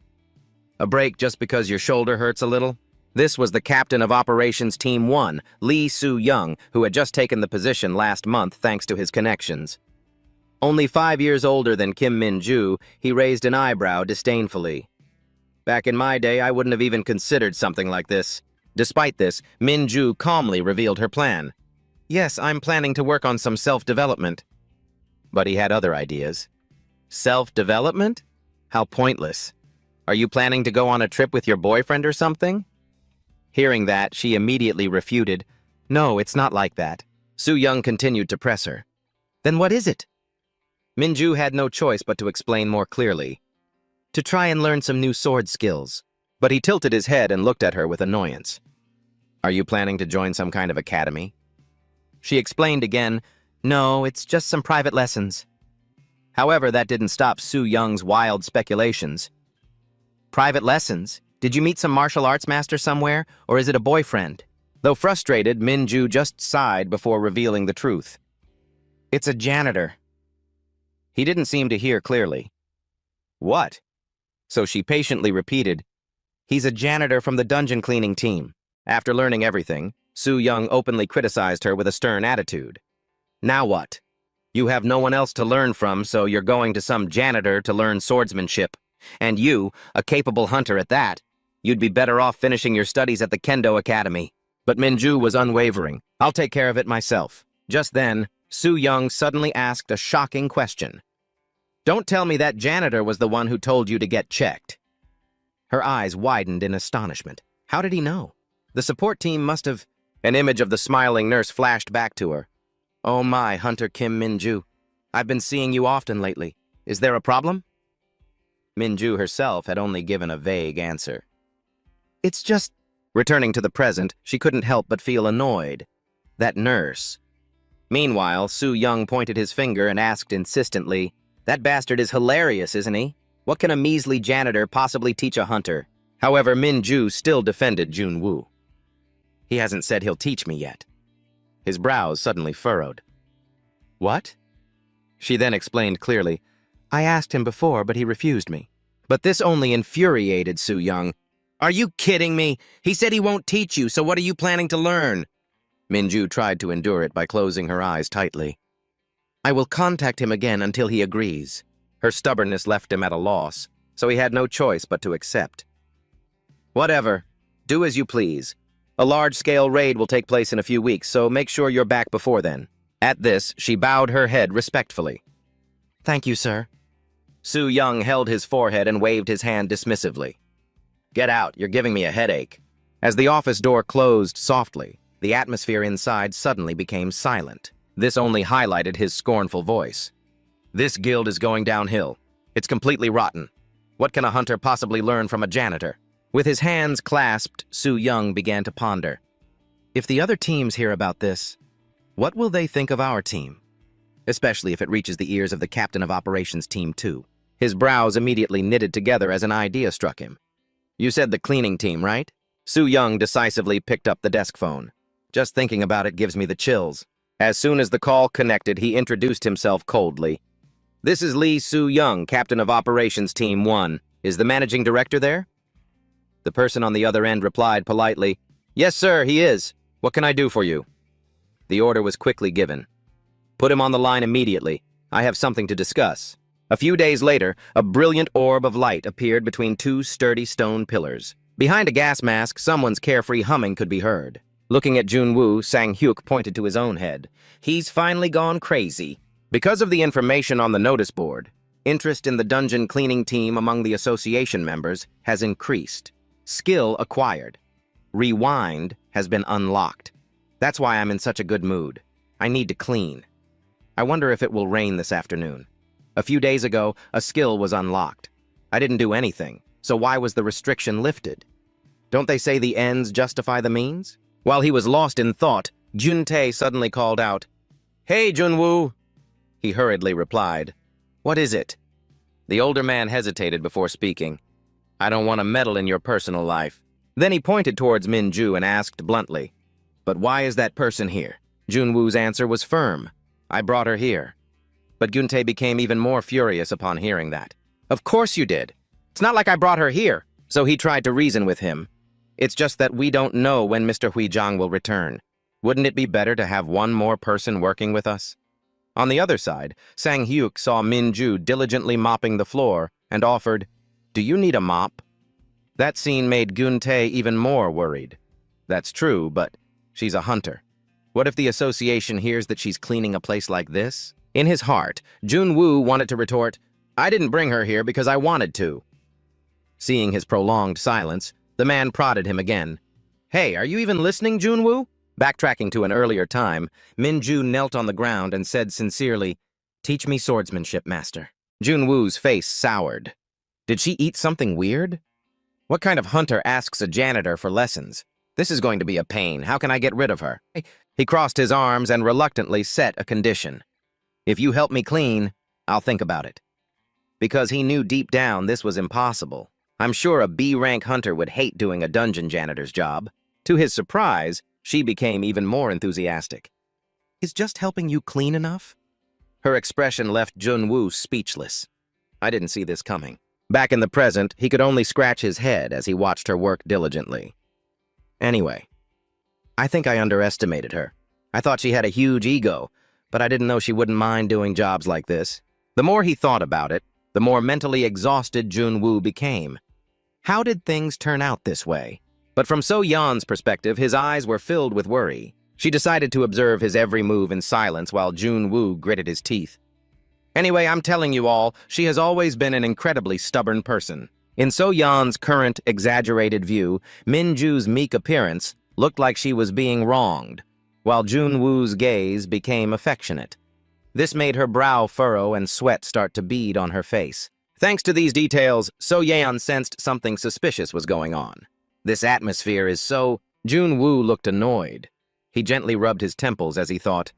A break just because your shoulder hurts a little? This was the captain of Operations Team 1, Lee Soo-young, who had just taken the position last month thanks to his connections. Only 5 years older than Kim Minju, he raised an eyebrow disdainfully. Back in my day, I wouldn't have even considered something like this. Despite this, Minju calmly revealed her plan. Yes, I'm planning to work on some self-development. But he had other ideas. Self-development? How pointless. Are you planning to go on a trip with your boyfriend or something? Hearing that, she immediately refuted. No, it's not like that. Soo-young continued to press her. Then what is it? Minju had no choice but to explain more clearly. To try and learn some new sword skills. But he tilted his head and looked at her with annoyance. Are you planning to join some kind of academy? She explained again, No, it's just some private lessons. However, that didn't stop Soo-young's wild speculations. Private lessons? Did you meet some martial arts master somewhere, or is it a boyfriend? Though frustrated, Minju just sighed before revealing the truth. It's a janitor. He didn't seem to hear clearly. What? So she patiently repeated, He's a janitor from the dungeon cleaning team. After learning everything, Soo-young openly criticized her with a stern attitude. Now what? You have no one else to learn from, so you're going to some janitor to learn swordsmanship. And you, a capable hunter at that, you'd be better off finishing your studies at the Kendo Academy. But Minju was unwavering. I'll take care of it myself. Just then, Soo-young suddenly asked a shocking question. Don't tell me that janitor was the one who told you to get checked. Her eyes widened in astonishment. How did he know? The support team must have... An image of the smiling nurse flashed back to her. Oh my, Hunter Kim Minju. I've been seeing you often lately. Is there a problem? Minju herself had only given a vague answer. It's just... Returning to the present, she couldn't help but feel annoyed. That nurse. Meanwhile, Soo-young pointed his finger and asked insistently, That bastard is hilarious, isn't he? What can a measly janitor possibly teach a hunter? However, Minju still defended Junwoo. He hasn't said he'll teach me yet. His brows suddenly furrowed. What? She then explained clearly, I asked him before, but he refused me. But this only infuriated Soo-young. Are you kidding me? He said he won't teach you, so what are you planning to learn? Minju tried to endure it by closing her eyes tightly. I will contact him again until he agrees. Her stubbornness left him at a loss, so he had no choice but to accept. Whatever. Do as you please. A large-scale raid will take place in a few weeks, so make sure you're back before then. At this, she bowed her head respectfully. Thank you, sir. Soo-young held his forehead and waved his hand dismissively. Get out, you're giving me a headache. As the office door closed softly, the atmosphere inside suddenly became silent. This only highlighted his scornful voice. This guild is going downhill. It's completely rotten. What can a hunter possibly learn from a janitor? With his hands clasped, Soo-young began to ponder. If the other teams hear about this, what will they think of our team? Especially if it reaches the ears of the captain of Operations Team 2. His brows immediately knitted together as an idea struck him. You said the cleaning team, right? Soo-young decisively picked up the desk phone. Just thinking about it gives me the chills. As soon as the call connected, he introduced himself coldly. This is Lee Soo-young, captain of Operations Team 1. Is the managing director there? The person on the other end replied politely, Yes, sir, he is. What can I do for you? The order was quickly given. Put him on the line immediately. I have something to discuss. A few days later, a brilliant orb of light appeared between two sturdy stone pillars. Behind a gas mask, someone's carefree humming could be heard. Looking at Junwoo, Sang-hyuk pointed to his own head. He's finally gone crazy. Because of the information on the notice board, interest in the dungeon cleaning team among the association members has increased. Skill acquired. Rewind has been unlocked. That's why I'm in such a good mood. I need to clean. I wonder if it will rain this afternoon. A few days ago, a skill was unlocked. I didn't do anything, so why was the restriction lifted? Don't they say the ends justify the means? While he was lost in thought, Jun-tae suddenly called out, "Hey, Junwoo!" He hurriedly replied, "What is it?" The older man hesitated before speaking. "I don't want to meddle in your personal life." Then he pointed towards Min-ju and asked bluntly, "But why is that person here?" Junwoo's answer was firm. "I brought her here." But Jun-tae became even more furious upon hearing that. "Of course you did. It's not like I brought her here." So he tried to reason with him. "It's just that we don't know when Mr. Huijang will return. Wouldn't it be better to have one more person working with us?" On the other side, Sang-hyuk saw Min-ju diligently mopping the floor and offered, "Do you need a mop?" That scene made Jun-tae even more worried. That's true, but she's a hunter. What if the association hears that she's cleaning a place like this? In his heart, Junwoo wanted to retort, "I didn't bring her here because I wanted to." Seeing his prolonged silence, the man prodded him again. "Hey, are you even listening, Junwoo?" Backtracking to an earlier time, Min-ju knelt on the ground and said sincerely, "Teach me swordsmanship, master." Junwoo's face soured. Did she eat something weird? What kind of hunter asks a janitor for lessons? This is going to be a pain. How can I get rid of her? He crossed his arms and reluctantly set a condition. "If you help me clean, I'll think about it." Because he knew deep down this was impossible. I'm sure a B-rank hunter would hate doing a dungeon janitor's job. To his surprise, she became even more enthusiastic. "Is just helping you clean enough?" Her expression left Junwoo speechless. I didn't see this coming. Back in the present, he could only scratch his head as he watched her work diligently. Anyway, I think I underestimated her. I thought she had a huge ego, but I didn't know she wouldn't mind doing jobs like this. The more he thought about it, the more mentally exhausted Junwoo became. How did things turn out this way? But from So-yeon's perspective, his eyes were filled with worry. She decided to observe his every move in silence while Junwoo gritted his teeth. Anyway, I'm telling you all, she has always been an incredibly stubborn person. In So-yeon's current, exaggerated view, Min-ju's meek appearance looked like she was being wronged, while Junwoo's gaze became affectionate. This made her brow furrow and sweat start to bead on her face. Thanks to these details, So-yeon sensed something suspicious was going on. This atmosphere is so... Junwoo looked annoyed. He gently rubbed his temples as he thought,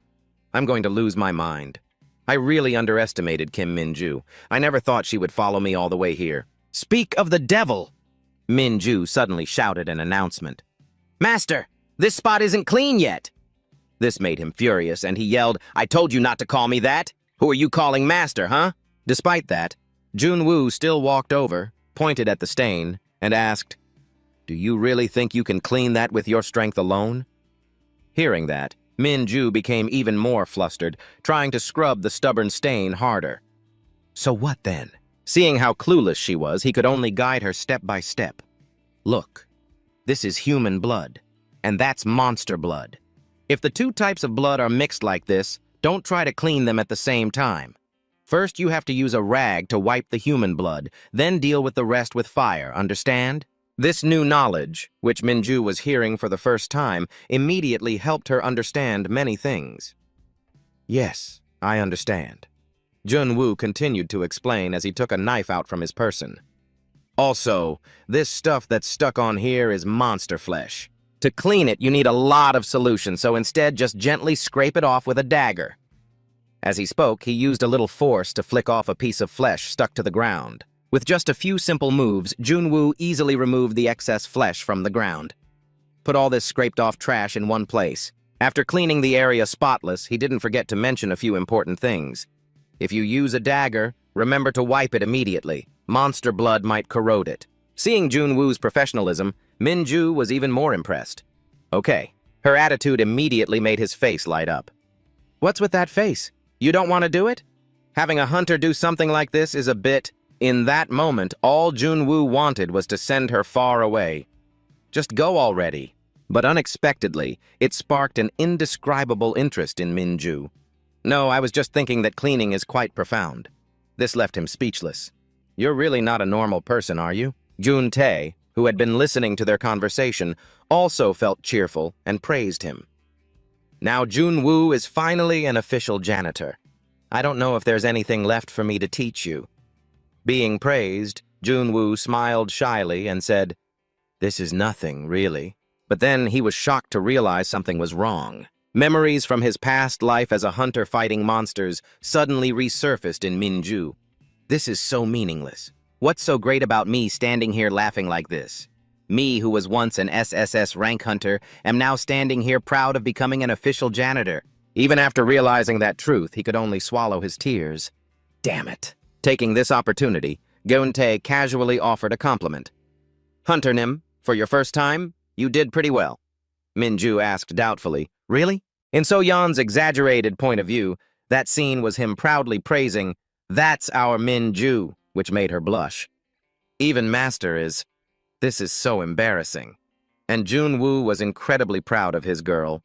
"I'm going to lose my mind. I really underestimated Kim Min-ju. I never thought she would follow me all the way here." "Speak of the devil!" Min-ju suddenly shouted an announcement. "Master, this spot isn't clean yet!" This made him furious, and he yelled, "I told you not to call me that! Who are you calling master, huh?" Despite that, Junwoo still walked over, pointed at the stain, and asked, "Do you really think you can clean that with your strength alone?" Hearing that, Min-ju became even more flustered, trying to scrub the stubborn stain harder. So what then? Seeing how clueless she was, he could only guide her step by step. "Look, this is human blood, and that's monster blood. If the two types of blood are mixed like this, don't try to clean them at the same time. First, you have to use a rag to wipe the human blood, then deal with the rest with fire, understand?" This new knowledge, which Min-ju was hearing for the first time, immediately helped her understand many things. "Yes, I understand." Junwoo continued to explain as he took a knife out from his person. "Also, this stuff that's stuck on here is monster flesh. To clean it, you need a lot of solution, so instead just gently scrape it off with a dagger." As he spoke, he used a little force to flick off a piece of flesh stuck to the ground. With just a few simple moves, Junwoo easily removed the excess flesh from the ground. Put all this scraped-off trash in one place. After cleaning the area spotless, he didn't forget to mention a few important things. If you use a dagger, remember to wipe it immediately. Monster blood might corrode it. Seeing Junwoo's professionalism, Min-ju was even more impressed. Okay, her attitude immediately made his face light up. "What's with that face? You don't want to do it?" Having a hunter do something like this is a bit... In that moment, all Junwoo wanted was to send her far away. Just go already. But unexpectedly, it sparked an indescribable interest in Minju. No, I was just thinking that cleaning is quite profound. This left him speechless. You're really not a normal person, are you? Jun Tae, who had been listening to their conversation, also felt cheerful and praised him. Now Junwoo is finally an official janitor. I don't know if there's anything left for me to teach you. Being praised, Junwoo smiled shyly and said, "This is nothing, really." But then he was shocked to realize something was wrong. Memories from his past life as a hunter fighting monsters suddenly resurfaced in Minju. This is so meaningless. What's so great about me standing here laughing like this? Me, who was once an SSS-Rank hunter, am now standing here proud of becoming an official janitor. Even after realizing that truth, he could only swallow his tears. Damn it. Taking this opportunity, Geun-tae casually offered a compliment. "Hunter Nim, for your first time, you did pretty well." Minju asked doubtfully, "Really?" In So-yeon's exaggerated point of view, that scene was him proudly praising, "That's our Minju," which made her blush. Even Master is... This is so embarrassing. And Junwoo was incredibly proud of his girl.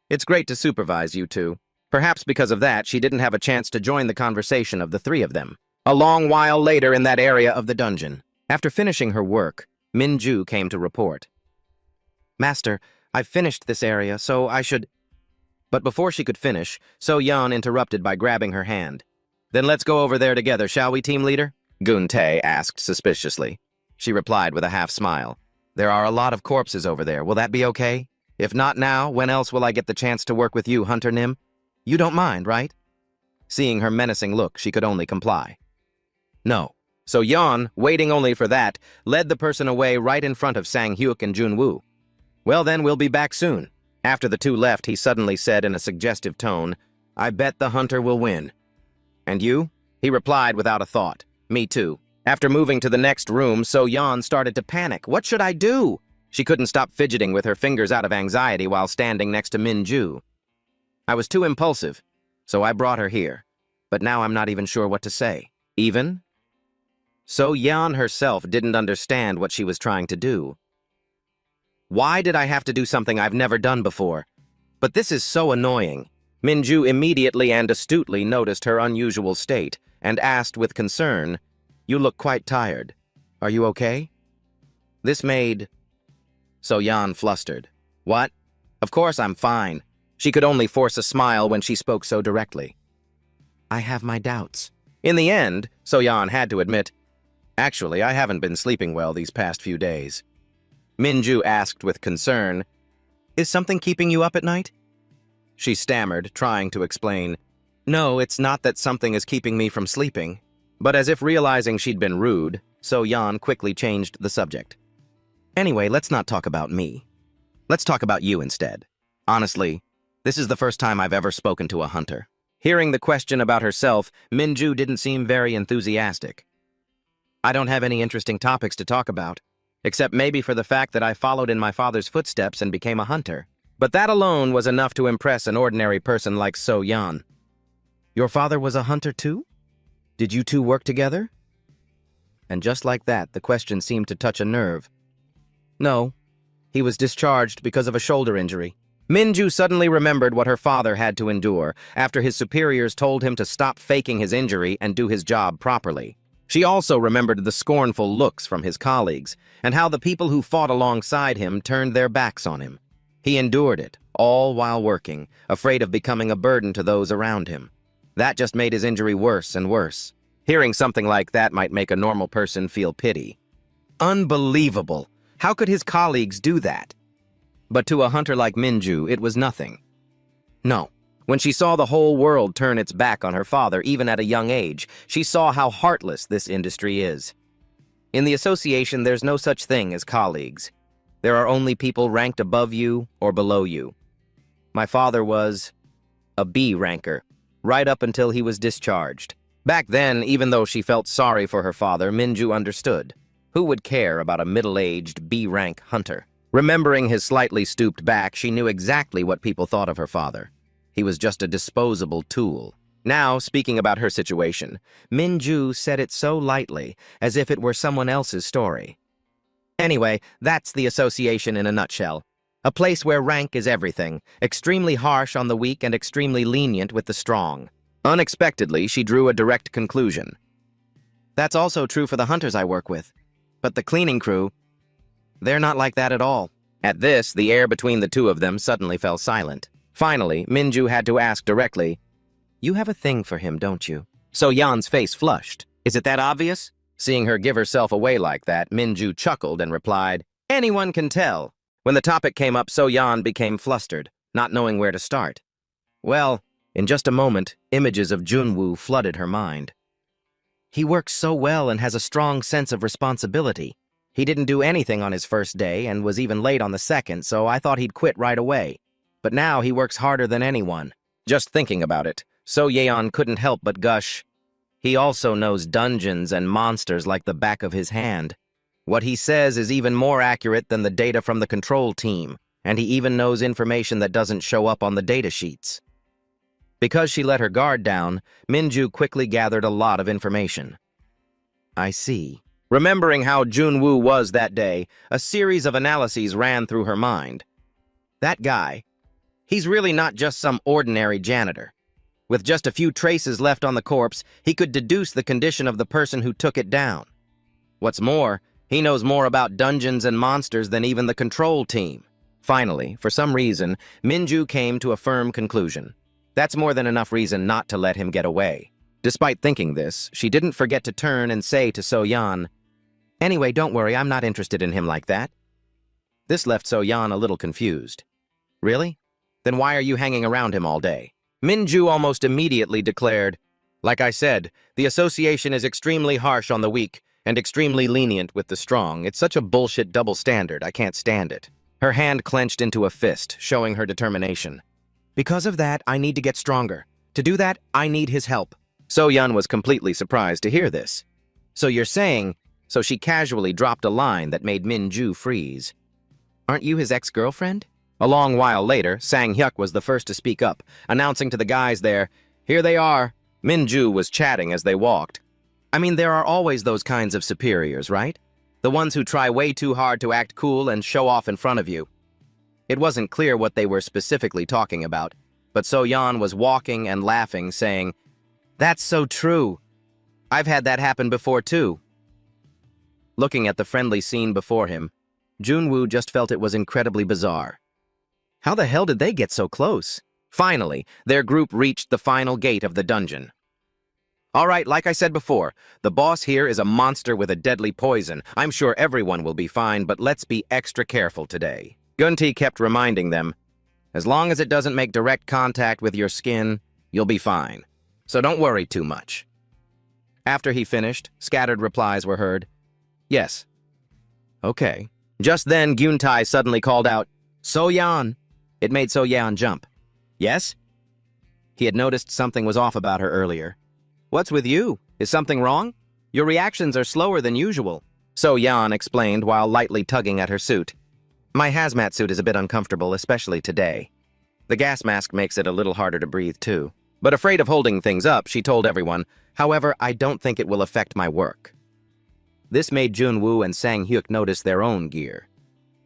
It's great to supervise you two. Perhaps because of that, she didn't have a chance to join the conversation of the three of them. A long while later in that area of the dungeon, after finishing her work, Minju came to report. "Master, I've finished this area, so I should..." But before she could finish, So-yeon interrupted by grabbing her hand. "Then let's go over there together, shall we, team leader?" Geun-tae asked suspiciously. She replied with a half-smile. "There are a lot of corpses over there. Will that be okay? If not now, when else will I get the chance to work with you, Hunter Nim? You don't mind, right?" Seeing her menacing look, she could only comply. No. So-yeon, waiting only for that, led the person away right in front of Sang-hyuk and Junwoo. "Well then, we'll be back soon." After the two left, he suddenly said in a suggestive tone, "I bet the hunter will win." "And you?" He replied without a thought. "Me too." After moving to the next room, So-yeon started to panic. What should I do? She couldn't stop fidgeting with her fingers out of anxiety while standing next to Minju. I was too impulsive, so I brought her here. But now I'm not even sure what to say. Even? So-yeon herself didn't understand what she was trying to do. Why did I have to do something I've never done before? But this is so annoying. Minju immediately and astutely noticed her unusual state and asked with concern, "You look quite tired. Are you okay?" This made So-yeon flustered. "What? Of course I'm fine." She could only force a smile when she spoke so directly. "I have my doubts." In the end, So-yeon had to admit, "Actually, I haven't been sleeping well these past few days." Minju asked with concern, "Is something keeping you up at night?" She stammered, trying to explain, "No, it's not that something is keeping me from sleeping." But as if realizing she'd been rude, So-yeon quickly changed the subject. "Anyway, let's not talk about me. Let's talk about you instead. Honestly, this is the first time I've ever spoken to a hunter." Hearing the question about herself, Minju didn't seem very enthusiastic. "I don't have any interesting topics to talk about, except maybe for the fact that I followed in my father's footsteps and became a hunter." But that alone was enough to impress an ordinary person like So-yeon. "Your father was a hunter too? Did you two work together?" And just like that, the question seemed to touch a nerve. "No, he was discharged because of a shoulder injury." Minju suddenly remembered what her father had to endure after his superiors told him to stop faking his injury and do his job properly. She also remembered the scornful looks from his colleagues and how the people who fought alongside him turned their backs on him. He endured it, all while working, afraid of becoming a burden to those around him. That just made his injury worse and worse. Hearing something like that might make a normal person feel pity. Unbelievable! How could his colleagues do that? But to a hunter like Minju, it was nothing. No. When she saw the whole world turn its back on her father, even at a young age, she saw how heartless this industry is. In the association, there's no such thing as colleagues. There are only people ranked above you or below you. My father was a B ranker, right up until he was discharged. Back then, even though she felt sorry for her father, Minju understood. Who would care about a middle-aged B-rank hunter? Remembering his slightly stooped back, she knew exactly what people thought of her father. He was just a disposable tool. Now, speaking about her situation, Minju said it so lightly, as if it were someone else's story. Anyway, that's the association in a nutshell. A place where rank is everything, extremely harsh on the weak and extremely lenient with the strong. Unexpectedly, she drew a direct conclusion. That's also true for the hunters I work with. But the cleaning crew, they're not like that at all. At this, the air between the two of them suddenly fell silent. Finally, Minju had to ask directly, "You have a thing for him, don't you?" So Yan's face flushed. Is it that obvious? Seeing her give herself away like that, Minju chuckled and replied, "Anyone can tell." When the topic came up, So Yan became flustered, not knowing where to start. Well, in just a moment, images of Junwoo flooded her mind. He works so well and has a strong sense of responsibility. He didn't do anything on his first day and was even late on the second, so I thought he'd quit right away. But now he works harder than anyone. Just thinking about it, So Yeon couldn't help but gush. He also knows dungeons and monsters like the back of his hand. What he says is even more accurate than the data from the control team, and he even knows information that doesn't show up on the data sheets. Because she let her guard down, Minju quickly gathered a lot of information. I see. Remembering how Junwoo was that day, a series of analyses ran through her mind. That guy, he's really not just some ordinary janitor. With just a few traces left on the corpse, he could deduce the condition of the person who took it down. What's more, he knows more about dungeons and monsters than even the control team. Finally, for some reason, Minju came to a firm conclusion. That's more than enough reason not to let him get away. Despite thinking this, she didn't forget to turn and say to So Yan, "Anyway, don't worry, I'm not interested in him like that." This left So Yan a little confused. Really? Then why are you hanging around him all day? Minju almost immediately declared, "Like I said, the association is extremely harsh on the weak and extremely lenient with the strong. It's such a bullshit double standard, I can't stand it." Her hand clenched into a fist, showing her determination. "Because of that, I need to get stronger. To do that, I need his help." So Yun was completely surprised to hear this. "So you're saying..." So she casually dropped a line that made Minju freeze. "Aren't you his ex-girlfriend?" A long while later, Sang-hyuk was the first to speak up, announcing to the guys there, "Here they are." Minju was chatting as they walked. I mean, there are always those kinds of superiors, right? The ones who try way too hard to act cool and show off in front of you. It wasn't clear what they were specifically talking about, but So Yan was walking and laughing, saying, "That's so true. I've had that happen before too." Looking at the friendly scene before him, Junwoo just felt it was incredibly bizarre. How the hell did they get so close? Finally, their group reached the final gate of the dungeon. "All right, like I said before, the boss here is a monster with a deadly poison. I'm sure everyone will be fine, but let's be extra careful today." Gunti kept reminding them, "As long as it doesn't make direct contact with your skin, you'll be fine. So don't worry too much." After he finished, scattered replies were heard. "Yes." "Okay." Just then, Guntai suddenly called out, "So Yan." It made So Yan jump. "Yes?" He had noticed something was off about her earlier. "What's with you? Is something wrong? Your reactions are slower than usual." So Yan explained while lightly tugging at her suit. "My hazmat suit is a bit uncomfortable, especially today. The gas mask makes it a little harder to breathe, too. But afraid of holding things up, she told everyone, however, I don't think it will affect my work." This made Junwoo and Sang-hyuk notice their own gear.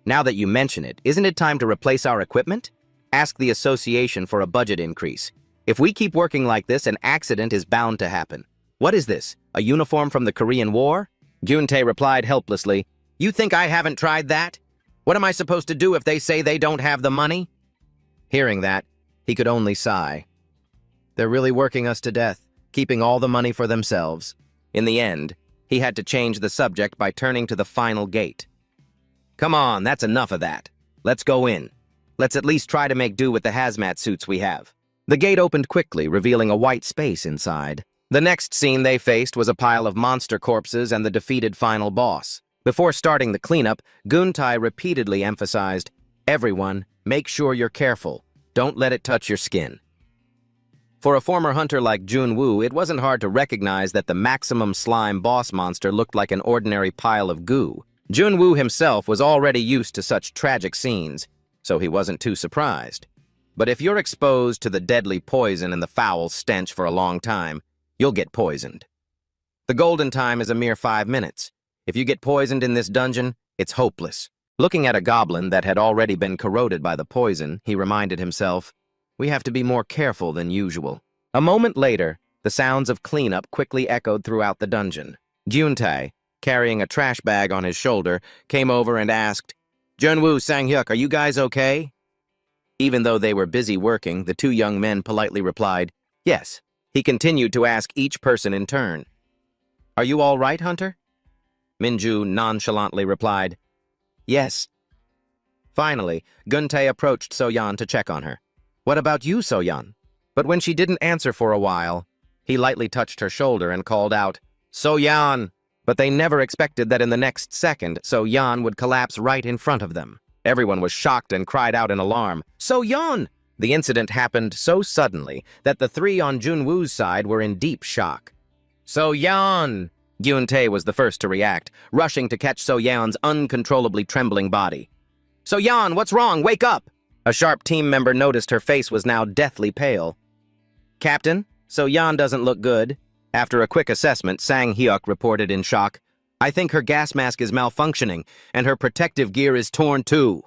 "Now that you mention it, isn't it time to replace our equipment? Ask the association for a budget increase. If we keep working like this, an accident is bound to happen. What is this, a uniform from the Korean War?" Gyuntae replied helplessly, "You think I haven't tried that? What am I supposed to do if they say they don't have the money?" Hearing that, he could only sigh. They're really working us to death, keeping all the money for themselves. In the end, he had to change the subject by turning to the final gate. "Come on, that's enough of that. Let's go in. Let's at least try to make do with the hazmat suits we have." The gate opened quickly, revealing a white space inside. The next scene they faced was a pile of monster corpses and the defeated final boss. Before starting the cleanup, Guntai repeatedly emphasized, "Everyone, make sure you're careful. Don't let it touch your skin." For a former hunter like Junwoo, it wasn't hard to recognize that the maximum slime boss monster looked like an ordinary pile of goo. Junwoo himself was already used to such tragic scenes, so he wasn't too surprised. But if you're exposed to the deadly poison and the foul stench for a long time, you'll get poisoned. The golden time is a mere 5 minutes. If you get poisoned in this dungeon, it's hopeless. Looking at a goblin that had already been corroded by the poison, he reminded himself, we have to be more careful than usual. A moment later, the sounds of cleanup quickly echoed throughout the dungeon. Gyuntae, carrying a trash bag on his shoulder, came over and asked, Junwoo, Sang-hyuk, are you guys okay? Even though they were busy working, the two young men politely replied, yes. He continued to ask each person in turn, are you all right, Hunter? Minju nonchalantly replied, yes. Finally, Guntae approached So-yeon to check on her. What about you, So-yeon? But when she didn't answer for a while, he lightly touched her shoulder and called out, So-yeon! But they never expected that in the next second, So-yeon would collapse right in front of them. Everyone was shocked and cried out in alarm, So-yeon! The incident happened so suddenly that the three on Junwoo's side were in deep shock. So-yeon! Gyuntae was the first to react, rushing to catch So-yeon's uncontrollably trembling body. So-yeon, what's wrong? Wake up! A sharp team member noticed her face was now deathly pale. Captain, So-yeon doesn't look good. After a quick assessment, Sang-hyuk reported in shock, I think her gas mask is malfunctioning, and her protective gear is torn too.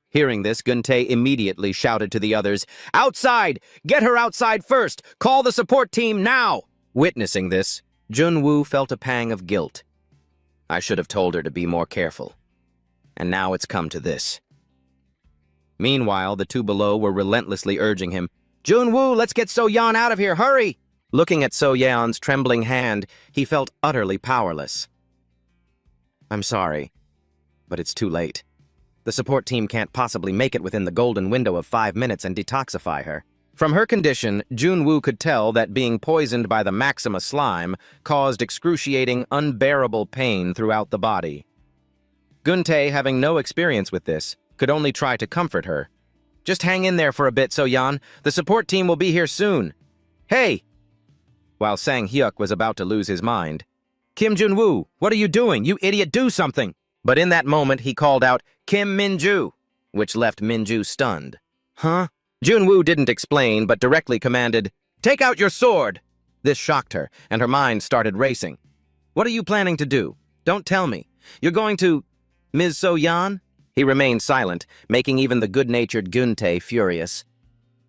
Hearing this, Guntae immediately shouted to the others, outside! Get her outside first! Call the support team now! Witnessing this, Junwoo felt a pang of guilt. I should have told her to be more careful. And now it's come to this. Meanwhile, the two below were relentlessly urging him, Junwoo, let's get So-yeon out of here, hurry! Looking at So-yeon's trembling hand, he felt utterly powerless. I'm sorry, but it's too late. The support team can't possibly make it within the golden window of 5 minutes and detoxify her. From her condition, Junwoo could tell that being poisoned by the Maxima slime caused excruciating, unbearable pain throughout the body. Guntae, having no experience with this, could only try to comfort her. Just hang in there for a bit, So-yeon. The support team will be here soon. Hey! While Sang-hyuk was about to lose his mind, Kim Junwoo, what are you doing? You idiot, do something! But in that moment, he called out, Kim Minju, which left Minju stunned. Huh? Junwoo didn't explain, but directly commanded, take out your sword! This shocked her, and her mind started racing. What are you planning to do? Don't tell me. You're going to... Ms. So-yeon? He remained silent, making even the good-natured Guntae furious.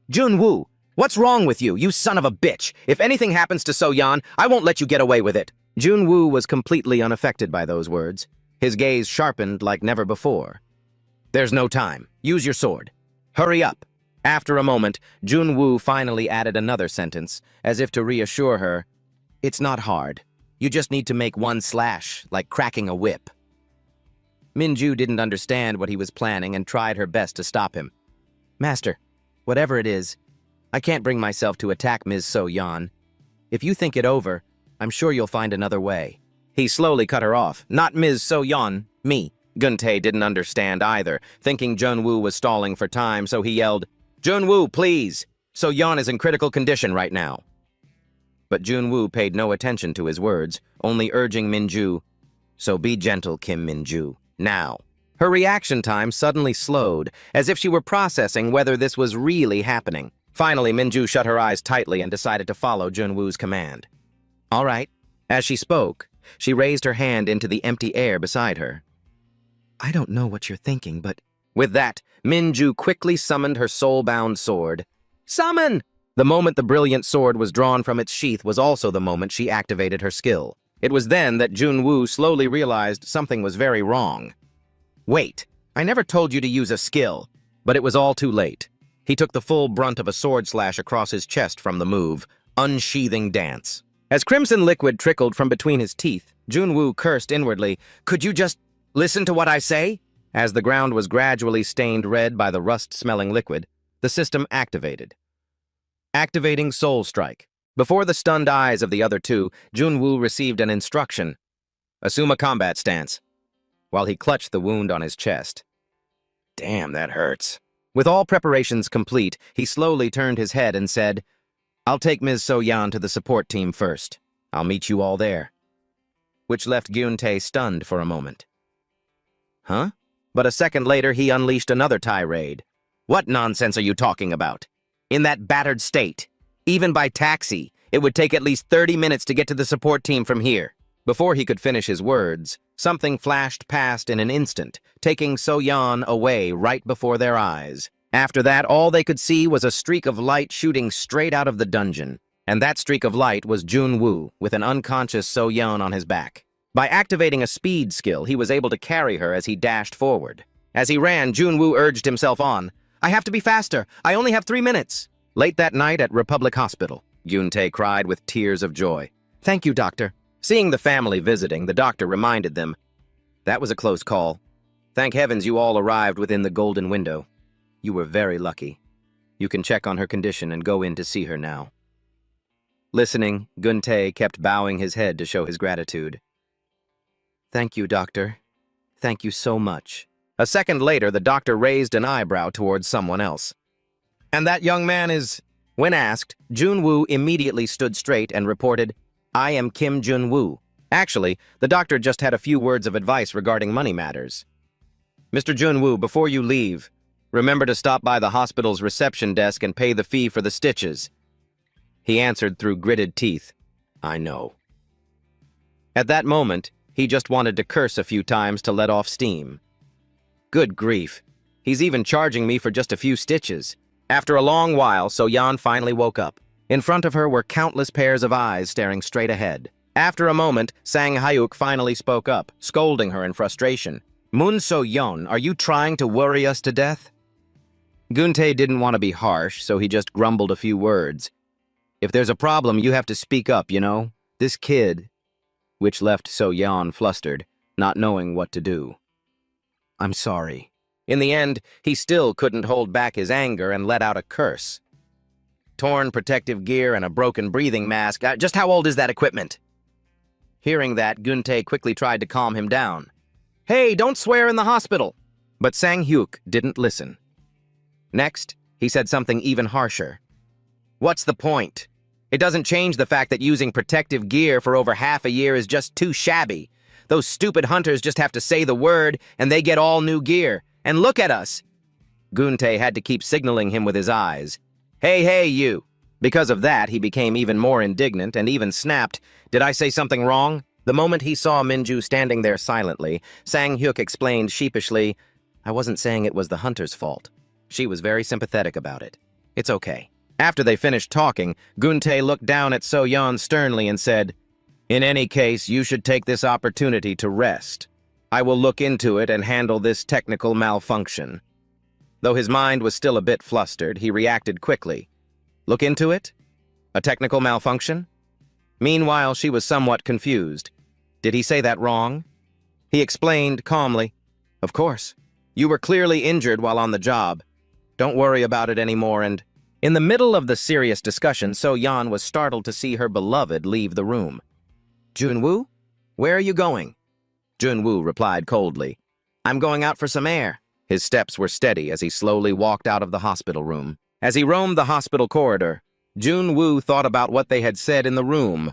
Junwoo, what's wrong with you, you son of a bitch? If anything happens to So-yeon, I won't let you get away with it. Junwoo was completely unaffected by those words. His gaze sharpened like never before. There's no time. Use your sword. Hurry up. After a moment, Junwoo finally added another sentence, as if to reassure her. It's not hard. You just need to make one slash, like cracking a whip. Minju didn't understand what he was planning and tried her best to stop him. Master, whatever it is, I can't bring myself to attack Ms. So-yeon. If you think it over, I'm sure you'll find another way. He slowly cut her off. Not Ms. So-yeon, me. Guntae didn't understand either, thinking Junwoo was stalling for time, so he yelled, Junwoo, please! So-yeon is in critical condition right now. But Junwoo paid no attention to his words, only urging Minju, so be gentle, Kim Minju. Now. Her reaction time suddenly slowed, as if she were processing whether this was really happening. Finally, Minju shut her eyes tightly and decided to follow Junwoo's command. All right. As she spoke, she raised her hand into the empty air beside her. I don't know what you're thinking, but... With that, Minju quickly summoned her soul-bound sword. Summon! The moment the brilliant sword was drawn from its sheath was also the moment she activated her skill. It was then that Junwoo slowly realized something was very wrong. Wait, I never told you to use a skill. But it was all too late. He took the full brunt of a sword slash across his chest from the move, unsheathing dance. As crimson liquid trickled from between his teeth, Junwoo cursed inwardly, Could you just listen to what I say? As the ground was gradually stained red by the rust-smelling liquid, the system activated. Activating Soul Strike. Before the stunned eyes of the other two, Junwoo received an instruction. Assume a combat stance, while he clutched the wound on his chest. Damn, that hurts. With all preparations complete, he slowly turned his head and said, I'll take Ms. So-yeon to the support team first. I'll meet you all there. Which left Guntae stunned for a moment. Huh? But a second later, he unleashed another tirade. What nonsense are you talking about? In that battered state, even by taxi, it would take at least 30 minutes to get to the support team from here. Before he could finish his words, something flashed past in an instant, taking So-yeon away right before their eyes. After that, all they could see was a streak of light shooting straight out of the dungeon. And that streak of light was Jun-woo, with an unconscious So-yeon on his back. By activating a speed skill, he was able to carry her as he dashed forward. As he ran, Jun-woo urged himself on. "I have to be faster. I only have 3 minutes." Late that night at Republic Hospital, Yoon-tae cried with tears of joy. "Thank you, doctor." Seeing the family visiting, the doctor reminded them, "That was a close call. Thank heavens you all arrived within the golden window. You were very lucky. You can check on her condition and go in to see her now." Listening, Gun-tae kept bowing his head to show his gratitude. "Thank you, doctor. Thank you so much." A second later, the doctor raised an eyebrow towards someone else. "And that young man is—" When asked, Jun-woo immediately stood straight and reported, "I am Kim Jun-woo." Actually, the doctor just had a few words of advice regarding money matters. "Mr. Jun-woo, before you leave, remember to stop by the hospital's reception desk and pay the fee for the stitches." He answered through gritted teeth, "I know." At that moment, he just wanted to curse a few times to let off steam. Good grief. He's even charging me for just a few stitches. After a long while, So-yeon finally woke up. In front of her were countless pairs of eyes staring straight ahead. After a moment, Sang-hyuk finally spoke up, scolding her in frustration. "Moon So-yeon, are you trying to worry us to death?" Gun-tae didn't want to be harsh, so he just grumbled a few words. "If there's a problem, you have to speak up, you know? This kid..." Which left So-yeon flustered, not knowing what to do. "I'm sorry." In the end, he still couldn't hold back his anger and let out a curse. Torn protective gear and a broken breathing mask. Just how old is that equipment? Hearing that, Gun-tae quickly tried to calm him down. "Hey, don't swear in the hospital!" But Sang-hyuk didn't listen. Next, he said something even harsher. "What's the point? It doesn't change the fact that using protective gear for over half a year is just too shabby. Those stupid hunters just have to say the word, and they get all new gear. And look at us!" Gun-tae had to keep signaling him with his eyes. Hey, you!" Because of that, he became even more indignant and even snapped, "Did I say something wrong?" The moment he saw Minju standing there silently, Sang-hyuk explained sheepishly, "I wasn't saying it was the hunter's fault." She was very sympathetic about it. "It's okay." After they finished talking, Gun-tae looked down at So-yeon sternly and said, "In any case, you should take this opportunity to rest. I will look into it and handle this technical malfunction." Though his mind was still a bit flustered, he reacted quickly. "Look into it? A technical malfunction?" Meanwhile, she was somewhat confused. Did he say that wrong? He explained calmly, "Of course. You were clearly injured while on the job. Don't worry about it anymore," and in the middle of the serious discussion, So-yeon was startled to see her beloved leave the room. "Jun-woo? Where are you going?" Jun-woo replied coldly, "I'm going out for some air." His steps were steady as he slowly walked out of the hospital room. As he roamed the hospital corridor, Jun-woo thought about what they had said in the room.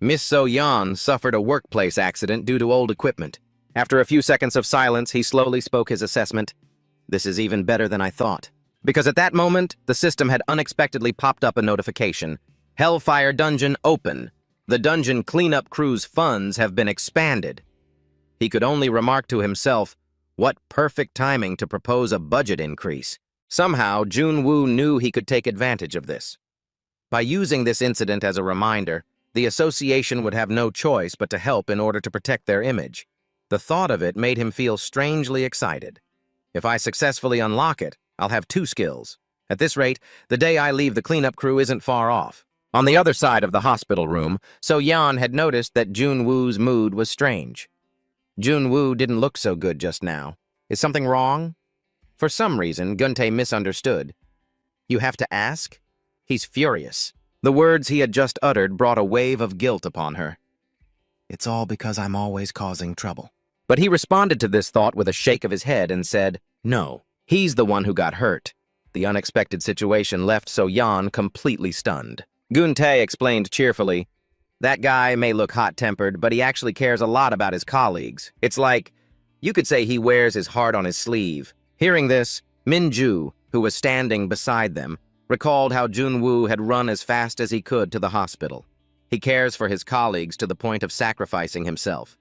Miss So-yeon suffered a workplace accident due to old equipment. After a few seconds of silence, he slowly spoke his assessment. "This is even better than I thought." Because at that moment, the system had unexpectedly popped up a notification. "Hellfire Dungeon open. The dungeon cleanup crew's funds have been expanded." He could only remark to himself, what perfect timing to propose a budget increase. Somehow, Jun-woo knew he could take advantage of this. By using this incident as a reminder, the association would have no choice but to help in order to protect their image. The thought of it made him feel strangely excited. If I successfully unlock it, I'll have 2 skills. At this rate, the day I leave the cleanup crew isn't far off. On the other side of the hospital room, So-yeon had noticed that Jun-woo's mood was strange. Jun-woo didn't look so good just now. Is something wrong? For some reason, Gun-tae misunderstood. "You have to ask?" He's furious. The words he had just uttered brought a wave of guilt upon her. "It's all because I'm always causing trouble." But he responded to this thought with a shake of his head and said, "No, he's the one who got hurt." The unexpected situation left So-yeon completely stunned. Gun-tae explained cheerfully, "That guy may look hot-tempered, but he actually cares a lot about his colleagues. It's like, you could say he wears his heart on his sleeve." Hearing this, Minju, who was standing beside them, recalled how Junwoo had run as fast as he could to the hospital. He cares for his colleagues to the point of sacrificing himself.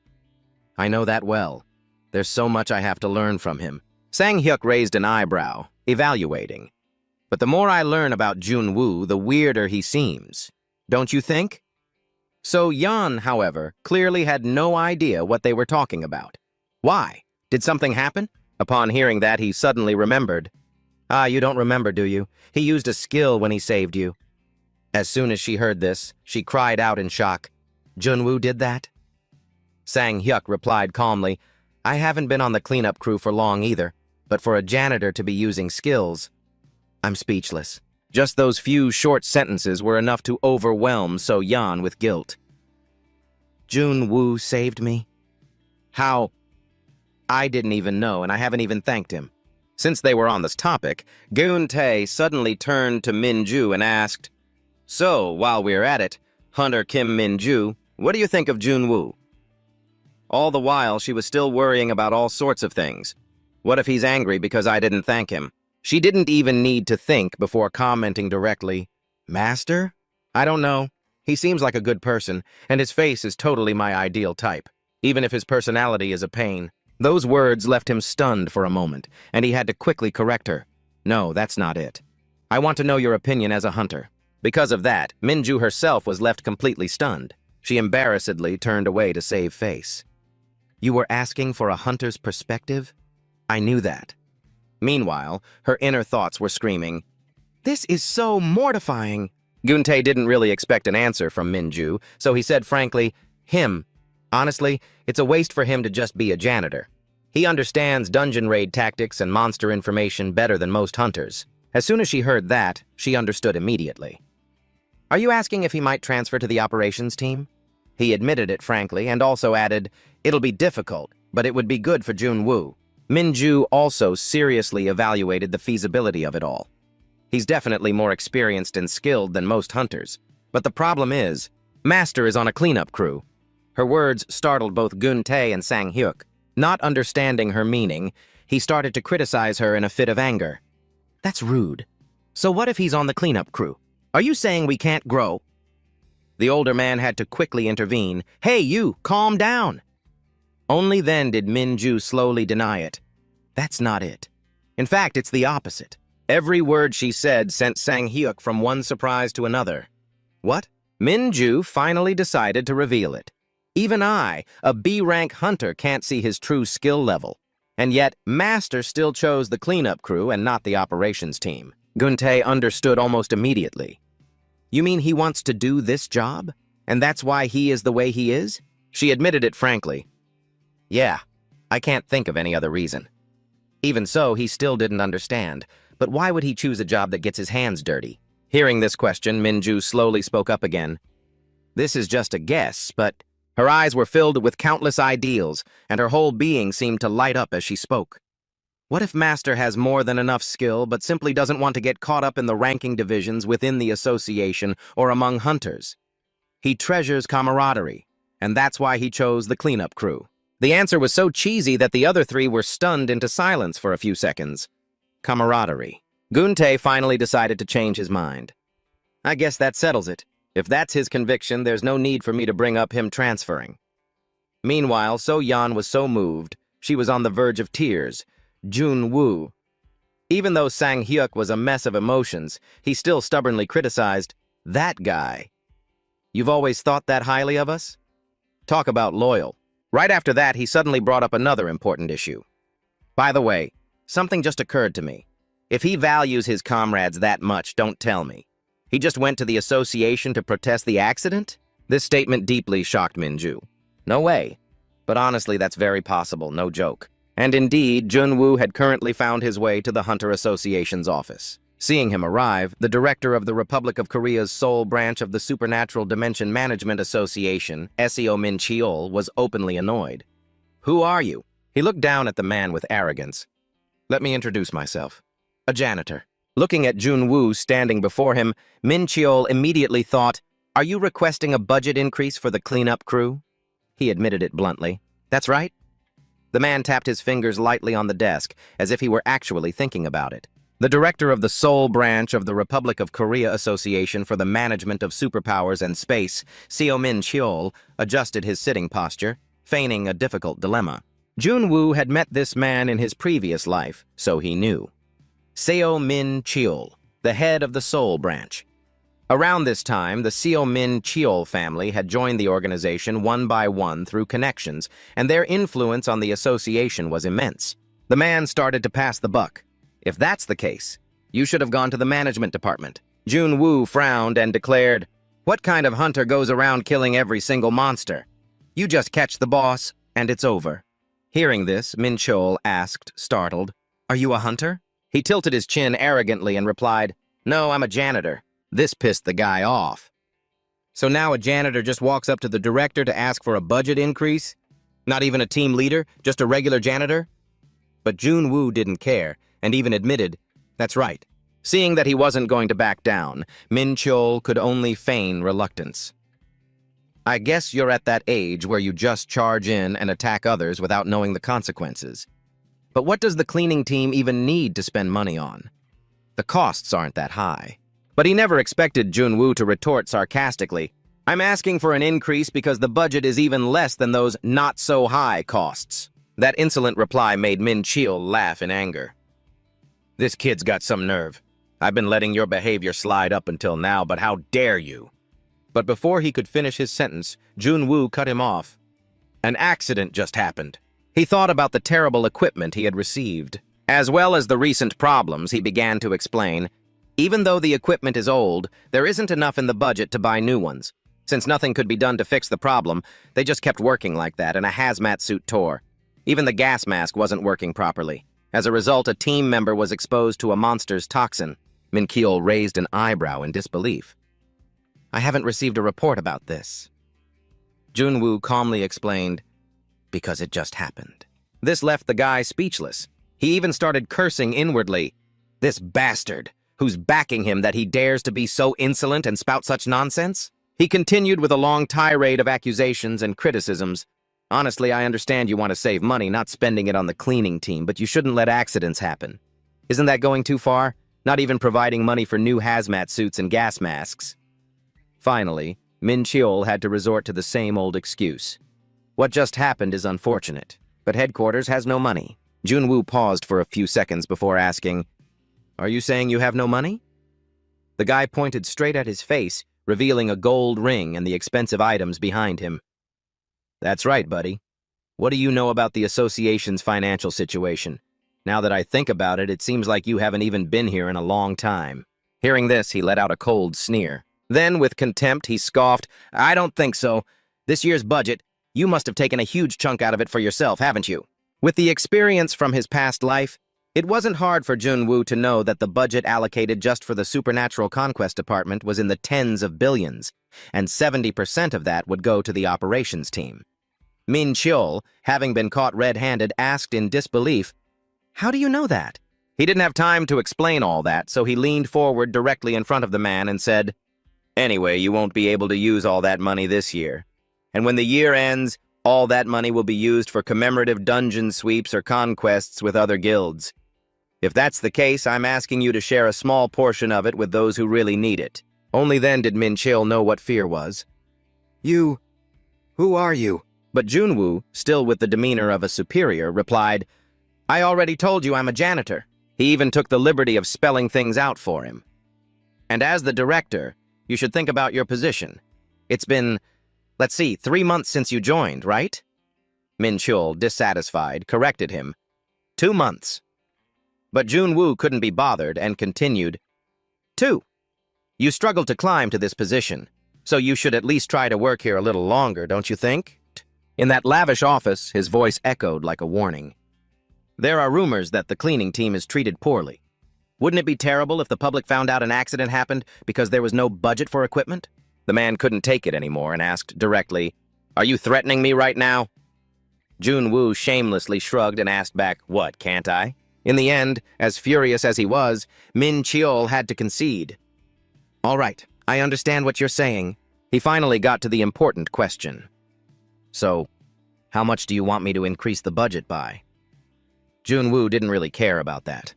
I know that well. There's so much I have to learn from him. Sang-hyuk raised an eyebrow, evaluating. But the more I learn about Junwoo, the weirder he seems. Don't you think? So Yan, however, clearly had no idea what they were talking about. Why? Did something happen? Upon hearing that, he suddenly remembered. Ah, you don't remember, do you? He used a skill when he saved you. As soon as she heard this, she cried out in shock. Junwoo did that? Sang-hyuk replied calmly, I haven't been on the cleanup crew for long either, but for a janitor to be using skills, I'm speechless. Just those few short sentences were enough to overwhelm So-yeon with guilt. Junwoo saved me? How? I didn't even know, and I haven't even thanked him. Since they were on this topic, Geun-tae suddenly turned to Min-ju and asked, So, while we're at it, Hunter Kim Min-ju, what do you think of Junwoo? All the while, she was still worrying about all sorts of things. What if he's angry because I didn't thank him? She didn't even need to think before commenting directly, Master? I don't know. He seems like a good person, and his face is totally my ideal type, even if his personality is a pain. Those words left him stunned for a moment, and he had to quickly correct her. No, that's not it. I want to know your opinion as a hunter. Because of that, Min-ju herself was left completely stunned. She embarrassedly turned away to save face. You were asking for a hunter's perspective? I knew that. Meanwhile, her inner thoughts were screaming, This is so mortifying. Geun-tae didn't really expect an answer from Min-ju, so he said frankly, Him. Honestly, it's a waste for him to just be a janitor. He understands dungeon raid tactics and monster information better than most hunters. As soon as she heard that, she understood immediately. Are you asking if he might transfer to the operations team? He admitted it frankly and also added, It'll be difficult, but it would be good for Junwoo. Min-ju also seriously evaluated the feasibility of it all. He's definitely more experienced and skilled than most hunters. But the problem is, Master is on a cleanup crew. Her words startled both Geun-tae and Sang-hyuk. Not understanding her meaning, he started to criticize her in a fit of anger. That's rude. So what if he's on the cleanup crew? Are you saying we can't grow? The older man had to quickly intervene. Hey, you, calm down. Only then did Min-ju slowly deny it. That's not it. In fact, it's the opposite. Every word she said sent Sang-hyuk from one surprise to another. What? Min-ju finally decided to reveal it. Even I, a B-rank hunter, can't see his true skill level. And yet, Master still chose the cleanup crew and not the operations team. Geun-tae understood almost immediately. You mean he wants to do this job? And that's why he is the way he is? She admitted it frankly. Yeah, I can't think of any other reason. Even so, he still didn't understand. But why would he choose a job that gets his hands dirty? Hearing this question, Min-ju slowly spoke up again. This is just a guess, but her eyes were filled with countless ideals, and her whole being seemed to light up as she spoke. What if Master has more than enough skill, but simply doesn't want to get caught up in the ranking divisions within the association or among hunters? He treasures camaraderie, and that's why he chose the cleanup crew. The answer was so cheesy that the other three were stunned into silence for a few seconds. Camaraderie. Geun-tae finally decided to change his mind. I guess that settles it. If that's his conviction, there's no need for me to bring up him transferring. Meanwhile, So-yeon was so moved, she was on the verge of tears. Junwoo. Even though Sang-hyuk was a mess of emotions, he still stubbornly criticized, that guy. You've always thought that highly of us? Talk about loyal. Right after that, he suddenly brought up another important issue. By the way, something just occurred to me. If he values his comrades that much, don't tell me. He just went to the association to protest the accident? This statement deeply shocked Min-ju. No way. But honestly, that's very possible, no joke. And indeed, Junwoo had currently found his way to the Hunter Association's office. Seeing him arrive, the director of the Republic of Korea's sole branch of the Supernatural Dimension Management Association, Seo Min-cheol, was openly annoyed. Who are you? He looked down at the man with arrogance. Let me introduce myself. A janitor. Looking at Junwoo standing before him, Min-cheol immediately thought, Are you requesting a budget increase for the cleanup crew? He admitted it bluntly. That's right. The man tapped his fingers lightly on the desk, as if he were actually thinking about it. The director of the Seoul branch of the Republic of Korea Association for the Management of Superpowers and Space, Seo-min Cheol, adjusted his sitting posture, feigning a difficult dilemma. Jun-woo had met this man in his previous life, so he knew. Seo-min Cheol, the head of the Seoul branch. Around this time, the Seo-min Cheol family had joined the organization one by one through connections, and their influence on the association was immense. The man started to pass the buck. If that's the case, you should have gone to the management department. Jun-woo frowned and declared, "What kind of hunter goes around killing every single monster? You just catch the boss, and it's over." Hearing this, Min Cheol asked, startled, "Are you a hunter?" He tilted his chin arrogantly and replied, "No, I'm a janitor." This pissed the guy off. So now a janitor just walks up to the director to ask for a budget increase? Not even a team leader, just a regular janitor? But Jun-woo didn't care, and even admitted, "That's right." Seeing that he wasn't going to back down, Min Cheol could only feign reluctance. "I guess you're at that age where you just charge in and attack others without knowing the consequences. But what does the cleaning team even need to spend money on? The costs aren't that high." But he never expected Jun-woo to retort sarcastically, "I'm asking for an increase because the budget is even less than those not-so-high costs." That insolent reply made Min Cheol laugh in anger. "This kid's got some nerve. I've been letting your behavior slide up until now, but how dare you?" But before he could finish his sentence, Jun-woo cut him off. "An accident just happened." He thought about the terrible equipment he had received. As well as the recent problems, he began to explain, "Even though the equipment is old, there isn't enough in the budget to buy new ones. Since nothing could be done to fix the problem, they just kept working like that, and a hazmat suit tore. Even the gas mask wasn't working properly. As a result, a team member was exposed to a monster's toxin." Min Cheol raised an eyebrow in disbelief. "I haven't received a report about this." Jun-woo calmly explained, "Because it just happened." This left the guy speechless. He even started cursing inwardly. This bastard, who's backing him that he dares to be so insolent and spout such nonsense? He continued with a long tirade of accusations and criticisms. "Honestly, I understand you want to save money, not spending it on the cleaning team, but you shouldn't let accidents happen. Isn't that going too far? Not even providing money for new hazmat suits and gas masks." Finally, Min Cheol had to resort to the same old excuse. "What just happened is unfortunate, but headquarters has no money." Jun-woo paused for a few seconds before asking, "Are you saying you have no money?" The guy pointed straight at his face, revealing a gold ring and the expensive items behind him. "That's right, buddy. What do you know about the association's financial situation? Now that I think about it, it seems like you haven't even been here in a long time." Hearing this, he let out a cold sneer. Then, with contempt, he scoffed, "I don't think so. This year's budget, you must have taken a huge chunk out of it for yourself, haven't you?" With the experience from his past life, it wasn't hard for Jun-woo to know that the budget allocated just for the Supernatural Conquest Department was in the tens of billions, and 70% of that would go to the operations team. Min Cheol, having been caught red-handed, asked in disbelief, "How do you know that?" He didn't have time to explain all that, so he leaned forward directly in front of the man and said, "Anyway, you won't be able to use all that money this year. And when the year ends, all that money will be used for commemorative dungeon sweeps or conquests with other guilds. If that's the case, I'm asking you to share a small portion of it with those who really need it." Only then did Min Cheol know what fear was. "Who are you?" But Jun-woo, still with the demeanor of a superior, replied, "I already told you I'm a janitor." He even took the liberty of spelling things out for him. "And as the director, you should think about your position. It's been, let's see, 3 months since you joined, right?" Min Cheol, dissatisfied, corrected him. 2 months. But Jun-woo couldn't be bothered and continued, 2. You struggled to climb to this position, so you should at least try to work here a little longer, don't you think?" In that lavish office, his voice echoed like a warning. "There are rumors that the cleaning team is treated poorly. Wouldn't it be terrible if the public found out an accident happened because there was no budget for equipment?" The man couldn't take it anymore and asked directly, "Are you threatening me right now?" Jun-woo shamelessly shrugged and asked back, "What, can't I?" In the end, as furious as he was, Min Cheol had to concede. "All right, I understand what you're saying." He finally got to the important question. "So, how much do you want me to increase the budget by?" Jun-woo didn't really care about that.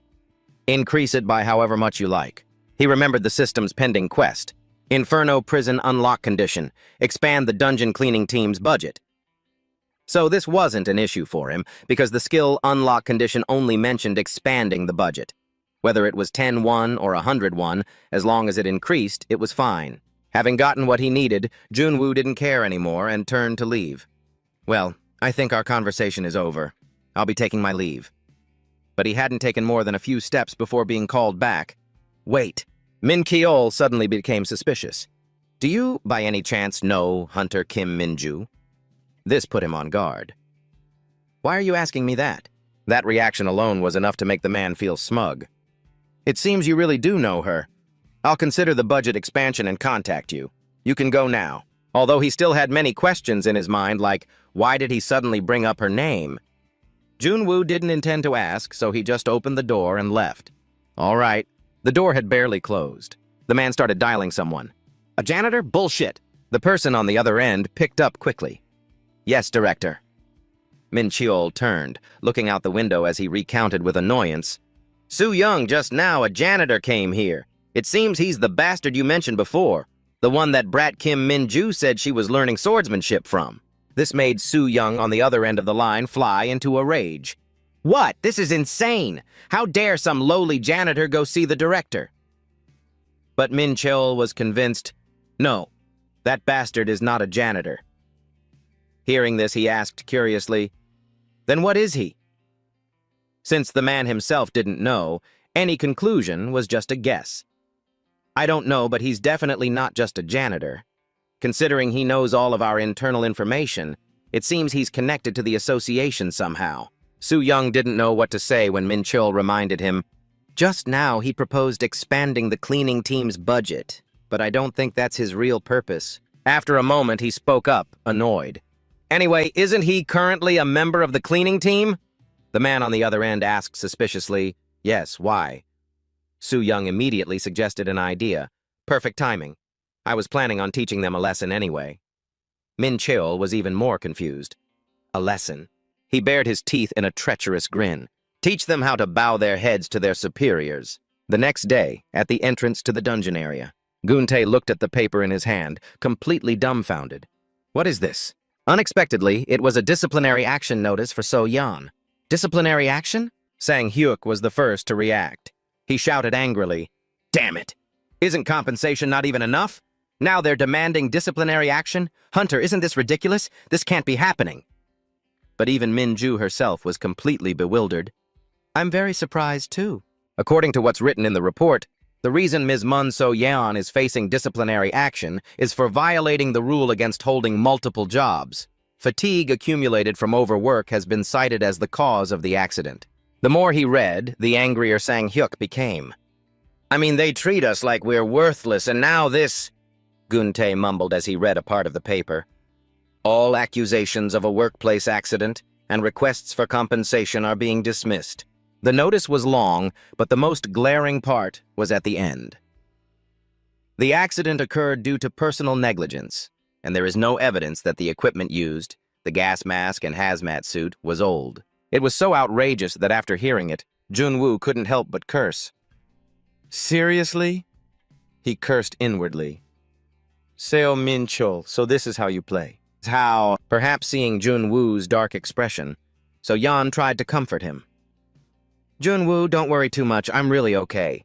Increase it by however much you like. He remembered the system's pending quest. Inferno Prison Unlock Condition. Expand the dungeon cleaning team's budget. So this wasn't an issue for him, because the skill Unlock Condition only mentioned expanding the budget. Whether it was 10-1 or 100-1, as long as it increased, it was fine. Having gotten what he needed, Junwoo didn't care anymore and turned to leave. Well, I think our conversation is over. I'll be taking my leave. But he hadn't taken more than a few steps before being called back. Wait. Min Keol suddenly became suspicious. Do you, by any chance, know Hunter Kim Minju? This put him on guard. Why are you asking me that? That reaction alone was enough to make the man feel smug. It seems you really do know her. I'll consider the budget expansion and contact you. You can go now. Although he still had many questions in his mind, like, why did he suddenly bring up her name? Junwoo didn't intend to ask, so he just opened the door and left. All right. The door had barely closed. The man started dialing someone. A janitor? Bullshit. The person on the other end picked up quickly. Yes, Director. Min Cheol turned, looking out the window as he recounted with annoyance. Su Young, just now a janitor came here. It seems he's the bastard you mentioned before, the one that brat Kim Minju said she was learning swordsmanship from. This made Su Young on the other end of the line fly into a rage. What? This is insane! How dare some lowly janitor go see the director? But Min Cheol was convinced, no, that bastard is not a janitor. Hearing this, he asked curiously, then what is he? Since the man himself didn't know, any conclusion was just a guess. I don't know, but he's definitely not just a janitor. Considering he knows all of our internal information, it seems he's connected to the association somehow. Su Young didn't know what to say when Min Cheol reminded him, just now he proposed expanding the cleaning team's budget, but I don't think that's his real purpose. After a moment, he spoke up, annoyed. Anyway, isn't he currently a member of the cleaning team? The man on the other end asked suspiciously, yes, why? Su Young immediately suggested an idea. Perfect timing. I was planning on teaching them a lesson anyway. Min Cheol was even more confused. A lesson? He bared his teeth in a treacherous grin. Teach them how to bow their heads to their superiors. The next day, at the entrance to the dungeon area, Guntae looked at the paper in his hand, completely dumbfounded. What is this? Unexpectedly, it was a disciplinary action notice for So Yan. Disciplinary action? Sang Hyuk was the first to react. He shouted angrily, damn it! Isn't compensation not even enough? Now they're demanding disciplinary action? Hunter, isn't this ridiculous? This can't be happening. But even Minju herself was completely bewildered. I'm very surprised, too. According to what's written in the report, the reason Ms. Mun So-yeon is facing disciplinary action is for violating the rule against holding multiple jobs. Fatigue accumulated from overwork has been cited as the cause of the accident. The more he read, the angrier Sang Hyuk became. I mean, they treat us like we're worthless, and now this... Guntae mumbled as he read a part of the paper. All accusations of a workplace accident and requests for compensation are being dismissed. The notice was long, but the most glaring part was at the end. The accident occurred due to personal negligence, and there is no evidence that the equipment used, the gas mask and hazmat suit, was old. It was so outrageous that after hearing it, Junwoo couldn't help but curse. Seriously? He cursed inwardly. Seo Min Chol, so this is how you play. How, perhaps seeing Junwoo's dark expression, So Yan tried to comfort him. Junwoo, don't worry too much, I'm really okay.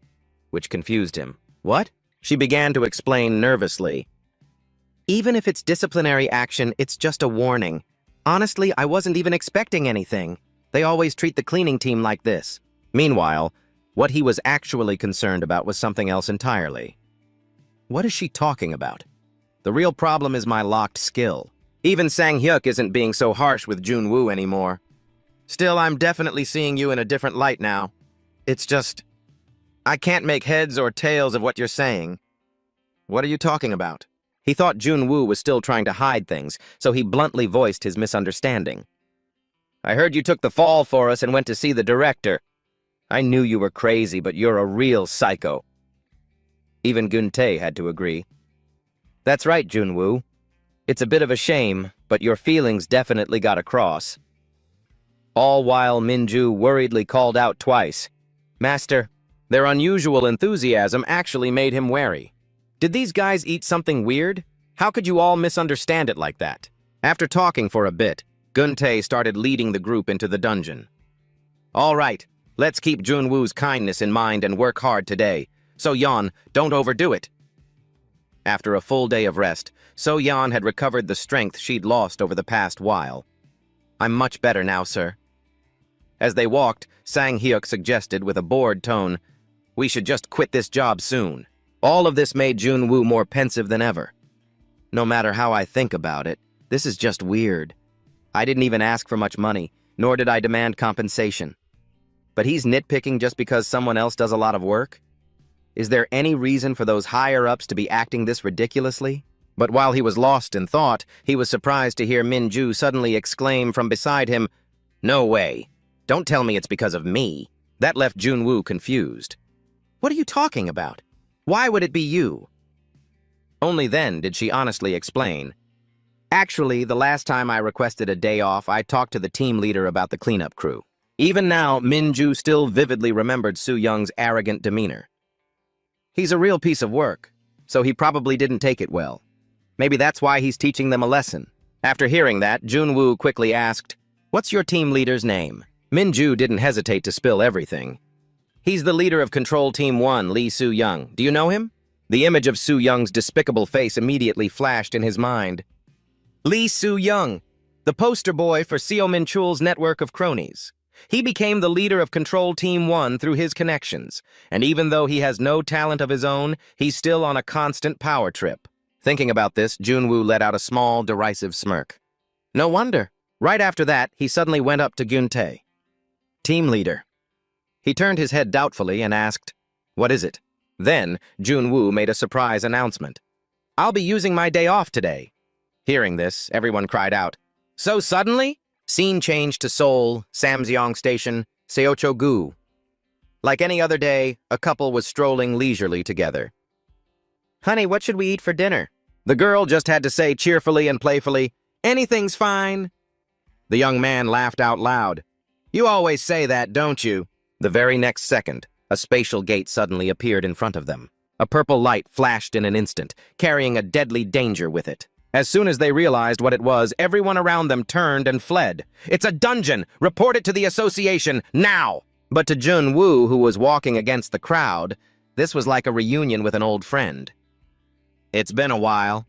Which confused him. What? She began to explain nervously. Even if it's disciplinary action, it's just a warning. Honestly, I wasn't even expecting anything. They always treat the cleaning team like this. Meanwhile, what he was actually concerned about was something else entirely. What is she talking about? The real problem is my locked skill. Even Sang Hyuk isn't being so harsh with Junwoo anymore. Still, I'm definitely seeing you in a different light now. It's just... I can't make heads or tails of what you're saying. What are you talking about? He thought Junwoo was still trying to hide things, so he bluntly voiced his misunderstanding. I heard you took the fall for us and went to see the director. I knew you were crazy, but you're a real psycho. Even Guntae had to agree. That's right, Junwoo. It's a bit of a shame, but your feelings definitely got across. All while Minju worriedly called out twice, Master, Their unusual enthusiasm actually made him wary. Did these guys eat something weird? How could you all misunderstand it like that? After talking for a bit, Gun-tae started leading the group into the dungeon. All right, let's keep Junwoo's kindness in mind and work hard today. So-yeon, don't overdo it. After a full day of rest, So-yeon had recovered the strength she'd lost over the past while. I'm much better now, sir. As they walked, Sang-hyuk suggested with a bored tone, we should just quit this job soon. All of this made Junwoo more pensive than ever. No matter how I think about it, this is just weird. I didn't even ask for much money, nor did I demand compensation. But he's nitpicking just because someone else does a lot of work? Is there any reason for those higher-ups to be acting this ridiculously? But while he was lost in thought, he was surprised to hear Min-ju suddenly exclaim from beside him, "No way. Don't tell me it's because of me." That left Junwoo confused. What are you talking about? Why would it be you? Only then did she honestly explain. Actually, the last time I requested a day off, I talked to the team leader about the cleanup crew. Even now, Min-ju still vividly remembered Soo-young's arrogant demeanor. He's a real piece of work, so he probably didn't take it well. Maybe that's why he's teaching them a lesson. After hearing that, Junwoo quickly asked, "What's your team leader's name?" Min-ju didn't hesitate to spill everything. He's the leader of Control Team 1, Lee Soo-young. Do you know him? The image of Soo-young's despicable face immediately flashed in his mind. Lee Soo-young, the poster boy for Seo Min-chul's network of cronies. He became the leader of Control Team 1 through his connections, and even though he has no talent of his own, he's still on a constant power trip. Thinking about this, Junwoo let out a small, derisive smirk. No wonder. Right after that, he suddenly went up to Gun-tae. Team leader. He turned his head doubtfully and asked, "What is it?" Then, Junwoo made a surprise announcement. "I'll be using my day off today." Hearing this, everyone cried out, "So suddenly?" Scene changed to Seoul, Samseong Station, Seocho-gu. Like any other day, a couple was strolling leisurely together. "Honey, what should we eat for dinner?" The girl just had to say cheerfully and playfully, "Anything's fine." The young man laughed out loud. "You always say that, don't you?" The very next second, a spatial gate suddenly appeared in front of them. A purple light flashed in an instant, carrying a deadly danger with it. As soon as they realized what it was, everyone around them turned and fled. "It's a dungeon! Report it to the association, now!" But to Junwoo, who was walking against the crowd, this was like a reunion with an old friend. "It's been a while.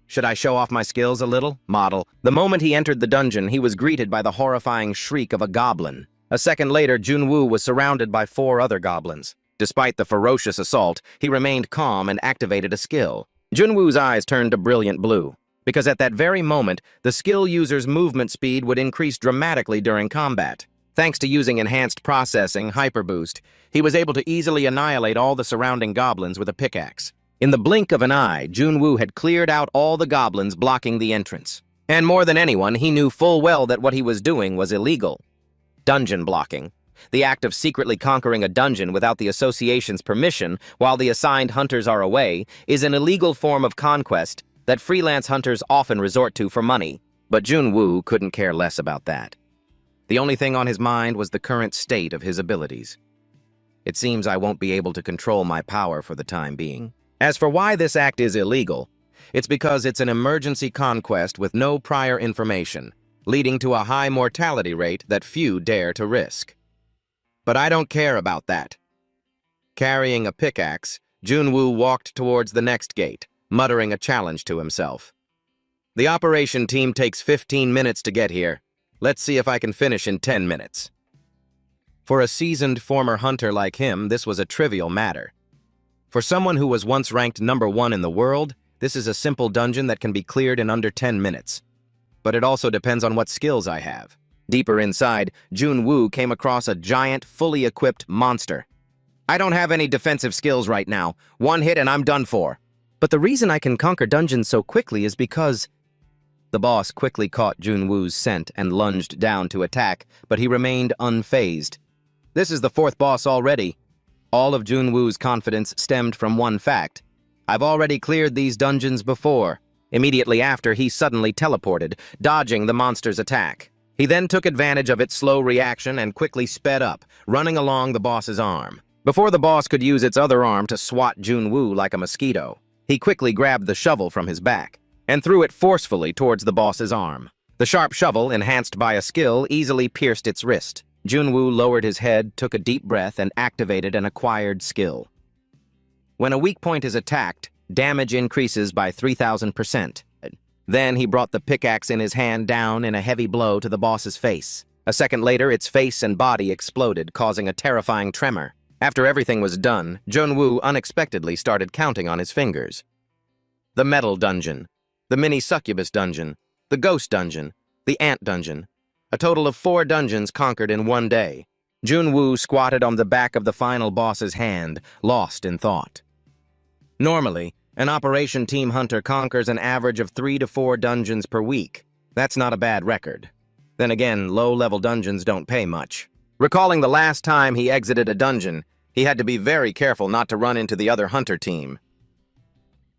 Should I show off my skills a little? Model." The moment he entered the dungeon, he was greeted by the horrifying shriek of a goblin. A second later, Junwoo was surrounded by 4 other goblins. Despite the ferocious assault, he remained calm and activated a skill. Junwoo's eyes turned a brilliant blue, because at that very moment, the skill user's movement speed would increase dramatically during combat. Thanks to using enhanced processing, Hyperboost, he was able to easily annihilate all the surrounding goblins with a pickaxe. In the blink of an eye, Junwoo had cleared out all the goblins blocking the entrance. And more than anyone, he knew full well that what he was doing was illegal. Dungeon blocking. The act of secretly conquering a dungeon without the association's permission while the assigned hunters are away is an illegal form of conquest that freelance hunters often resort to for money. But Junwoo couldn't care less about that. The only thing on his mind was the current state of his abilities. It seems I won't be able to control my power for the time being. As for why this act is illegal, it's because it's an emergency conquest with no prior information, leading to a high mortality rate that few dare to risk. But I don't care about that. Carrying a pickaxe, Junwoo walked towards the next gate, muttering a challenge to himself. The operation team takes 15 minutes to get here. Let's see if I can finish in 10 minutes. For a seasoned former hunter like him, this was a trivial matter. For someone who was once ranked #1 in the world, this is a simple dungeon that can be cleared in under 10 minutes. But it also depends on what skills I have. Deeper inside, Junwoo came across a giant, fully equipped monster. I don't have any defensive skills right now. One hit and I'm done for. But the reason I can conquer dungeons so quickly is because... The boss quickly caught Junwoo's scent and lunged down to attack, but he remained unfazed. This is the 4th boss already. All of Junwoo's confidence stemmed from one fact. I've already cleared these dungeons before. Immediately after, he suddenly teleported, dodging the monster's attack. He then took advantage of its slow reaction and quickly sped up, running along the boss's arm. Before the boss could use its other arm to swat Junwoo like a mosquito, he quickly grabbed the shovel from his back and threw it forcefully towards the boss's arm. The sharp shovel, enhanced by a skill, easily pierced its wrist. Junwoo lowered his head, took a deep breath, and activated an acquired skill. When a weak point is attacked, damage increases by 3,000%. Then he brought the pickaxe in his hand down in a heavy blow to the boss's face. A second later, its face and body exploded, causing a terrifying tremor. After everything was done, Junwoo unexpectedly started counting on his fingers. The metal dungeon, the mini-succubus dungeon, the ghost dungeon, the ant dungeon. A total of 4 dungeons conquered in one day. Junwoo squatted on the back of the final boss's hand, lost in thought. Normally, an Operation Team Hunter conquers an average of 3 to 4 dungeons per week. That's not a bad record. Then again, low-level dungeons don't pay much. Recalling the last time he exited a dungeon, he had to be very careful not to run into the other hunter team.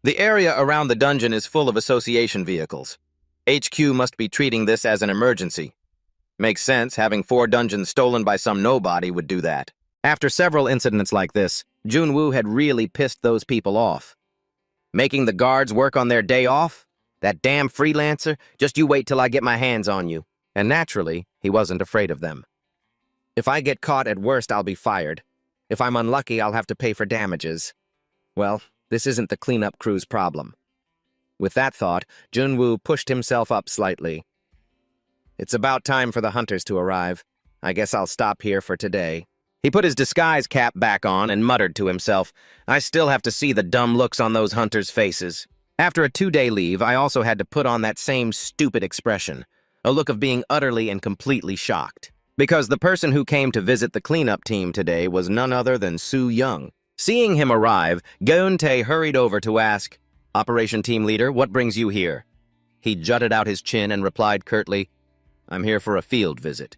The area around the dungeon is full of association vehicles. HQ must be treating this as an emergency. Makes sense, having 4 dungeons stolen by some nobody would do that. After several incidents like this, Junwoo had really pissed those people off. Making the guards work on their day off? That damn freelancer, just you wait till I get my hands on you. And naturally, he wasn't afraid of them. If I get caught, at worst I'll be fired. If I'm unlucky, I'll have to pay for damages. Well, this isn't the cleanup crew's problem. With that thought, Junwoo pushed himself up slightly. It's about time for the hunters to arrive. I guess I'll stop here for today. He put his disguise cap back on and muttered to himself, I still have to see the dumb looks on those hunters' faces. After a 2-day leave, I also had to put on that same stupid expression, a look of being utterly and completely shocked. Because the person who came to visit the cleanup team today was none other than Soo Young. Seeing him arrive, Geun-tae hurried over to ask, Operation Team Leader, what brings you here? He jutted out his chin and replied curtly, I'm here for a field visit.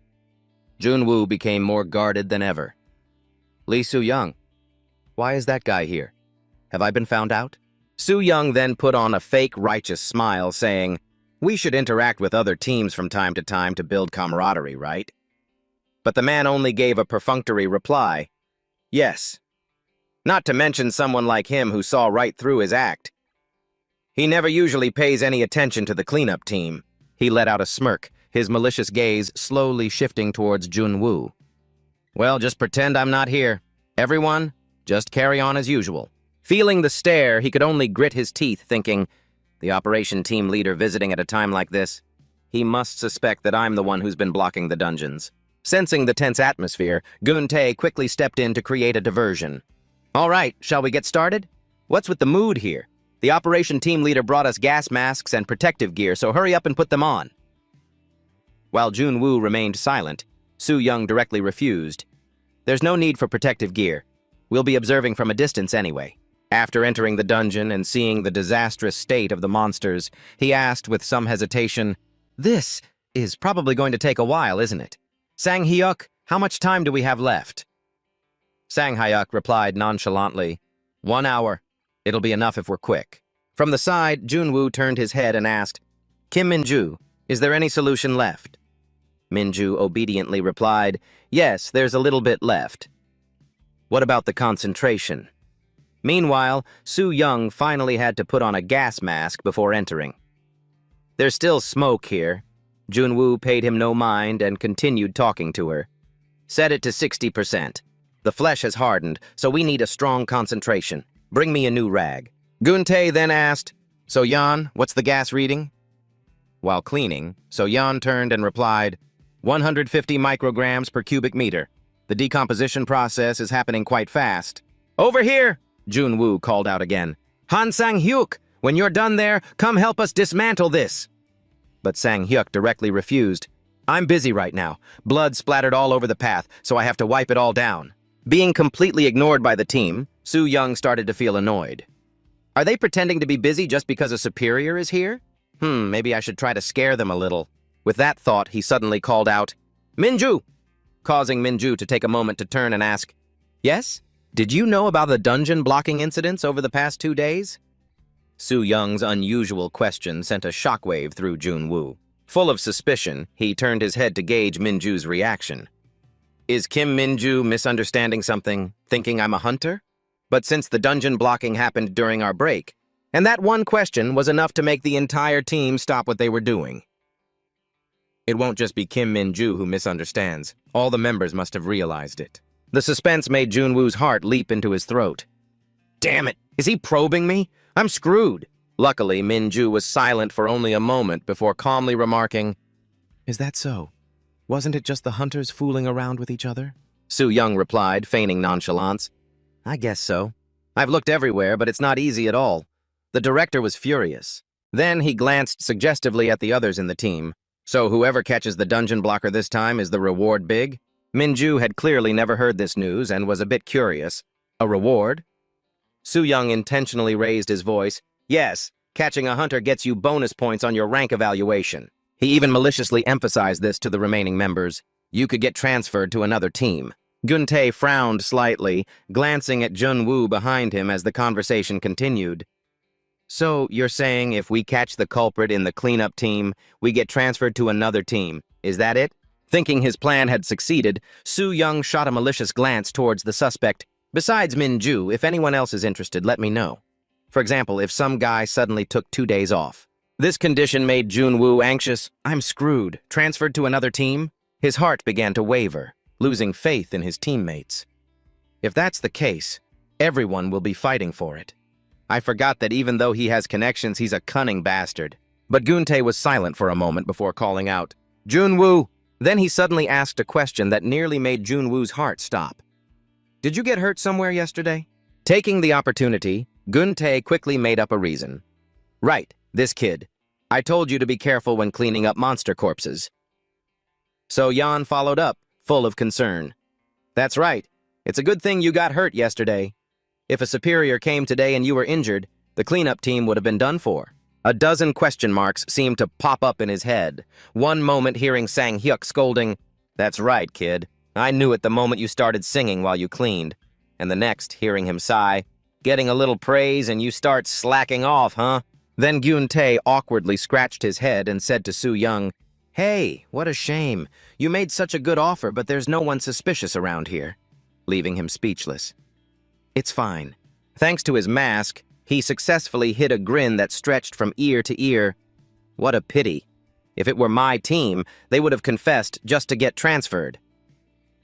Junwoo became more guarded than ever. Lee Soo-young, why is that guy here? Have I been found out? Soo-young then put on a fake righteous smile, saying, we should interact with other teams from time to time to build camaraderie, right? But the man only gave a perfunctory reply, yes. Not to mention someone like him who saw right through his act. He never usually pays any attention to the cleanup team. He let out a smirk, his malicious gaze slowly shifting towards Junwoo. Well, just pretend I'm not here. Everyone, just carry on as usual. Feeling the stare, he could only grit his teeth, thinking, the operation team leader visiting at a time like this, he must suspect that I'm the one who's been blocking the dungeons. Sensing the tense atmosphere, Geun-tae quickly stepped in to create a diversion. All right, shall we get started? What's with the mood here? The operation team leader brought us gas masks and protective gear, so hurry up and put them on. While Junwoo remained silent, Soo-young directly refused. There's no need for protective gear. We'll be observing from a distance anyway. After entering the dungeon and seeing the disastrous state of the monsters, he asked with some hesitation, This is probably going to take a while, isn't it? Sang-hyuk, how much time do we have left? Sang-hyuk replied nonchalantly, 1 hour. It'll be enough if we're quick. From the side, Junwoo turned his head and asked, Kim Min-ju, is there any solution left? Min-ju obediently replied, yes, there's a little bit left. What about the concentration? Meanwhile, Soo-young finally had to put on a gas mask before entering. There's still smoke here. Junwoo paid him no mind and continued talking to her. Set it to 60%. The flesh has hardened, so we need a strong concentration. Bring me a new rag. Geun-tae then asked, So-yeon, what's the gas reading? While cleaning, So-yeon turned and replied, 150 micrograms per cubic meter. The decomposition process is happening quite fast. Over here! Junwoo called out again. Han Sang-hyuk, when you're done there, come help us dismantle this. But Sang-hyuk directly refused. I'm busy right now. Blood splattered all over the path, so I have to wipe it all down. Being completely ignored by the team, Soo-young started to feel annoyed. Are they pretending to be busy just because a superior is here? Maybe I should try to scare them a little. With that thought, he suddenly called out, Min-ju! Causing Min-ju to take a moment to turn and ask, Yes? Did you know about the dungeon blocking incidents over the past 2 days? Soo-young's unusual question sent a shockwave through Junwoo. Full of suspicion, he turned his head to gauge Min-ju's reaction. Is Kim Min-ju misunderstanding something, thinking I'm a hunter? But since the dungeon blocking happened during our break, and that one question was enough to make the entire team stop what they were doing. It won't just be Kim Min-ju who misunderstands. All the members must have realized it. The suspense made Junwoo's heart leap into his throat. Damn it! Is he probing me? I'm screwed. Luckily, Min-ju was silent for only a moment before calmly remarking, Is that so? Wasn't it just the hunters fooling around with each other? Soo-young replied, feigning nonchalance. I guess so. I've looked everywhere, but it's not easy at all. The director was furious. Then he glanced suggestively at the others in the team. So whoever catches the dungeon blocker this time is the reward big? Min-ju had clearly never heard this news and was a bit curious. A reward? Soo-young intentionally raised his voice. Yes, catching a hunter gets you bonus points on your rank evaluation. He even maliciously emphasized this to the remaining members. You could get transferred to another team. Gun-tae frowned slightly, glancing at Junwoo behind him as the conversation continued. So, you're saying if we catch the culprit in the cleanup team, we get transferred to another team. Is that it? Thinking his plan had succeeded, Soo-young shot a malicious glance towards the suspect. Besides Min-ju, if anyone else is interested, let me know. For example, if some guy suddenly took 2 days off. This condition made Junwoo anxious. I'm screwed. Transferred to another team? His heart began to waver, losing faith in his teammates. If that's the case, everyone will be fighting for it. I forgot that even though he has connections, he's a cunning bastard. But Gun-tae was silent for a moment before calling out, Junwoo! Then he suddenly asked a question that nearly made Junwoo's heart stop. Did you get hurt somewhere yesterday? Taking the opportunity, Gun-tae quickly made up a reason. Right, this kid. I told you to be careful when cleaning up monster corpses. So Yan followed up, full of concern. That's right. It's a good thing you got hurt yesterday. If a superior came today and you were injured, the cleanup team would have been done for. A dozen question marks seemed to pop up in his head. One moment hearing Sang-hyuk scolding, That's right, kid. I knew it the moment you started singing while you cleaned. And the next, hearing him sigh, Getting a little praise and you start slacking off, huh? Then Gun-tae awkwardly scratched his head and said to Soo-young, Hey, what a shame. You made such a good offer, but there's no one suspicious around here. Leaving him speechless. It's fine. Thanks to his mask, he successfully hid a grin that stretched from ear to ear. What a pity. If it were my team, they would have confessed just to get transferred.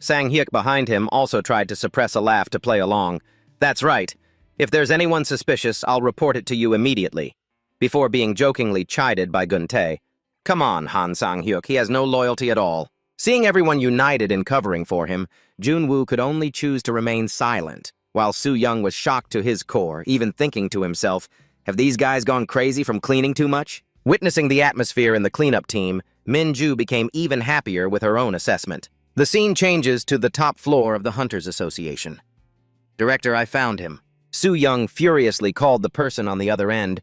Sang-hyuk behind him also tried to suppress a laugh to play along. That's right. If there's anyone suspicious, I'll report it to you immediately. Before being jokingly chided by Gun-tae. Come on, Han Sang-hyuk, he has no loyalty at all. Seeing everyone united in covering for him, Junwoo could only choose to remain silent, while Soo-young was shocked to his core, even thinking to himself, have these guys gone crazy from cleaning too much? Witnessing the atmosphere in the cleanup team, Min-ju became even happier with her own assessment. The scene changes to the top floor of the Hunters Association. Director, I found him. Soo-young furiously called the person on the other end.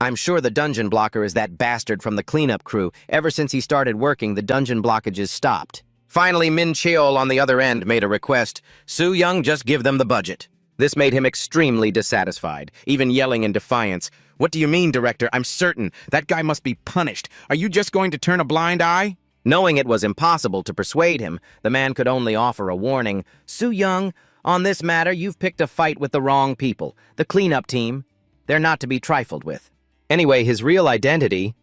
I'm sure the dungeon blocker is that bastard from the cleanup crew. Ever since he started working, the dungeon blockages stopped. Finally, Min Cheol on the other end made a request. Soo-young, just give them the budget. This made him extremely dissatisfied, even yelling in defiance. What do you mean, Director? I'm certain. That guy must be punished. Are you just going to turn a blind eye? Knowing it was impossible to persuade him, the man could only offer a warning. Soo-young, on this matter, you've picked a fight with the wrong people. The cleanup team. They're not to be trifled with. Anyway, his real identity...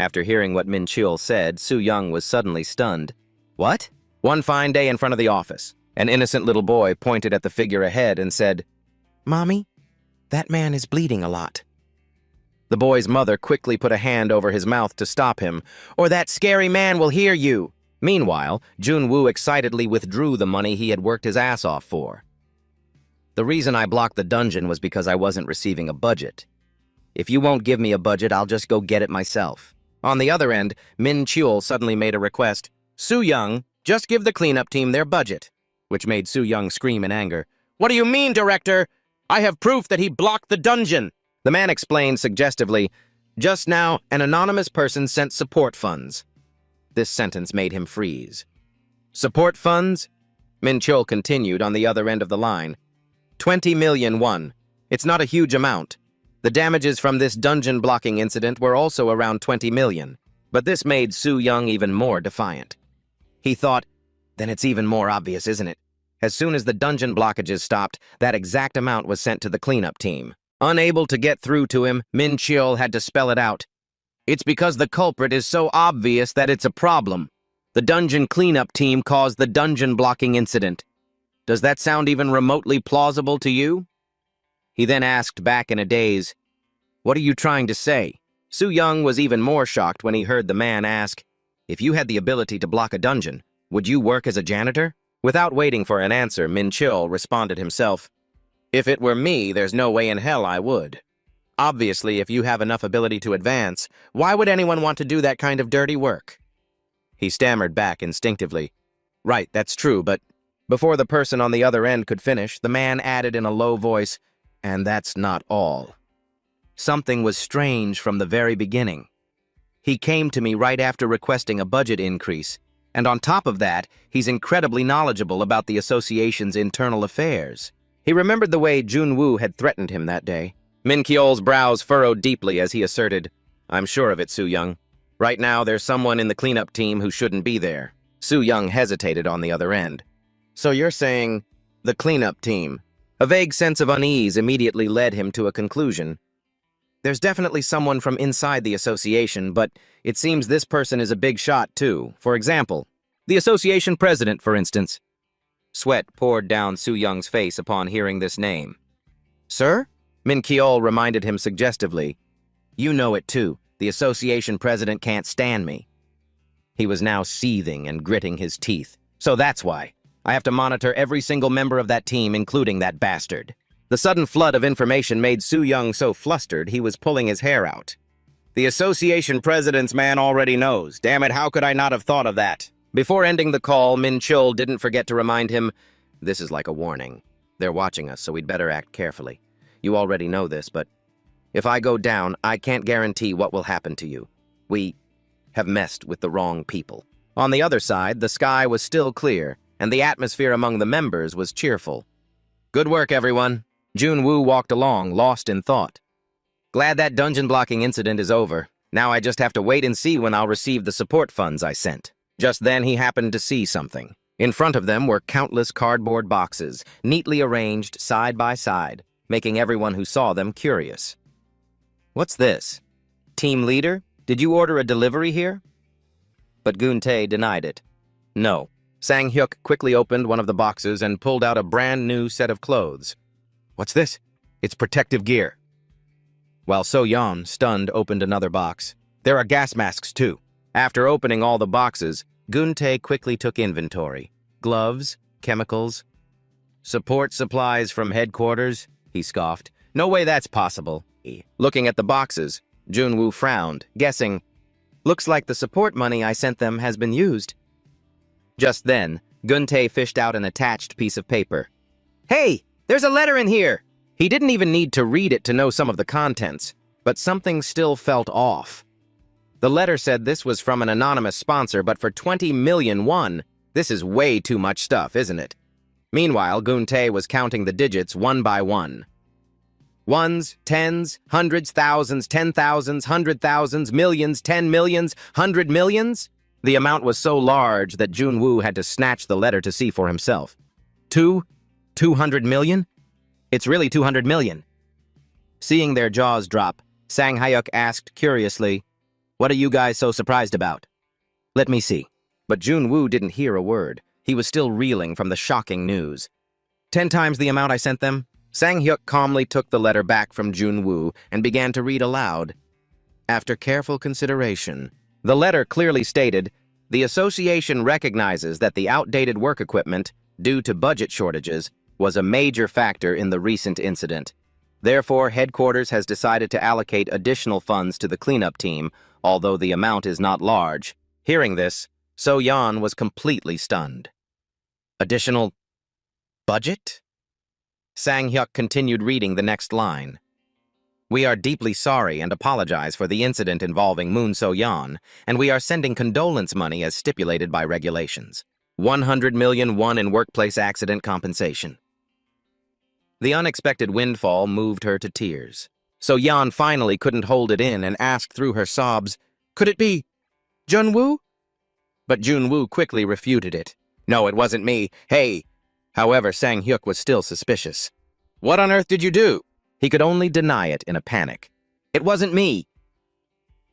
After hearing what Min Cheol said, Soo-young was suddenly stunned. What? One fine day in front of the office, an innocent little boy pointed at the figure ahead and said, Mommy, that man is bleeding a lot. The boy's mother quickly put a hand over his mouth to stop him, or that scary man will hear you. Meanwhile, Junwoo excitedly withdrew the money he had worked his ass off for. The reason I blocked the dungeon was because I wasn't receiving a budget. If you won't give me a budget, I'll just go get it myself. On the other end, Min Cheol suddenly made a request. Soo-young, just give the cleanup team their budget, which made Soo-young scream in anger. What do you mean, Director? I have proof that he blocked the dungeon. The man explained suggestively, just now, an anonymous person sent support funds. This sentence made him freeze. Support funds? Min Cheol continued on the other end of the line. 20 million won. It's not a huge amount. The damages from this dungeon blocking incident were also around 20 million. But this made Soo-young even more defiant. He thought, Then it's even more obvious, isn't it? As soon as the dungeon blockages stopped, that exact amount was sent to the cleanup team. Unable to get through to him, Min Cheol had to spell it out. It's because the culprit is so obvious that it's a problem. The dungeon cleanup team caused the dungeon blocking incident. Does that sound even remotely plausible to you? He then asked back in a daze, "What are you trying to say?" Su Young was even more shocked when he heard the man ask, "If you had the ability to block a dungeon, would you work as a janitor?" Without waiting for an answer, Min Cheol responded himself, "If it were me, there's no way in hell I would. Obviously, if you have enough ability to advance, why would anyone want to do that kind of dirty work?" He stammered back instinctively, "Right, that's true, but..." Before the person on the other end could finish, the man added in a low voice, "And that's not all." Something was strange from the very beginning. He came to me right after requesting a budget increase, and on top of that, he's incredibly knowledgeable about the association's internal affairs. He remembered the way Junwoo had threatened him that day. Min Cheol's brows furrowed deeply as he asserted, "I'm sure of it, Su Young. Right now, there's someone in the cleanup team who shouldn't be there." Su Young hesitated on the other end. "So you're saying the cleanup team?" A vague sense of unease immediately led him to a conclusion. "There's definitely someone from inside the association, but it seems this person is a big shot, too. For example, the association president, for instance." Sweat poured down Su Young's face upon hearing this name. "Sir?" Min Cheol reminded him suggestively. "You know it, too. The association president can't stand me." He was now seething and gritting his teeth. "So that's why. I have to monitor every single member of that team, including that bastard." The sudden flood of information made Su Young so flustered he was pulling his hair out. "The association president's man already knows. Damn it, how could I not have thought of that?" Before ending the call, Min Cheol didn't forget to remind him, "This is like a warning. They're watching us, so we'd better act carefully. You already know this, but if I go down, I can't guarantee what will happen to you. We have messed with the wrong people." On the other side, the sky was still clear, and the atmosphere among the members was cheerful. "Good work, everyone." Junwoo walked along, lost in thought. "Glad that dungeon blocking incident is over. Now I just have to wait and see when I'll receive the support funds I sent." Just then he happened to see something. In front of them were countless cardboard boxes, neatly arranged side by side, making everyone who saw them curious. "What's this? Team leader, did you order a delivery here?" But Gun-tae denied it. "No." Sang-hyuk quickly opened one of the boxes and pulled out a brand new set of clothes. "What's this?" "It's protective gear." While So-yeon, stunned, opened another box. "There are gas masks, too." After opening all the boxes, Gun-tae quickly took inventory. "Gloves, chemicals, support supplies from headquarters," he scoffed. "No way that's possible." Looking at the boxes, Junwoo frowned, guessing, "Looks like the support money I sent them has been used." Just then, Gun-tae fished out an attached piece of paper. "Hey, there's a letter in here!" He didn't even need to read it to know some of the contents, but something still felt off. The letter said this was from an anonymous sponsor, but for 20 million won, this is way too much stuff, isn't it? Meanwhile, Gun-tae was counting the digits one by one. Ones, tens, hundreds, thousands, 10,000s, 100,000s, millions, 10 millions, 100 millions? The amount was so large that Junwoo had to snatch the letter to see for himself. 200 million? It's really 200 million. Seeing their jaws drop, Sang-hyuk asked curiously, "What are you guys so surprised about?" "Let me see." But Junwoo didn't hear a word. He was still reeling from the shocking news. 10 times the amount I sent them? Sang-hyuk calmly took the letter back from Junwoo and began to read aloud. After careful consideration, the letter clearly stated, "The association recognizes that the outdated work equipment, due to budget shortages, was a major factor in the recent incident. Therefore, headquarters has decided to allocate additional funds to the cleanup team, although the amount is not large." Hearing this, So-yeon was completely stunned. "Additional budget?" Sang-hyuk continued reading the next line. "We are deeply sorry and apologize for the incident involving Moon So-yeon, and we are sending condolence money as stipulated by regulations. 100 million won in workplace accident compensation." The unexpected windfall moved her to tears. So-yeon finally couldn't hold it in and asked through her sobs, "Could it be Junwoo?" But Junwoo quickly refuted it. No, it wasn't me. Hey. However, Sang-hyuk was still suspicious. What on earth did you do? He could only deny it in a panic. It wasn't me.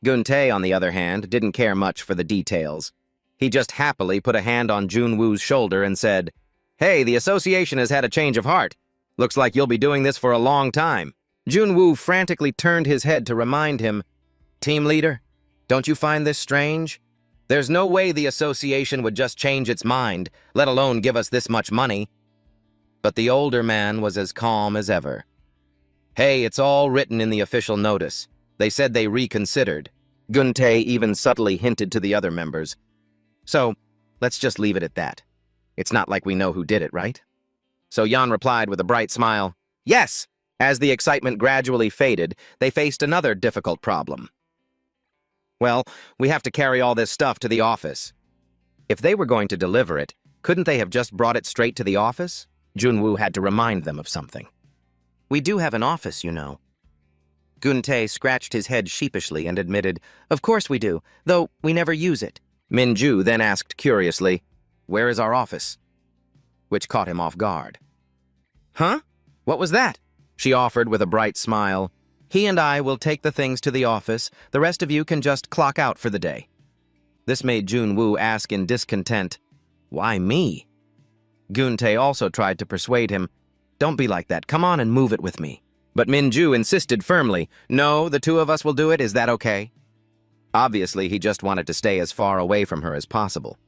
Gun-tae, on the other hand, didn't care much for the details. He just happily put a hand on Jun-woo's shoulder and said, Hey, the association has had a change of heart. Looks like you'll be doing this for a long time. Jun-woo frantically turned his head to remind him, Team leader, don't you find this strange? There's no way the association would just change its mind, let alone give us this much money. But the older man was as calm as ever. Hey, it's all written in the official notice. They said they reconsidered. Gun-tae even subtly hinted to the other members. So, let's just leave it at that. It's not like we know who did it, right? So Yan replied with a bright smile, Yes! As the excitement gradually faded, they faced another difficult problem. Well, we have to carry all this stuff to the office. If they were going to deliver it, couldn't they have just brought it straight to the office? Jun-woo had to remind them of something. We do have an office, you know. Gun-tae scratched his head sheepishly and admitted, Of course we do, though we never use it. Min-ju then asked curiously, Where is our office? Which caught him off guard. Huh? What was that? She offered with a bright smile. He and I will take the things to the office. The rest of you can just clock out for the day. This made Jun-woo ask in discontent, Why me? Gun-tae also tried to persuade him, Don't be like that. Come on and move it with me. But Min-ju insisted firmly, No, the two of us will do it. Is that okay? Obviously, he just wanted to stay as far away from her as possible.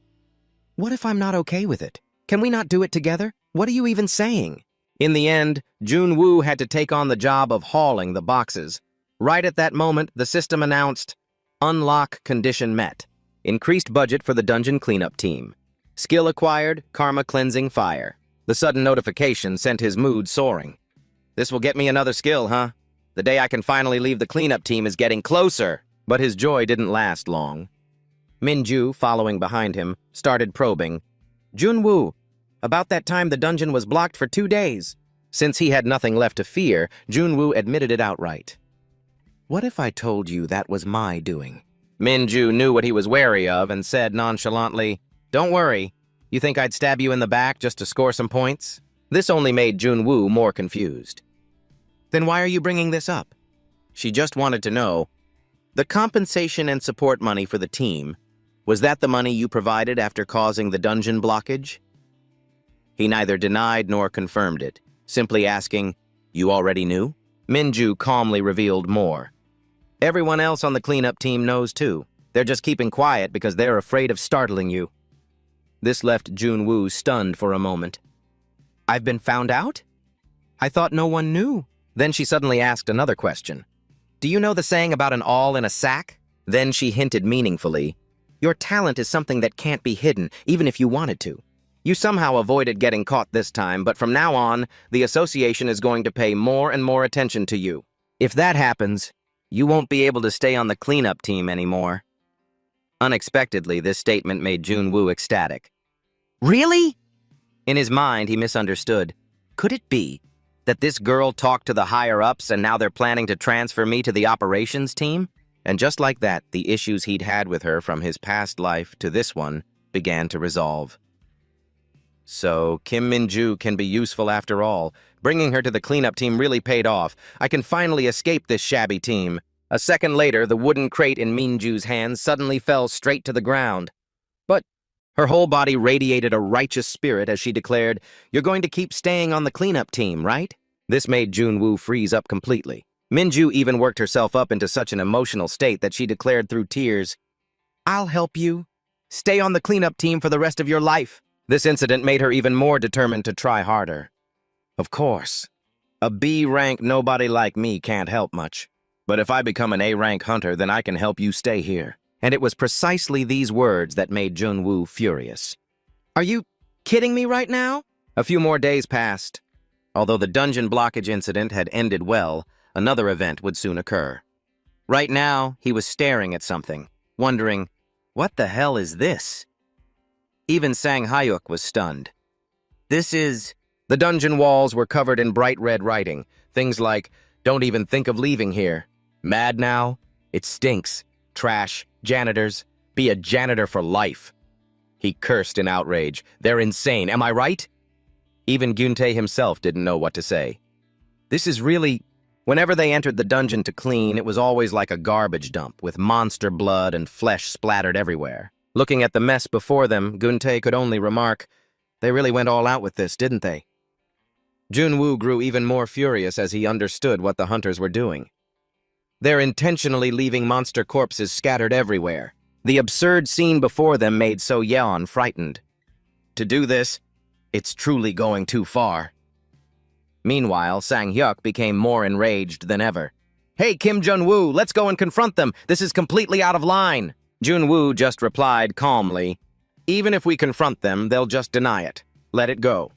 What if I'm not okay with it? Can we not do it together? What are you even saying? In the end, Jun-woo had to take on the job of hauling the boxes. Right at that moment, the system announced, Unlock condition met. Increased budget for the dungeon cleanup team. Skill acquired, karma cleansing fire. The sudden notification sent his mood soaring. This will get me another skill, huh? The day I can finally leave the cleanup team is getting closer. But his joy didn't last long. Min-ju, following behind him, started probing. Jun-woo, about that time the dungeon was blocked for 2 days. Since he had nothing left to fear, Jun-woo admitted it outright. What if I told you that was my doing? Min-ju knew what he was wary of and said nonchalantly, Don't worry. You think I'd stab you in the back just to score some points? This only made Jun-woo more confused. Then why are you bringing this up? She just wanted to know, the compensation and support money for the team, was that the money you provided after causing the dungeon blockage? He neither denied nor confirmed it, simply asking, You already knew? Min-ju calmly revealed more. Everyone else on the cleanup team knows too. They're just keeping quiet because they're afraid of startling you. This left Jun-woo stunned for a moment. I've been found out? I thought no one knew. Then she suddenly asked another question. Do you know the saying about an awl in a sack? Then she hinted meaningfully, Your talent is something that can't be hidden, even if you wanted to. You somehow avoided getting caught this time, but from now on, the association is going to pay more and more attention to you. If that happens, you won't be able to stay on the cleanup team anymore. Unexpectedly, this statement made Jun-woo ecstatic. Really? In his mind, he misunderstood. Could it be that this girl talked to the higher-ups and now they're planning to transfer me to the operations team? And just like that, the issues he'd had with her from his past life to this one began to resolve. So, Kim Min-ju can be useful after all. Bringing her to the cleanup team really paid off. I can finally escape this shabby team. A second later, the wooden crate in Min-ju's hands suddenly fell straight to the ground. But her whole body radiated a righteous spirit as she declared, You're going to keep staying on the cleanup team, right? This made Jun-woo freeze up completely. Min-ju even worked herself up into such an emotional state that she declared through tears, I'll help you. Stay on the cleanup team for the rest of your life. This incident made her even more determined to try harder. Of course, a B-rank nobody like me can't help much. But if I become an A-rank hunter, then I can help you stay here. And it was precisely these words that made Jun-woo furious. Are you kidding me right now? A few more days passed. Although the dungeon blockage incident had ended well, another event would soon occur. Right now, he was staring at something, wondering, what the hell is this? Even Sang-hyuk was stunned. This is... The dungeon walls were covered in bright red writing. Things like, don't even think of leaving here. Mad now? It stinks. Trash. Janitors. Be a janitor for life. He cursed in outrage. They're insane, am I right? Even Gyuntae himself didn't know what to say. This is really... Whenever they entered the dungeon to clean, it was always like a garbage dump, with monster blood and flesh splattered everywhere. Looking at the mess before them, Gyuntae could only remark, "They really went all out with this, didn't they?" Junwoo grew even more furious as he understood what the hunters were doing. They're intentionally leaving monster corpses scattered everywhere. The absurd scene before them made So Yeon frightened. To do this, it's truly going too far. Meanwhile, Sang-hyuk became more enraged than ever. "Hey, Kim Junwoo, let's go and confront them. This is completely out of line." Junwoo just replied calmly, "Even if we confront them, they'll just deny it. Let it go."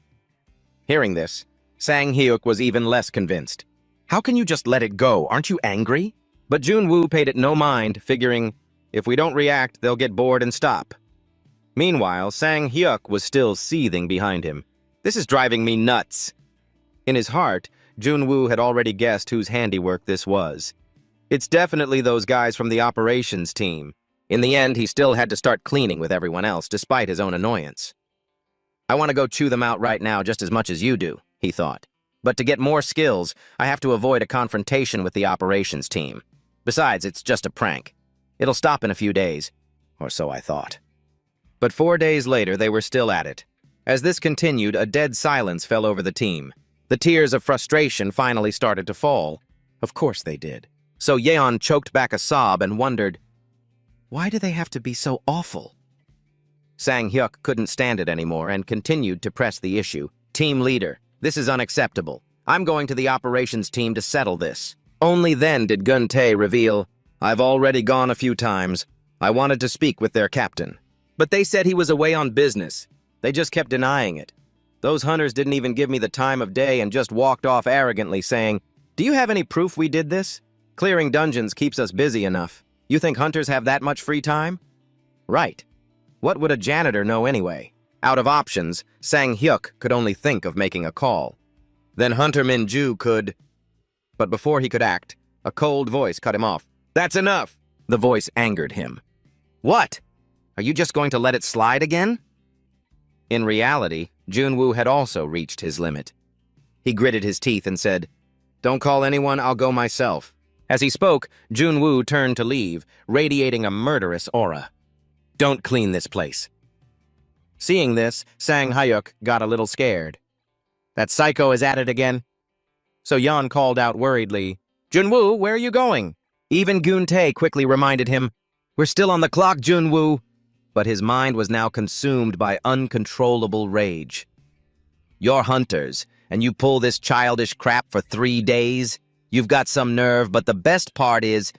Hearing this, Sang-hyuk was even less convinced. "How can you just let it go? Aren't you angry?" But Junwoo paid it no mind, figuring, if we don't react, they'll get bored and stop. Meanwhile, Sang-hyuk was still seething behind him. "This is driving me nuts." In his heart, Junwoo had already guessed whose handiwork this was. It's definitely those guys from the operations team. In the end, he still had to start cleaning with everyone else, despite his own annoyance. "I want to go chew them out right now just as much as you do," he thought. "But to get more skills, I have to avoid a confrontation with the operations team. Besides, it's just a prank. It'll stop in a few days, or so I thought." But 4 days later, they were still at it. As this continued, a dead silence fell over the team. The tears of frustration finally started to fall. Of course they did. So Yeon choked back a sob and wondered, why do they have to be so awful? Sang-hyuk couldn't stand it anymore and continued to press the issue. "Team leader, this is unacceptable. I'm going to the operations team to settle this." Only then did Gyuntae reveal, "I've already gone a few times. I wanted to speak with their captain. But they said he was away on business. They just kept denying it. Those hunters didn't even give me the time of day and just walked off arrogantly saying, 'Do you have any proof we did this? Clearing dungeons keeps us busy enough. You think hunters have that much free time?' Right. What would a janitor know anyway?" Out of options, Sang-hyuk could only think of making a call. Then Hunter Min-ju could... But before he could act, a cold voice cut him off. "That's enough!" The voice angered him. "What? Are you just going to let it slide again?" In reality, Junwoo had also reached his limit. He gritted his teeth and said, "Don't call anyone, I'll go myself." As he spoke, Junwoo turned to leave, radiating a murderous aura. "Don't clean this place." Seeing this, Sang-hyuk got a little scared. "That psycho is at it again?" So Yeon called out worriedly, "Junwoo, where are you going?" Even Gyuntae quickly reminded him, "We're still on the clock, Junwoo." But his mind was now consumed by uncontrollable rage. "You're hunters, and you pull this childish crap for 3 days? You've got some nerve, but the best part is..."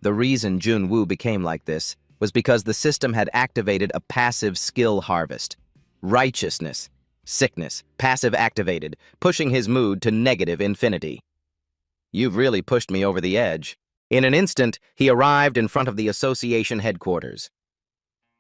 The reason Junwoo became like this was because the system had activated a passive skill harvest. Righteousness, sickness, passive activated, pushing his mood to negative infinity. "You've really pushed me over the edge." In an instant, he arrived in front of the association headquarters.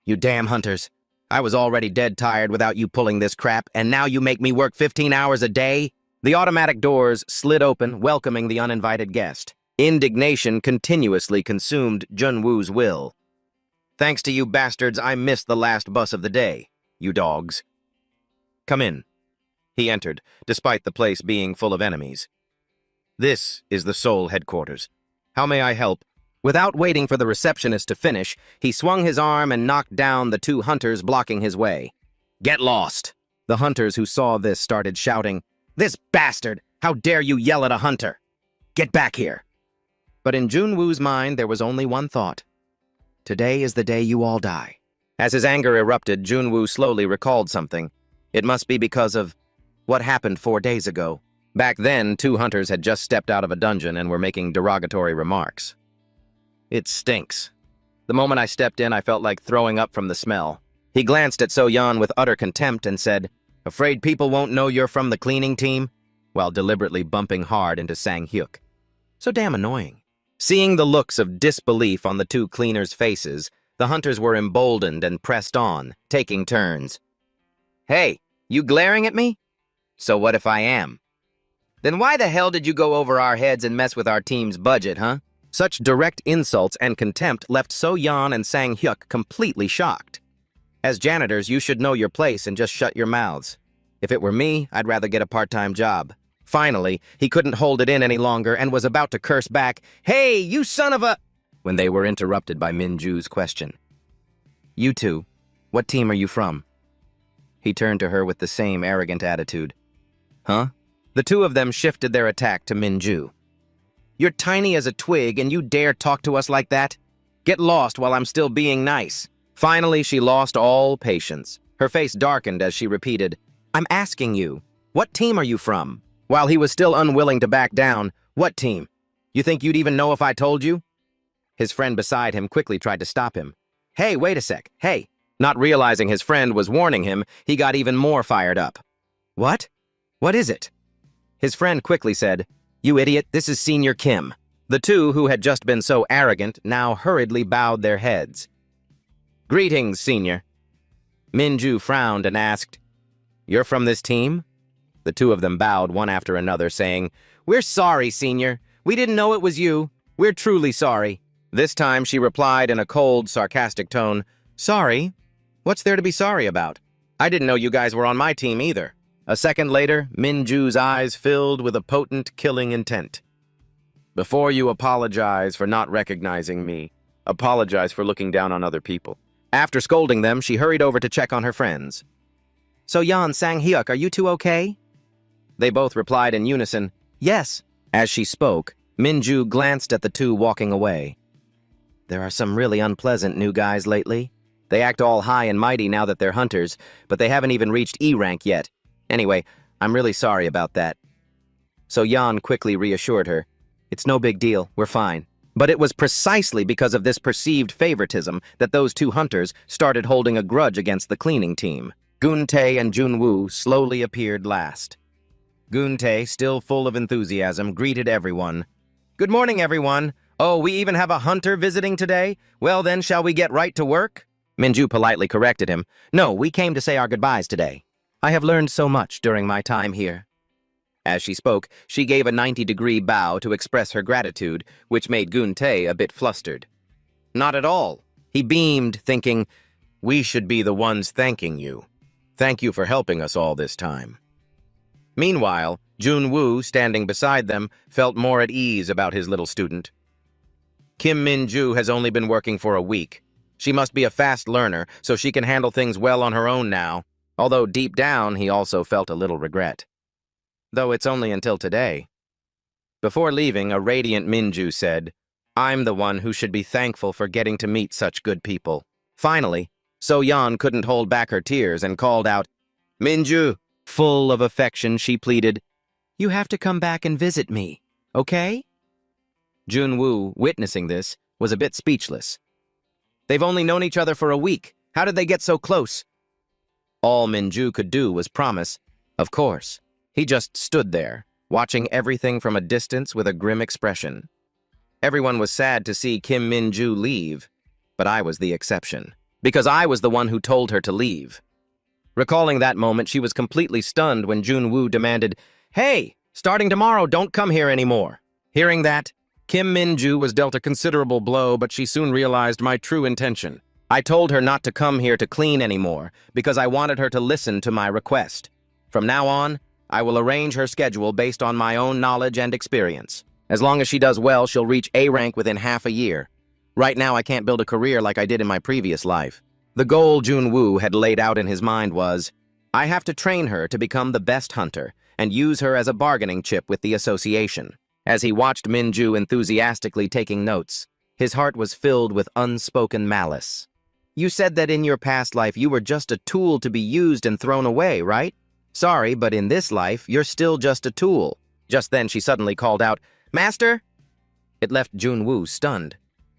"You damn hunters. I was already dead tired without you pulling this crap, and now you make me work 15 hours a day?" The automatic doors slid open, welcoming the uninvited guest. Indignation continuously consumed Junwoo's will. "Thanks to you bastards, I missed the last bus of the day, you dogs." "Come in." He entered, despite the place being full of enemies. "This is the Seoul headquarters. How may I help?" Without waiting for the receptionist to finish, he swung his arm and knocked down the 2 hunters blocking his way. "Get lost!" The hunters who saw this started shouting, "This bastard! How dare you yell at a hunter! Get back here!" But in Junwoo's mind, there was only one thought. Today is the day you all die. As his anger erupted, Junwoo slowly recalled something. It must be because of what happened 4 days ago. Back then, 2 hunters had just stepped out of a dungeon and were making derogatory remarks. "It stinks. The moment I stepped in, I felt like throwing up from the smell." He glanced at So-yeon with utter contempt and said, "Afraid people won't know you're from the cleaning team?" while deliberately bumping hard into Sang-hyuk. So damn annoying. Seeing the looks of disbelief on the 2 cleaners' faces, the hunters were emboldened and pressed on, taking turns. "Hey, you glaring at me? So what if I am? Then why the hell did you go over our heads and mess with our team's budget, huh?" Such direct insults and contempt left So-yeon and Sang-hyuk completely shocked. As janitors, you should know your place and just shut your mouths. If it were me, I'd rather get a part-time job. Finally, he couldn't hold it in any longer and was about to curse back, "Hey, you son of a—" when they were interrupted by Minju's question. "You two, what team are you from?" He turned to her with the same arrogant attitude. "Huh?" The two of them shifted their attack to Minju. "You're tiny as a twig and you dare talk to us like that? Get lost while I'm still being nice." Finally, she lost all patience. Her face darkened as she repeated, "I'm asking you, what team are you from?" While he was still unwilling to back down, "What team? You think you'd even know if I told you?" His friend beside him quickly tried to stop him. "Hey, wait a sec, hey." Not realizing his friend was warning him, he got even more fired up. "What? What is it?" His friend quickly said, "You idiot, this is Senior Kim." The two, who had just been so arrogant, now hurriedly bowed their heads. "Greetings, Senior." Minju frowned and asked, "You're from this team?" The two of them bowed one after another, saying, "We're sorry, Senior. We didn't know it was you. We're truly sorry." This time she replied in a cold, sarcastic tone, "Sorry? What's there to be sorry about? I didn't know you guys were on my team either." A second later, Minju's eyes filled with a potent, killing intent. "Before you apologize for not recognizing me, apologize for looking down on other people." After scolding them, she hurried over to check on her friends. "So Yeon, Sang-hyuk, are you two okay?" They both replied in unison, "Yes." As she spoke, Minju glanced at the two walking away. "There are some really unpleasant new guys lately. They act all high and mighty now that they're hunters, but they haven't even reached E-rank yet. Anyway, I'm really sorry about that." So Yeon quickly reassured her, "It's no big deal, we're fine." But it was precisely because of this perceived favoritism that those two hunters started holding a grudge against the cleaning team. Gun-tae and Jun-woo slowly appeared last. Gun-tae, still full of enthusiasm, greeted everyone. "Good morning, everyone. Oh, we even have a hunter visiting today? Well then, shall we get right to work?" Minju politely corrected him. "No, we came to say our goodbyes today. I have learned so much during my time here." As she spoke, she gave a 90-degree bow to express her gratitude, which made Gun-tae a bit flustered. "Not at all." He beamed, thinking, "We should be the ones thanking you. Thank you for helping us all this time." Meanwhile, Jun-woo, standing beside them, felt more at ease about his little student. Kim Min-ju has only been working for a week. She must be a fast learner, so she can handle things well on her own now, although deep down he also felt a little regret. Though it's only until today. Before leaving, a radiant Minju said, "I'm the one who should be thankful for getting to meet such good people." Finally, So-yeon couldn't hold back her tears and called out, "Minju!" Full of affection, she pleaded, "You have to come back and visit me, okay?" Jun-woo, witnessing this, was a bit speechless. They've only known each other for a week. How did they get so close? All Minju could do was promise, "Of course." He just stood there, watching everything from a distance with a grim expression. Everyone was sad to see Kim Min-ju leave, but I was the exception, because I was the one who told her to leave. Recalling that moment, she was completely stunned when Jun-woo demanded, "Hey, starting tomorrow, don't come here anymore." Hearing that, Kim Min-ju was dealt a considerable blow, but she soon realized my true intention. I told her not to come here to clean anymore, because I wanted her to listen to my request. From now on, I will arrange her schedule based on my own knowledge and experience. As long as she does well, she'll reach A rank within half a year. Right now, I can't build a career like I did in my previous life. The goal Jun-woo had laid out in his mind was, I have to train her to become the best hunter and use her as a bargaining chip with the association. As he watched Minju enthusiastically taking notes, his heart was filled with unspoken malice. "You said that in your past life you were just a tool to be used and thrown away, right? Sorry, but in this life, you're still just a tool." Just then she suddenly called out, "Master?" It left Jun-woo stunned.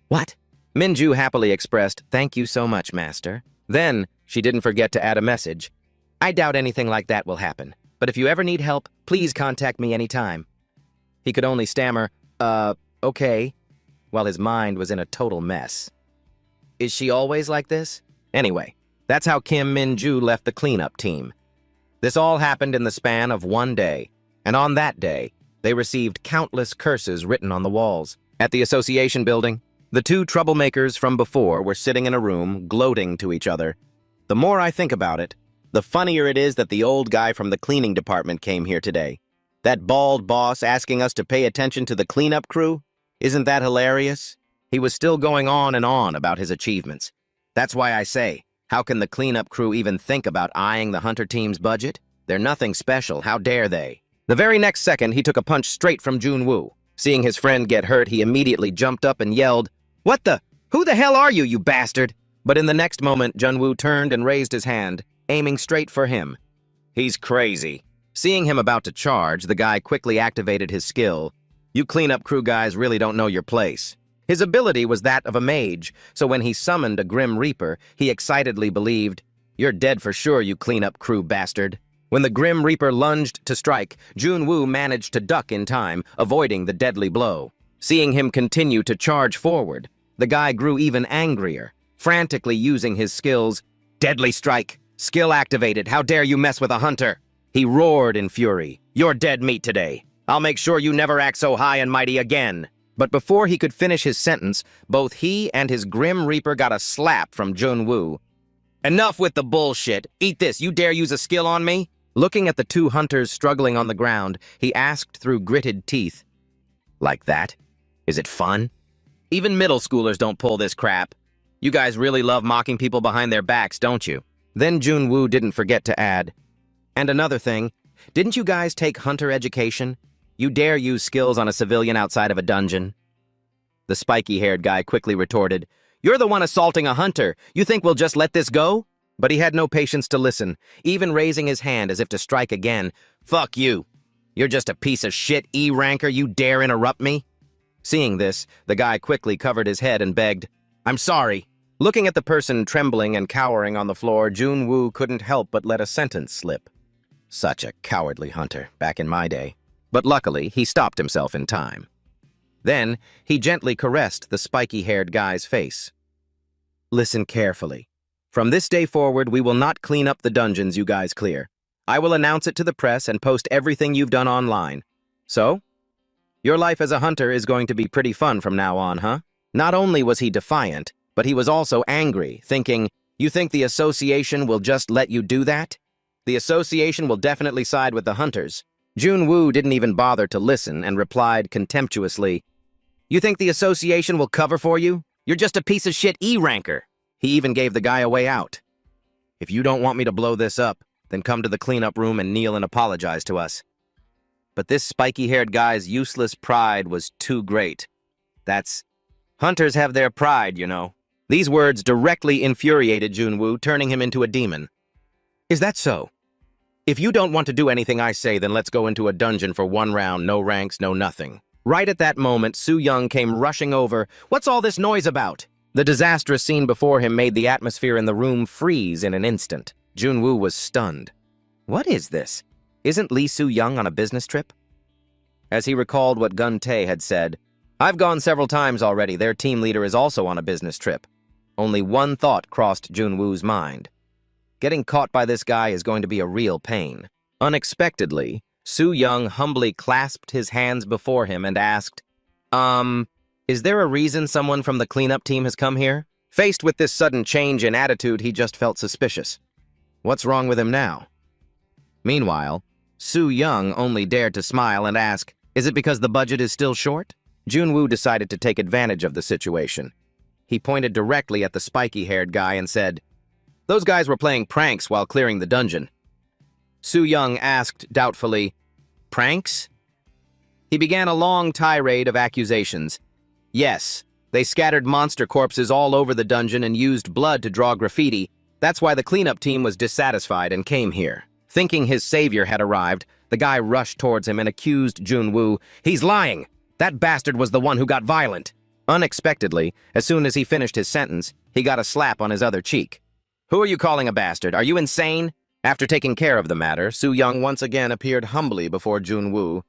"What?" Minju happily expressed, "Thank you so much, Master." Then, she didn't forget to add a message. "I doubt anything like that will happen, but if you ever need help, please contact me anytime." He could only stammer, okay, while his mind was in a total mess. Is she always like this? Anyway, that's how Kim Min-ju left the cleanup team. This all happened in the span of one day, and on that day, they received countless curses written on the walls. At the association building, the two troublemakers from before were sitting in a room, gloating to each other. The more I think about it, the funnier it is that the old guy from the cleaning department came here today. That bald boss asking us to pay attention to the cleanup crew? Isn't that hilarious? He was still going on and on about his achievements. That's why I say, how can the cleanup crew even think about eyeing the hunter team's budget? They're nothing special, how dare they? The very next second, he took a punch straight from Junwoo. Seeing his friend get hurt, he immediately jumped up and yelled, "What the? Who the hell are you, you bastard?" But in the next moment, Junwoo turned and raised his hand, aiming straight for him. He's crazy. Seeing him about to charge, the guy quickly activated his skill. You cleanup crew guys really don't know your place. His ability was that of a mage, so when he summoned a Grim Reaper, he excitedly believed, "You're dead for sure, you cleanup crew bastard." When the Grim Reaper lunged to strike, Junwoo managed to duck in time, avoiding the deadly blow. Seeing him continue to charge forward, the guy grew even angrier, frantically using his skills. "Deadly strike! Skill activated! How dare you mess with a hunter!" He roared in fury. "You're dead meat today. I'll make sure you never act so high and mighty again." But before he could finish his sentence, both he and his Grim Reaper got a slap from Junwoo. "Enough with the bullshit! Eat this! You dare use a skill on me?" Looking at the two hunters struggling on the ground, he asked through gritted teeth, "Like that? Is it fun? Even middle schoolers don't pull this crap. You guys really love mocking people behind their backs, don't you?" Then Junwoo didn't forget to add, "And another thing, didn't you guys take hunter education? You dare use skills on a civilian outside of a dungeon?" The spiky-haired guy quickly retorted, "You're the one assaulting a hunter. You think we'll just let this go?" But he had no patience to listen, even raising his hand as if to strike again. "Fuck you. You're just a piece of shit E-ranker. You dare interrupt me?" Seeing this, the guy quickly covered his head and begged, "I'm sorry." Looking at the person trembling and cowering on the floor, Junwoo couldn't help but let a sentence slip. Such a cowardly hunter, back in my day. But luckily, he stopped himself in time. Then, he gently caressed the spiky-haired guy's face. "Listen carefully. From this day forward, we will not clean up the dungeons you guys clear. I will announce it to the press and post everything you've done online. So, your life as a hunter is going to be pretty fun from now on, huh?" Not only was he defiant, but he was also angry, thinking, "You think the association will just let you do that? The association will definitely side with the hunters." Junwoo didn't even bother to listen and replied contemptuously, "You think the association will cover for you? You're just a piece of shit E-ranker." He even gave the guy a way out. "If you don't want me to blow this up, then come to the cleanup room and kneel and apologize to us." But this spiky-haired guy's useless pride was too great. Hunters have their pride, you know. These words directly infuriated Junwoo, turning him into a demon. "Is that so? If you don't want to do anything I say, then let's go into a dungeon for one round, no ranks, no nothing." Right at that moment, Soo-young came rushing over. "What's all this noise about?" The disastrous scene before him made the atmosphere in the room freeze in an instant. Junwoo was stunned. What is this? Isn't Lee Soo-young on a business trip? As he recalled what Gun-tae had said, "I've gone several times already. Their team leader is also on a business trip." Only one thought crossed Junwoo's mind. Getting caught by this guy is going to be a real pain. Unexpectedly, Soo-young humbly clasped his hands before him and asked, Is there a reason someone from the cleanup team has come here?" Faced with this sudden change in attitude, he just felt suspicious. What's wrong with him now? Meanwhile, Soo-young only dared to smile and ask, "Is it because the budget is still short?" Junwoo decided to take advantage of the situation. He pointed directly at the spiky-haired guy and said, "Those guys were playing pranks while clearing the dungeon." Soo-young asked doubtfully, "Pranks?" He began a long tirade of accusations. Yes, they scattered monster corpses all over the dungeon and used blood to draw graffiti. That's why the cleanup team was dissatisfied and came here. Thinking his savior had arrived, the guy rushed towards him and accused Junwoo. "He's lying! That bastard was the one who got violent." Unexpectedly, as soon as he finished his sentence, he got a slap on his other cheek. "Who are you calling a bastard? Are you insane?" After taking care of the matter, Soo-young once again appeared humbly before Junwoo.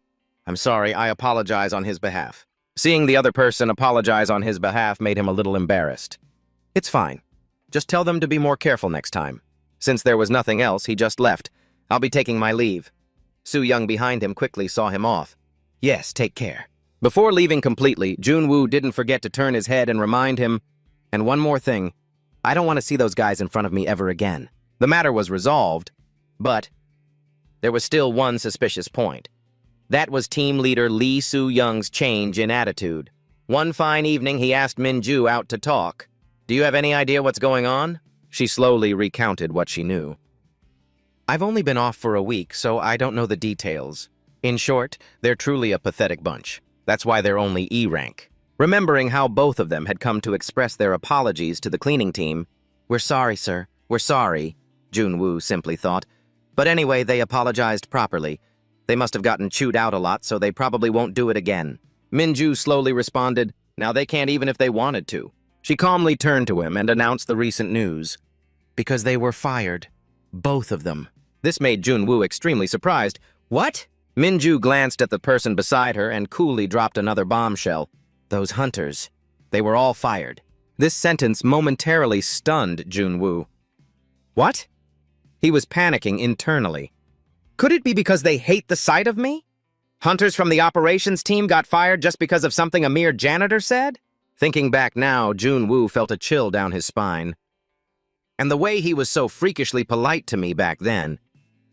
"I'm sorry, I apologize on his behalf." Seeing the other person apologize on his behalf made him a little embarrassed. "It's fine. Just tell them to be more careful next time." Since there was nothing else, he just left. "I'll be taking my leave." Soo-young behind him quickly saw him off. "Yes, take care." Before leaving completely, Junwoo didn't forget to turn his head and remind him, "And one more thing. I don't want to see those guys in front of me ever again. The matter was resolved, but there was still one suspicious point. That was team leader Lee Soo-young's change in attitude. One fine evening, he asked Min-ju out to talk. "Do you have any idea what's going on?" She slowly recounted what she knew. "I've only been off for a week, so I don't know the details. In short, they're truly a pathetic bunch. That's why they're only E rank." Remembering how both of them had come to express their apologies to the cleaning team, "We're sorry, sir. We're sorry," Jun-woo simply thought. But anyway, they apologized properly. They must have gotten chewed out a lot, so they probably won't do it again. Min-ju slowly responded, "Now they can't even if they wanted to." She calmly turned to him and announced the recent news. "Because they were fired. Both of them." This made Jun-woo extremely surprised. "What?" Min-ju glanced at the person beside her and coolly dropped another bombshell. "Those hunters. They were all fired." This sentence momentarily stunned Jun-woo. "What?" He was panicking internally. Could it be because they hate the sight of me? Hunters from the operations team got fired just because of something a mere janitor said? Thinking back now, Jun-woo felt a chill down his spine. And the way he was so freakishly polite to me back then.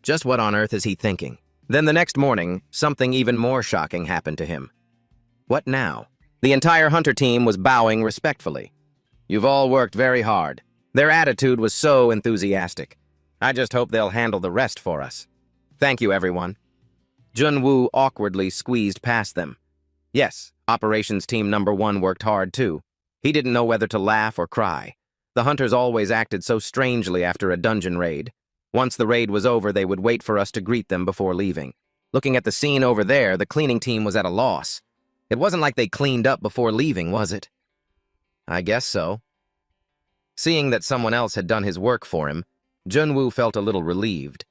Just what on earth is he thinking? Then the next morning, something even more shocking happened to him. What now? The entire Hunter team was bowing respectfully. "You've all worked very hard." Their attitude was so enthusiastic. "I just hope they'll handle the rest for us." "Thank you, everyone." Jun-woo awkwardly squeezed past them. Yes, operations team number 1 worked hard too. He didn't know whether to laugh or cry. The hunters always acted so strangely after a dungeon raid. Once the raid was over, they would wait for us to greet them before leaving. Looking at the scene over there, the cleaning team was at a loss. It wasn't like they cleaned up before leaving, was it? I guess so. Seeing that someone else had done his work for him, Jun-woo felt a little relieved.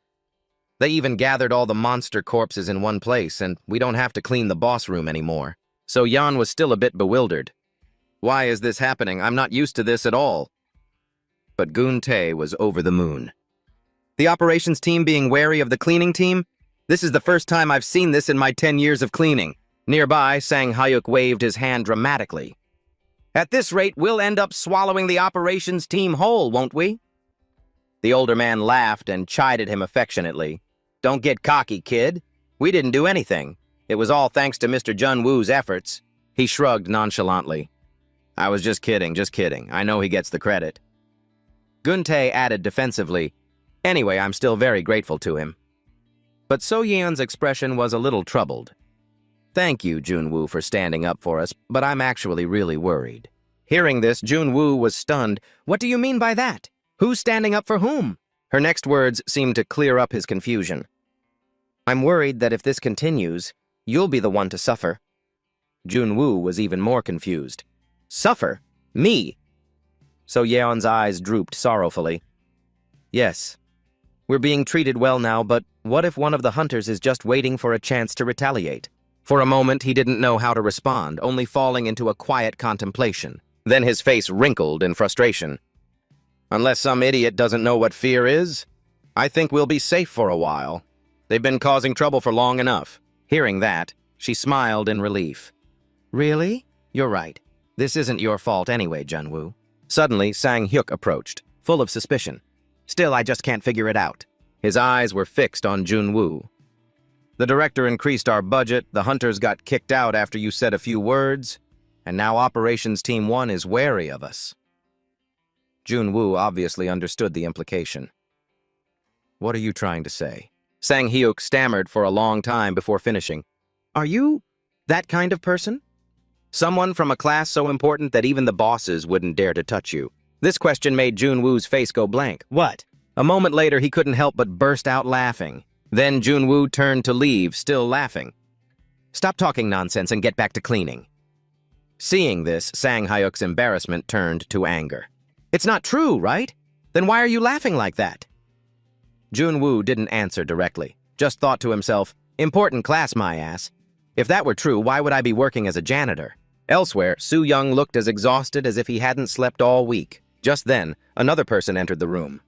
They even gathered all the monster corpses in one place, and we don't have to clean the boss room anymore. So Yan was still a bit bewildered. "Why is this happening? I'm not used to this at all." But Gun-tae was over the moon. "The operations team being wary of the cleaning team? This is the first time I've seen this in my 10 years of cleaning." Nearby, Sang Hyuk waved his hand dramatically. "At this rate, we'll end up swallowing the operations team whole, won't we?" The older man laughed and chided him affectionately. "Don't get cocky, kid. We didn't do anything. It was all thanks to Mr. Jun-woo's efforts." He shrugged nonchalantly. "I was just kidding, just kidding. I know he gets the credit." Gun-tae added defensively, "Anyway, I'm still very grateful to him." But So-yeon's expression was a little troubled. "Thank you, Jun-woo, for standing up for us, but I'm actually really worried." Hearing this, Jun-woo was stunned. "What do you mean by that? Who's standing up for whom?" Her next words seemed to clear up his confusion. "I'm worried that if this continues, you'll be the one to suffer." Jun-woo was even more confused. "Suffer? Me?" So Yeon's eyes drooped sorrowfully. "Yes. We're being treated well now, but what if one of the hunters is just waiting for a chance to retaliate?" For a moment, he didn't know how to respond, only falling into a quiet contemplation. Then his face wrinkled in frustration. "Unless some idiot doesn't know what fear is, I think we'll be safe for a while. They've been causing trouble for long enough." Hearing that, she smiled in relief. "Really? You're right. This isn't your fault anyway, Jun-woo." Suddenly, Sang Hyuk approached, full of suspicion. "Still, I just can't figure it out." His eyes were fixed on Jun-woo. "The director increased our budget, the hunters got kicked out after you said a few words, and now Operations Team 1 is wary of us." Jun-woo obviously understood the implication. "What are you trying to say?" Sang Hyuk stammered for a long time before finishing. "Are you that kind of person? Someone from a class so important that even the bosses wouldn't dare to touch you?" This question made Jun-woo's face go blank. "What?" A moment later, he couldn't help but burst out laughing. Then Jun-woo turned to leave, still laughing. "Stop talking nonsense and get back to cleaning." Seeing this, Sang Hyuk's embarrassment turned to anger. "It's not true, right? Then why are you laughing like that?" Jun-woo didn't answer directly, just thought to himself, "Important class, my ass. If that were true, why would I be working as a janitor?" Elsewhere, Soo-young looked as exhausted as if he hadn't slept all week. Just then, another person entered the room.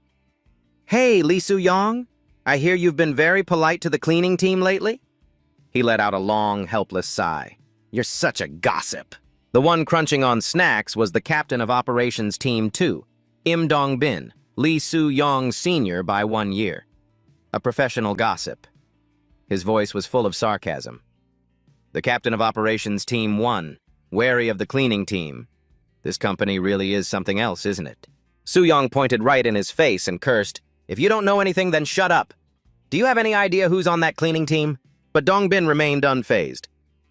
"Hey, Lee Soo-young, I hear you've been very polite to the cleaning team lately?" He let out a long, helpless sigh. "You're such a gossip." The one crunching on snacks was the captain of Operations Team 2, Im Dong-bin, Lee Soo-young's senior by 1 year. A professional gossip. His voice was full of sarcasm. The captain of operations Team 1, wary of the cleaning team. This company really is something else, isn't it? Soo-young pointed right in his face and cursed, "If you don't know anything, then shut up. Do you have any idea who's on that cleaning team?" But Dong-bin remained unfazed.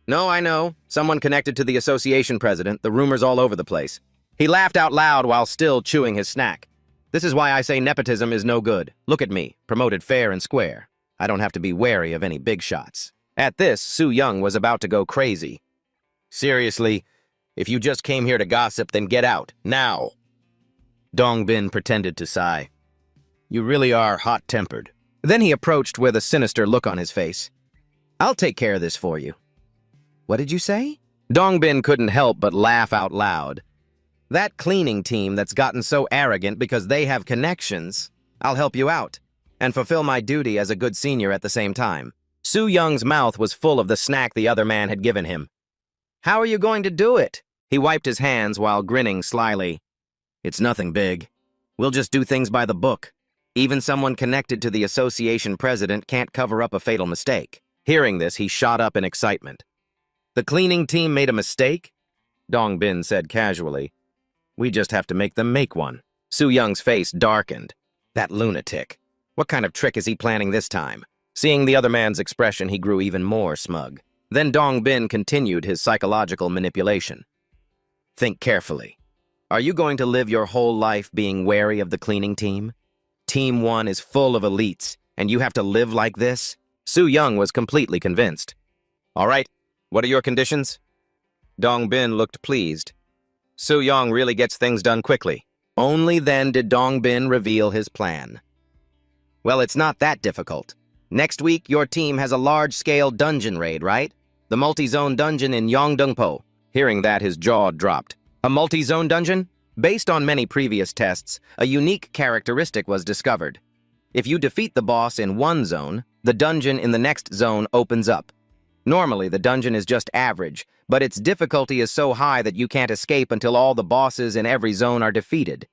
"No, I know. Someone connected to the association president. The rumors all over the place." He laughed out loud while still chewing his snack. "This is why I say nepotism is no good. Look at me, promoted fair and square. I don't have to be wary of any big shots." At this, Soo-young was about to go crazy. "Seriously, if you just came here to gossip, then get out, now." Dong-bin pretended to sigh. "You really are hot-tempered." Then he approached with a sinister look on his face. "I'll take care of this for you." "What did you say?" Dong-bin couldn't help but laugh out loud. "That cleaning team that's gotten so arrogant because they have connections. I'll help you out, and fulfill my duty as a good senior at the same time." Soo-young's mouth was full of the snack the other man had given him. "How are you going to do it?" He wiped his hands while grinning slyly. "It's nothing big. We'll just do things by the book. Even someone connected to the association president can't cover up a fatal mistake." Hearing this, he shot up in excitement. "The cleaning team made a mistake?" Dong-bin said casually. "We just have to make them make one." Soo-young's face darkened. That lunatic. What kind of trick is he planning this time? Seeing the other man's expression, he grew even more smug. Then Dong-bin continued his psychological manipulation. "Think carefully. Are you going to live your whole life being wary of the cleaning team? Team 1 is full of elites, and you have to live like this?" Soo-young was completely convinced. "All right, what are your conditions?" Dong-bin looked pleased. Soo-young really gets things done quickly. Only then did Dong-bin reveal his plan. "Well, it's not that difficult. Next week, your team has a large-scale dungeon raid, right? The multi-zone dungeon in Yongdongpo." Hearing that, his jaw dropped. A multi-zone dungeon? Based on many previous tests, a unique characteristic was discovered. If you defeat the boss in one zone, the dungeon in the next zone opens up. Normally, the dungeon is just average, but its difficulty is so high that you can't escape until all the bosses in every zone are defeated.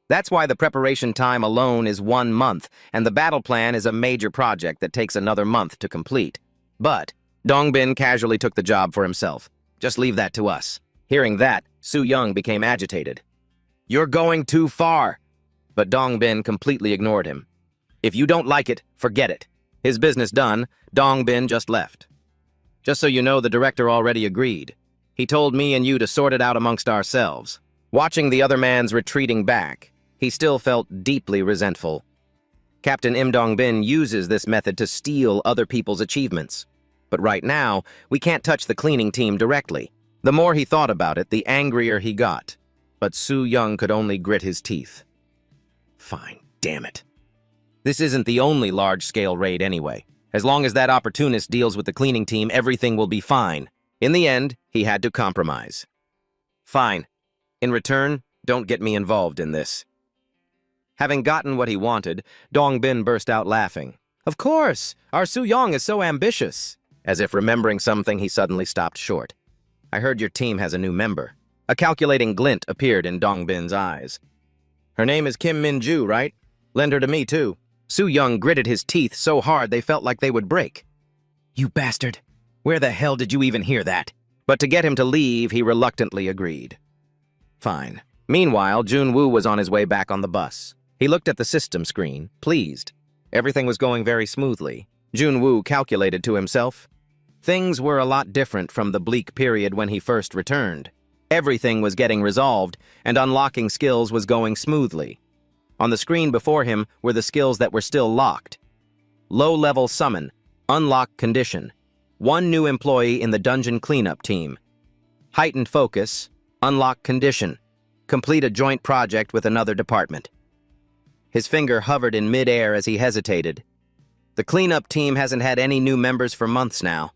That's why the preparation time alone is 1 month, and the battle plan is a major project that takes another month to complete. But Dong-bin casually took the job for himself. "Just leave that to us." Hearing that, Soo-young became agitated. "You're going too far." But Dong-bin completely ignored him. "If you don't like it, forget it." His business done, Dong-bin just left. "Just so you know, the director already agreed. He told me and you to sort it out amongst ourselves." Watching the other man's retreating back, he still felt deeply resentful. Captain Im Dong-bin uses this method to steal other people's achievements. But right now, we can't touch the cleaning team directly. The more he thought about it, the angrier he got. But Soo-young could only grit his teeth. Fine, damn it. This isn't the only large-scale raid anyway. As long as that opportunist deals with the cleaning team, everything will be fine. In the end, he had to compromise. "Fine. In return, don't get me involved in this." Having gotten what he wanted, Dong-bin burst out laughing. "Of course! Our Soo-young is so ambitious!" As if remembering something, he suddenly stopped short. "I heard your team has a new member." A calculating glint appeared in Dong-bin's eyes. "Her name is Kim Min-ju, right? Lend her to me, too." Soo-young gritted his teeth so hard they felt like they would break. "You bastard! Where the hell did you even hear that?" But to get him to leave, he reluctantly agreed. Fine. Meanwhile, Jun-woo was on his way back on the bus. He looked at the system screen, pleased. Everything was going very smoothly. Jun-woo calculated to himself. Things were a lot different from the bleak period when he first returned. Everything was getting resolved, and unlocking skills was going smoothly. On the screen before him were the skills that were still locked. Low-level summon, unlock condition. 1 new employee in the dungeon cleanup team. Heightened focus, unlock condition. Complete a joint project with another department. His finger hovered in mid-air as he hesitated. The cleanup team hasn't had any new members for months now.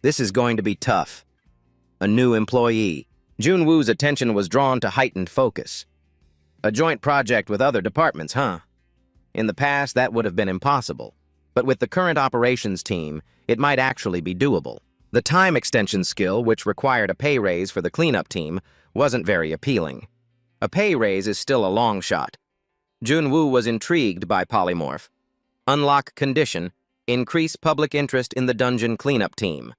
This is going to be tough. A new employee. Jun-woo's attention was drawn to heightened focus. A joint project with other departments, huh? In the past, that would have been impossible. But with the current operations team, it might actually be doable. The time extension skill, which required a pay raise for the cleanup team, wasn't very appealing. A pay raise is still a long shot. Junwoo was intrigued by polymorph. Unlock condition: increase public interest in the dungeon cleanup team.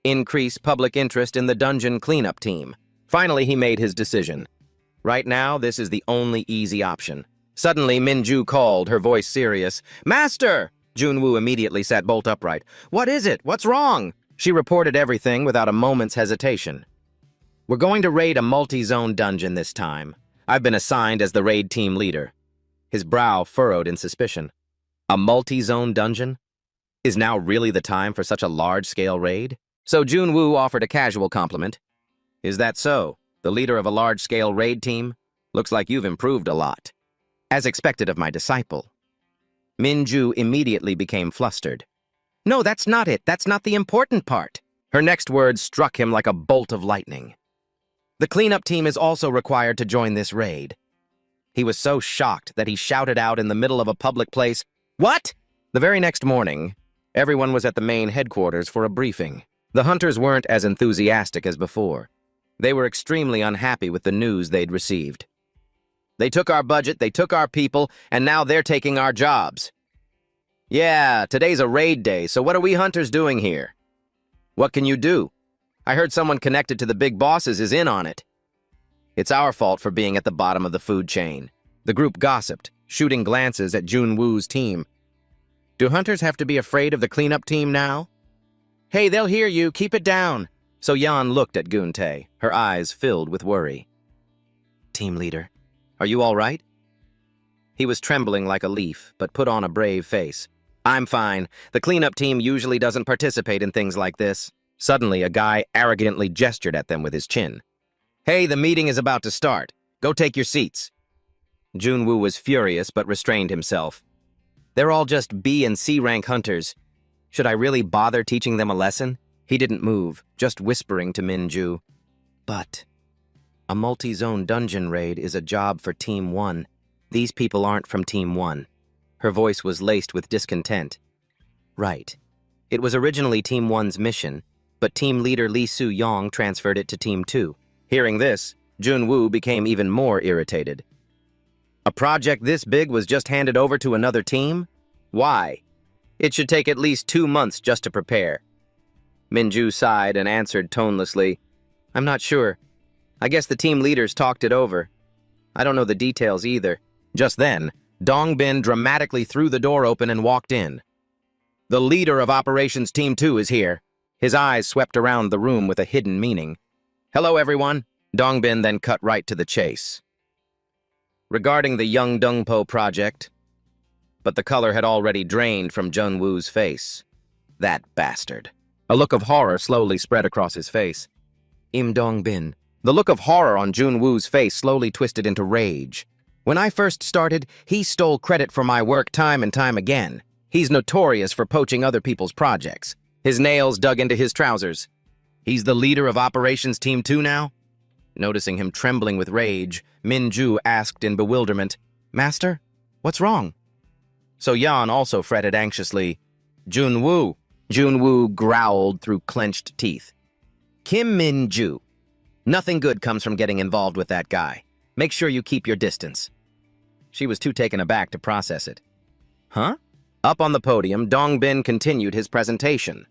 Increase public interest in the dungeon cleanup team. Finally, he made his decision. Right now, this is the only easy option. Suddenly, Minju called, her voice serious. "Master!" Junwoo immediately sat bolt upright. "What is it? What's wrong?" She reported everything without a moment's hesitation. "We're going to raid a multi-zone dungeon this time. I've been assigned as the raid team leader." His brow furrowed in suspicion. A multi-zone dungeon? Is now really the time for such a large-scale raid? So Junwoo offered a casual compliment. "Is that so? The leader of a large-scale raid team? Looks like you've improved a lot." As expected of my disciple. Minju immediately became flustered. "No, that's not it. That's not the important part." Her next words struck him like a bolt of lightning. "The cleanup team is also required to join this raid." He was so shocked that he shouted out in the middle of a public place, "What?" The very next morning, everyone was at the main headquarters for a briefing. The hunters weren't as enthusiastic as before. They were extremely unhappy with the news they'd received. "They took our budget, they took our people, and now they're taking our jobs." "Yeah, today's a raid day, so what are we hunters doing here?" "What can you do? I heard someone connected to the big bosses is in on it." "It's our fault for being at the bottom of the food chain." The group gossiped, shooting glances at Junwoo's team. "Do hunters have to be afraid of the cleanup team now?" "Hey, they'll hear you, keep it down." So Yan looked at Guntae, her eyes filled with worry. "Team leader, are you all right?" He was trembling like a leaf, but put on a brave face. "I'm fine. The cleanup team usually doesn't participate in things like this." Suddenly, a guy arrogantly gestured at them with his chin. "Hey, the meeting is about to start. Go take your seats." Junwoo was furious but restrained himself. "They're all just B and C rank hunters. Should I really bother teaching them a lesson?" He didn't move, just whispering to Minju. "But a multi-zone dungeon raid is a job for Team 1. These people aren't from Team 1. Her voice was laced with discontent. "Right. It was originally Team 1's mission, but team leader Lee Soo-yong transferred it to Team 2. Hearing this, Junwoo became even more irritated. A project this big was just handed over to another team? Why? It should take at least 2 months just to prepare. Minju sighed and answered tonelessly, "I'm not sure. I guess the team leaders talked it over. I don't know the details either." Just then, Dongbin dramatically threw the door open and walked in. "The leader of Operations Team 2 is here." His eyes swept around the room with a hidden meaning. "Hello, everyone." Dongbin then cut right to the chase. Regarding the Young Dungpo project, but the color had already drained from Junwoo's face. That bastard. A look of horror slowly spread across his face. Im Dongbin. The look of horror on Junwoo's face slowly twisted into rage. "When I first started, he stole credit for my work time and time again. He's notorious for poaching other people's projects." His nails dug into his trousers. "He's the leader of Operations Team 2 now?" Noticing him trembling with rage, Minju asked in bewilderment, "Master, what's wrong?" So Yan also fretted anxiously. "Junwoo." Junwoo growled through clenched teeth. "Kim Minju. Nothing good comes from getting involved with that guy. Make sure you keep your distance." She was too taken aback to process it. "Huh?" Up on the podium, Dongbin continued his presentation.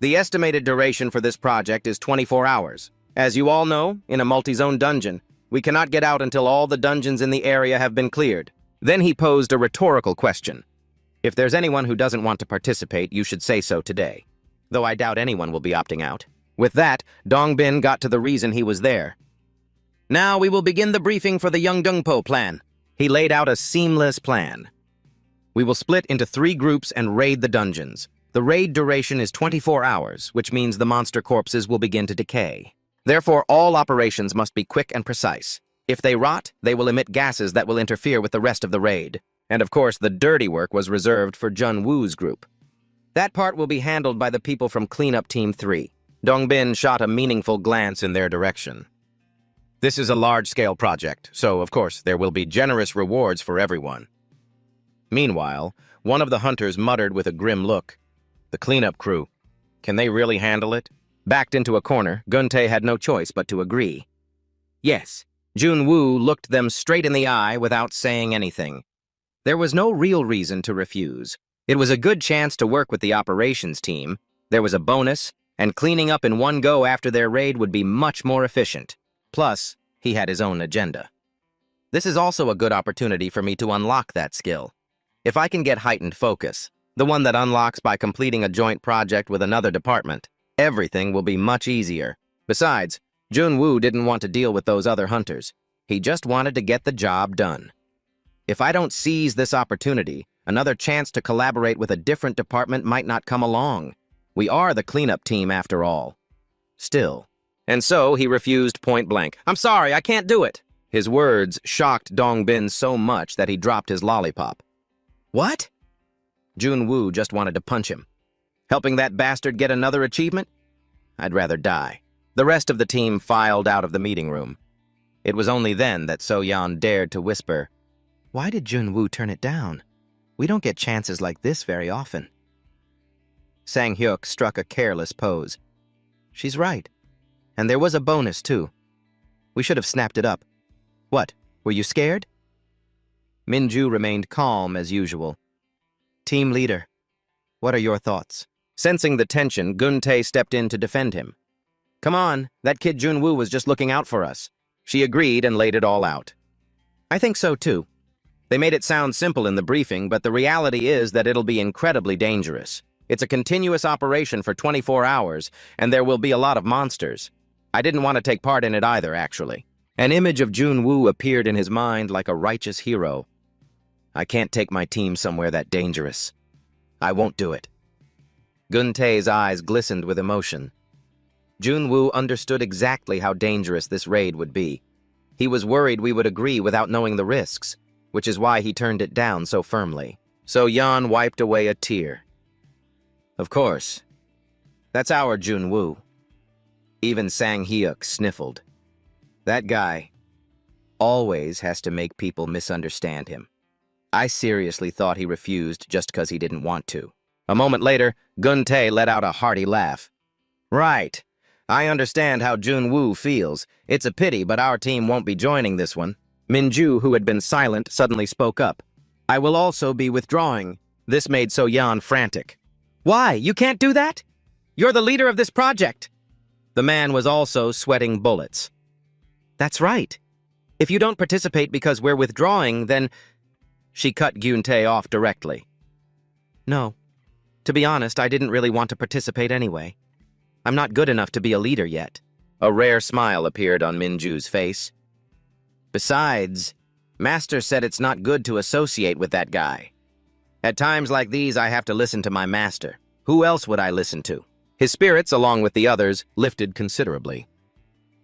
"The estimated duration for this project is 24 hours. As you all know, in a multi-zone dungeon, we cannot get out until all the dungeons in the area have been cleared." Then he posed a rhetorical question. "If there's anyone who doesn't want to participate, you should say so today. Though I doubt anyone will be opting out." With that, Dongbin got to the reason he was there. "Now we will begin the briefing for the Young Dungpo plan." He laid out a seamless plan. "We will split into 3 groups and raid the dungeons. The raid duration is 24 hours, which means the monster corpses will begin to decay. Therefore, all operations must be quick and precise. If they rot, they will emit gases that will interfere with the rest of the raid. And of course, the dirty work was reserved for Junwoo's group. That part will be handled by the people from Cleanup Team 3. Dongbin shot a meaningful glance in their direction. "This is a large-scale project, so of course there will be generous rewards for everyone." Meanwhile, one of the hunters muttered with a grim look, "The cleanup crew. Can they really handle it?" Backed into a corner, Guntae had no choice but to agree. "Yes, Junwoo looked them straight in the eye without saying anything. There was no real reason to refuse. It was a good chance to work with the operations team. There was a bonus, and cleaning up in one go after their raid would be much more efficient. Plus, he had his own agenda. This is also a good opportunity for me to unlock that skill. If I can get heightened focus, the one that unlocks by completing a joint project with another department, everything will be much easier. Besides, Junwoo didn't want to deal with those other hunters. He just wanted to get the job done. If I don't seize this opportunity, another chance to collaborate with a different department might not come along. We are the cleanup team after all. Still. And so he refused point blank. "I'm sorry, I can't do it." His words shocked Dongbin so much that he dropped his lollipop. "What?" Junwoo just wanted to punch him. Helping that bastard get another achievement? I'd rather die. The rest of the team filed out of the meeting room. It was only then that So-yeon dared to whisper, "Why did Junwoo turn it down? We don't get chances like this very often." Sang-hyuk struck a careless pose. "She's right. And there was a bonus, too. We should have snapped it up. What, were you scared?" Minju remained calm as usual. "Team leader, what are your thoughts?" Sensing the tension, Gun-tae stepped in to defend him. "Come on, that kid Junwoo was just looking out for us." She agreed and laid it all out. "I think so, too. They made it sound simple in the briefing, but the reality is that it'll be incredibly dangerous. It's a continuous operation for 24 hours, and there will be a lot of monsters. I didn't want to take part in it either, actually." An image of Junwoo appeared in his mind like a righteous hero. "I can't take my team somewhere that dangerous. I won't do it." Gun-tae's eyes glistened with emotion. Junwoo understood exactly how dangerous this raid would be. He was worried we would agree without knowing the risks, which is why he turned it down so firmly. So-yeon wiped away a tear. "Of course. That's our Junwoo." Even Sang-hyuk sniffled. "That guy always has to make people misunderstand him. I seriously thought he refused just because he didn't want to." A moment later, Gun-tae let out a hearty laugh. "Right. I understand how Junwoo feels. It's a pity, but our team won't be joining this one." Minju, who had been silent, suddenly spoke up. "I will also be withdrawing." This made So-yeon frantic. "Why? You can't do that? You're the leader of this project." The man was also sweating bullets. "That's right. If you don't participate because we're withdrawing, then—" She cut Gun-tae off directly. "No. To be honest, I didn't really want to participate anyway. I'm not good enough to be a leader yet." A rare smile appeared on Minju's face. "Besides, Master said it's not good to associate with that guy. At times like these, I have to listen to my master. Who else would I listen to?" His spirits, along with the others, lifted considerably.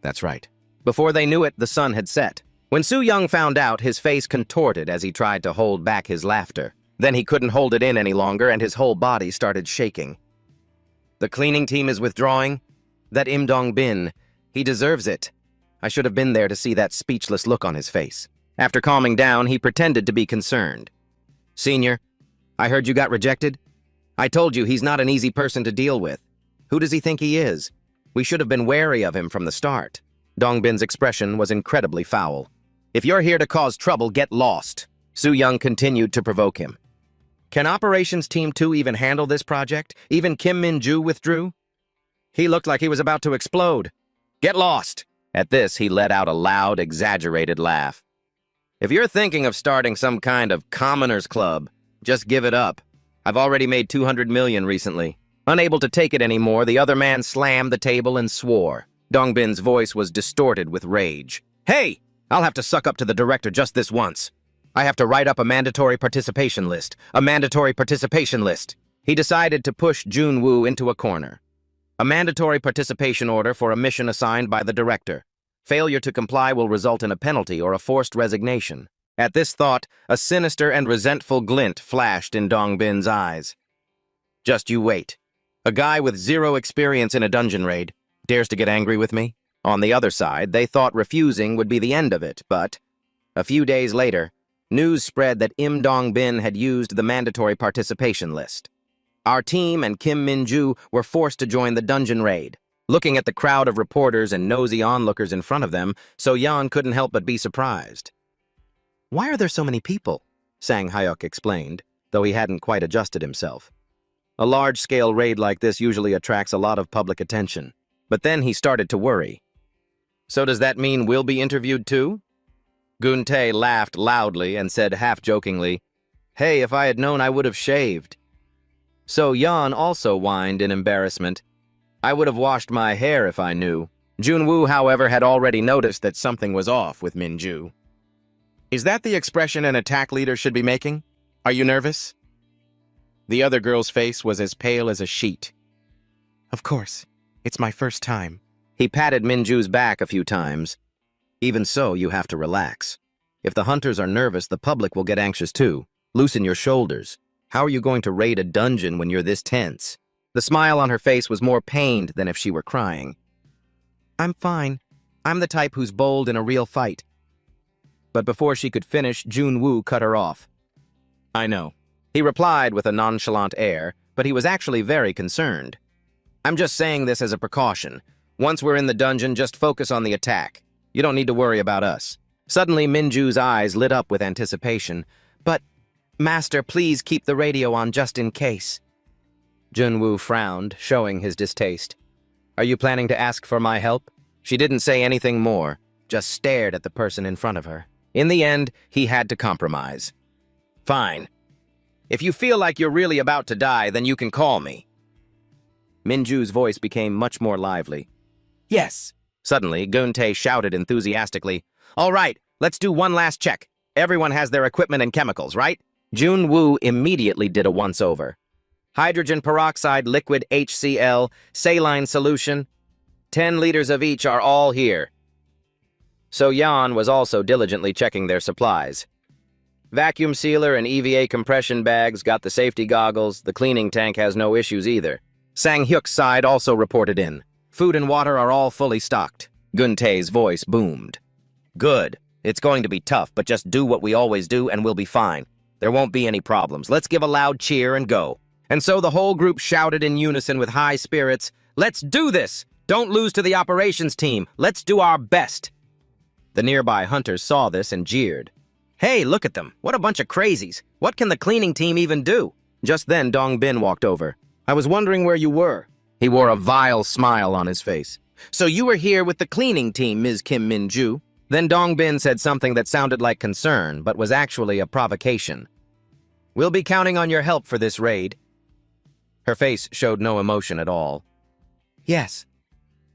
That's right. Before they knew it, the sun had set. When Soo-young found out, his face contorted as he tried to hold back his laughter. Then he couldn't hold it in any longer, and his whole body started shaking. "The cleaning team is withdrawing? That Im Dong-bin, he deserves it." I should have been there to see that speechless look on his face. After calming down, he pretended to be concerned. "Senior, I heard you got rejected. I told you he's not an easy person to deal with. Who does he think he is? We should have been wary of him from the start." Dongbin's expression was incredibly foul. "If you're here to cause trouble, get lost." Soo-young continued to provoke him. "Can Operations Team 2 even handle this project? Even Kim Min-ju withdrew?" He looked like he was about to explode. "Get lost!" At this, he let out a loud, exaggerated laugh. "If you're thinking of starting some kind of commoners club, just give it up. I've already made 200 million recently." Unable to take it anymore, the other man slammed the table and swore. Dongbin's voice was distorted with rage. "Hey! I'll have to suck up to the director just this once. I have to write up a mandatory participation list. A mandatory participation list." He decided to push Junwoo into a corner. A mandatory participation order for a mission assigned by the director. Failure to comply will result in a penalty or a forced resignation. At this thought, a sinister and resentful glint flashed in Dongbin's eyes. "Just you wait. A guy with zero experience in a dungeon raid dares to get angry with me?" On the other side, they thought refusing would be the end of it, but a few days later, news spread that Im Dong-bin had used the mandatory participation list. Our team and Kim Min-ju were forced to join the dungeon raid. Looking at the crowd of reporters and nosy onlookers in front of them, So-yeon couldn't help but be surprised. "Why are there so many people?" Sang Hyuk explained, though he hadn't quite adjusted himself. A large-scale raid like this usually attracts a lot of public attention. But then he started to worry. "So does that mean we'll be interviewed too?" Gun-tae laughed loudly and said half-jokingly, "Hey, if I had known, I would have shaved." So-yeon also whined in embarrassment. "I would have washed my hair if I knew." Jun-woo, however, had already noticed that something was off with Min-ju. "Is that the expression an attack leader should be making? Are you nervous?" The other girl's face was as pale as a sheet. "Of course. It's my first time." He patted Min-ju's back a few times. "Even so, you have to relax. If the hunters are nervous, the public will get anxious too. Loosen your shoulders. How are you going to raid a dungeon when you're this tense?" The smile on her face was more pained than if she were crying. "I'm fine. I'm the type who's bold in a real fight." But before she could finish, Jun-woo cut her off. "I know," he replied with a nonchalant air, but he was actually very concerned. "I'm just saying this as a precaution. Once we're in the dungeon, just focus on the attack. You don't need to worry about us." Suddenly, Min-ju's eyes lit up with anticipation. "But, Master, please keep the radio on just in case." Jun-woo frowned, showing his distaste. "Are you planning to ask for my help?" She didn't say anything more, just stared at the person in front of her. In the end, he had to compromise. "Fine. If you feel like you're really about to die, then you can call me." Min-ju's voice became much more lively. "Yes." Suddenly, Gun-tae shouted enthusiastically, "All right, let's do one last check. Everyone has their equipment and chemicals, right?" Jun-woo immediately did a once-over. "Hydrogen peroxide, liquid HCl, saline solution. 10 liters of each are all here." So-yeon was also diligently checking their supplies. "Vacuum sealer and EVA compression bags, got the safety goggles, the cleaning tank has no issues either." Sang-hyuk's side also reported in. "Food and water are all fully stocked." Gun-tae's voice boomed. "Good. It's going to be tough, but just do what we always do and we'll be fine. There won't be any problems. Let's give a loud cheer and go." And so the whole group shouted in unison with high spirits, "Let's do this! Don't lose to the operations team. Let's do our best." The nearby hunters saw this and jeered. "Hey, look at them. What a bunch of crazies. What can the cleaning team even do?" Just then, Dong-bin walked over. "I was wondering where you were." He wore a vile smile on his face. "So you were here with the cleaning team, Ms. Kim Min-ju?" Then Dong-bin said something that sounded like concern, but was actually a provocation. "We'll be counting on your help for this raid." Her face showed no emotion at all. "Yes.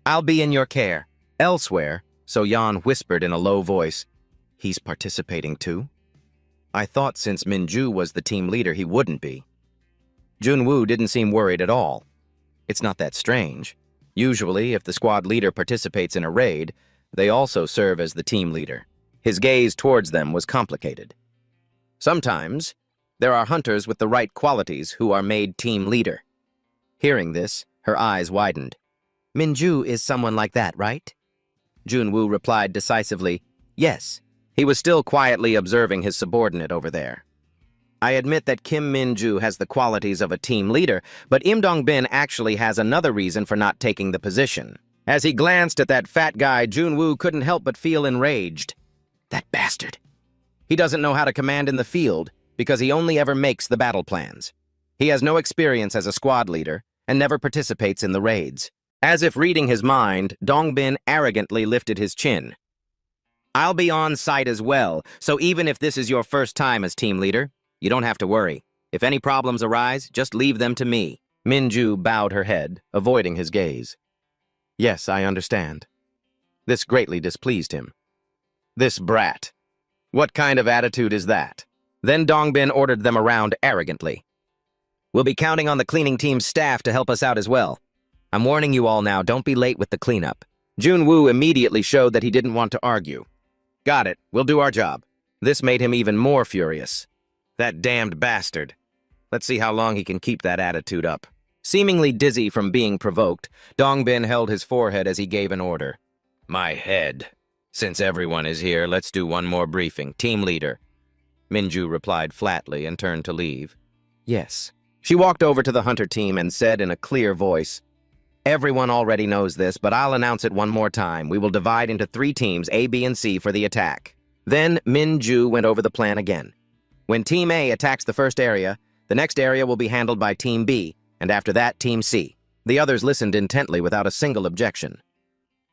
I'll be in your care." Elsewhere, So-yeon whispered in a low voice, "He's participating too?" "I thought since Min-ju was the team leader, he wouldn't be." Jun-woo didn't seem worried at all. It's not that strange. Usually, if the squad leader participates in a raid, they also serve as the team leader. His gaze towards them was complicated. Sometimes, there are hunters with the right qualities who are made team leader. Hearing this, her eyes widened. "Min-ju is someone like that, right?" Jun-woo replied decisively, "Yes." He was still quietly observing his subordinate over there. "I admit that Kim Min-ju has the qualities of a team leader, but Im Dong-bin actually has another reason for not taking the position." As he glanced at that fat guy, Jun-woo couldn't help but feel enraged. That bastard. He doesn't know how to command in the field because he only ever makes the battle plans. He has no experience as a squad leader and never participates in the raids. As if reading his mind, Dong-bin arrogantly lifted his chin. "I'll be on site as well, so even if this is your first time as team leader, you don't have to worry. If any problems arise, just leave them to me." Min-ju bowed her head, avoiding his gaze. "Yes, I understand." This greatly displeased him. This brat. What kind of attitude is that? Then Dong-bin ordered them around arrogantly. "We'll be counting on the cleaning team's staff to help us out as well. I'm warning you all now, don't be late with the cleanup." Jun-woo immediately showed that he didn't want to argue. "Got it, we'll do our job." This made him even more furious. That damned bastard. Let's see how long he can keep that attitude up. Seemingly dizzy from being provoked, Dong-bin held his forehead as he gave an order. "My head. Since everyone is here, let's do one more briefing. Team leader." Min-ju replied flatly and turned to leave. "Yes." She walked over to the hunter team and said in a clear voice, Everyone already knows this, but I'll announce it one more time. We will divide into 3 teams, A, B, and C, for the attack. Then Min-ju went over the plan again. When Team A attacks the first area, the next area will be handled by Team B, and after that, Team C. The others listened intently without a single objection.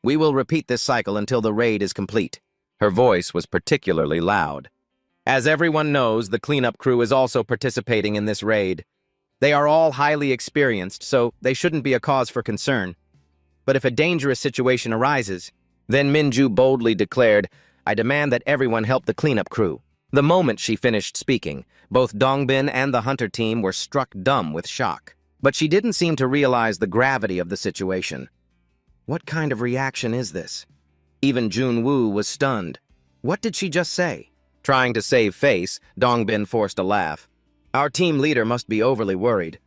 We will repeat this cycle until the raid is complete. Her voice was particularly loud. As everyone knows, the cleanup crew is also participating in this raid. They are all highly experienced, so they shouldn't be a cause for concern. But if a dangerous situation arises, then Min-ju boldly declared, "I demand that everyone help the cleanup crew." The moment she finished speaking, both Dongbin and the hunter team were struck dumb with shock. But she didn't seem to realize the gravity of the situation. What kind of reaction is this? Even Jun-woo was stunned. What did she just say? Trying to save face, Dongbin forced a laugh. Our team leader must be overly worried.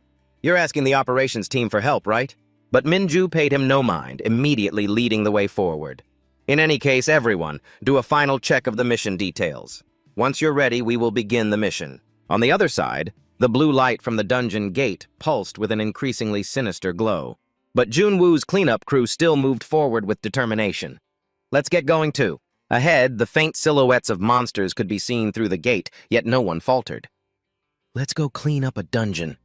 You're asking the operations team for help, right? But Min-ju paid him no mind, immediately leading the way forward. In any case, everyone, do a final check of the mission details. Once you're ready, we will begin the mission. On the other side, the blue light from the dungeon gate pulsed with an increasingly sinister glow. But Jun-woo's cleanup crew still moved forward with determination. Let's get going too. Ahead, the faint silhouettes of monsters could be seen through the gate, yet no one faltered. Let's go clean up a dungeon,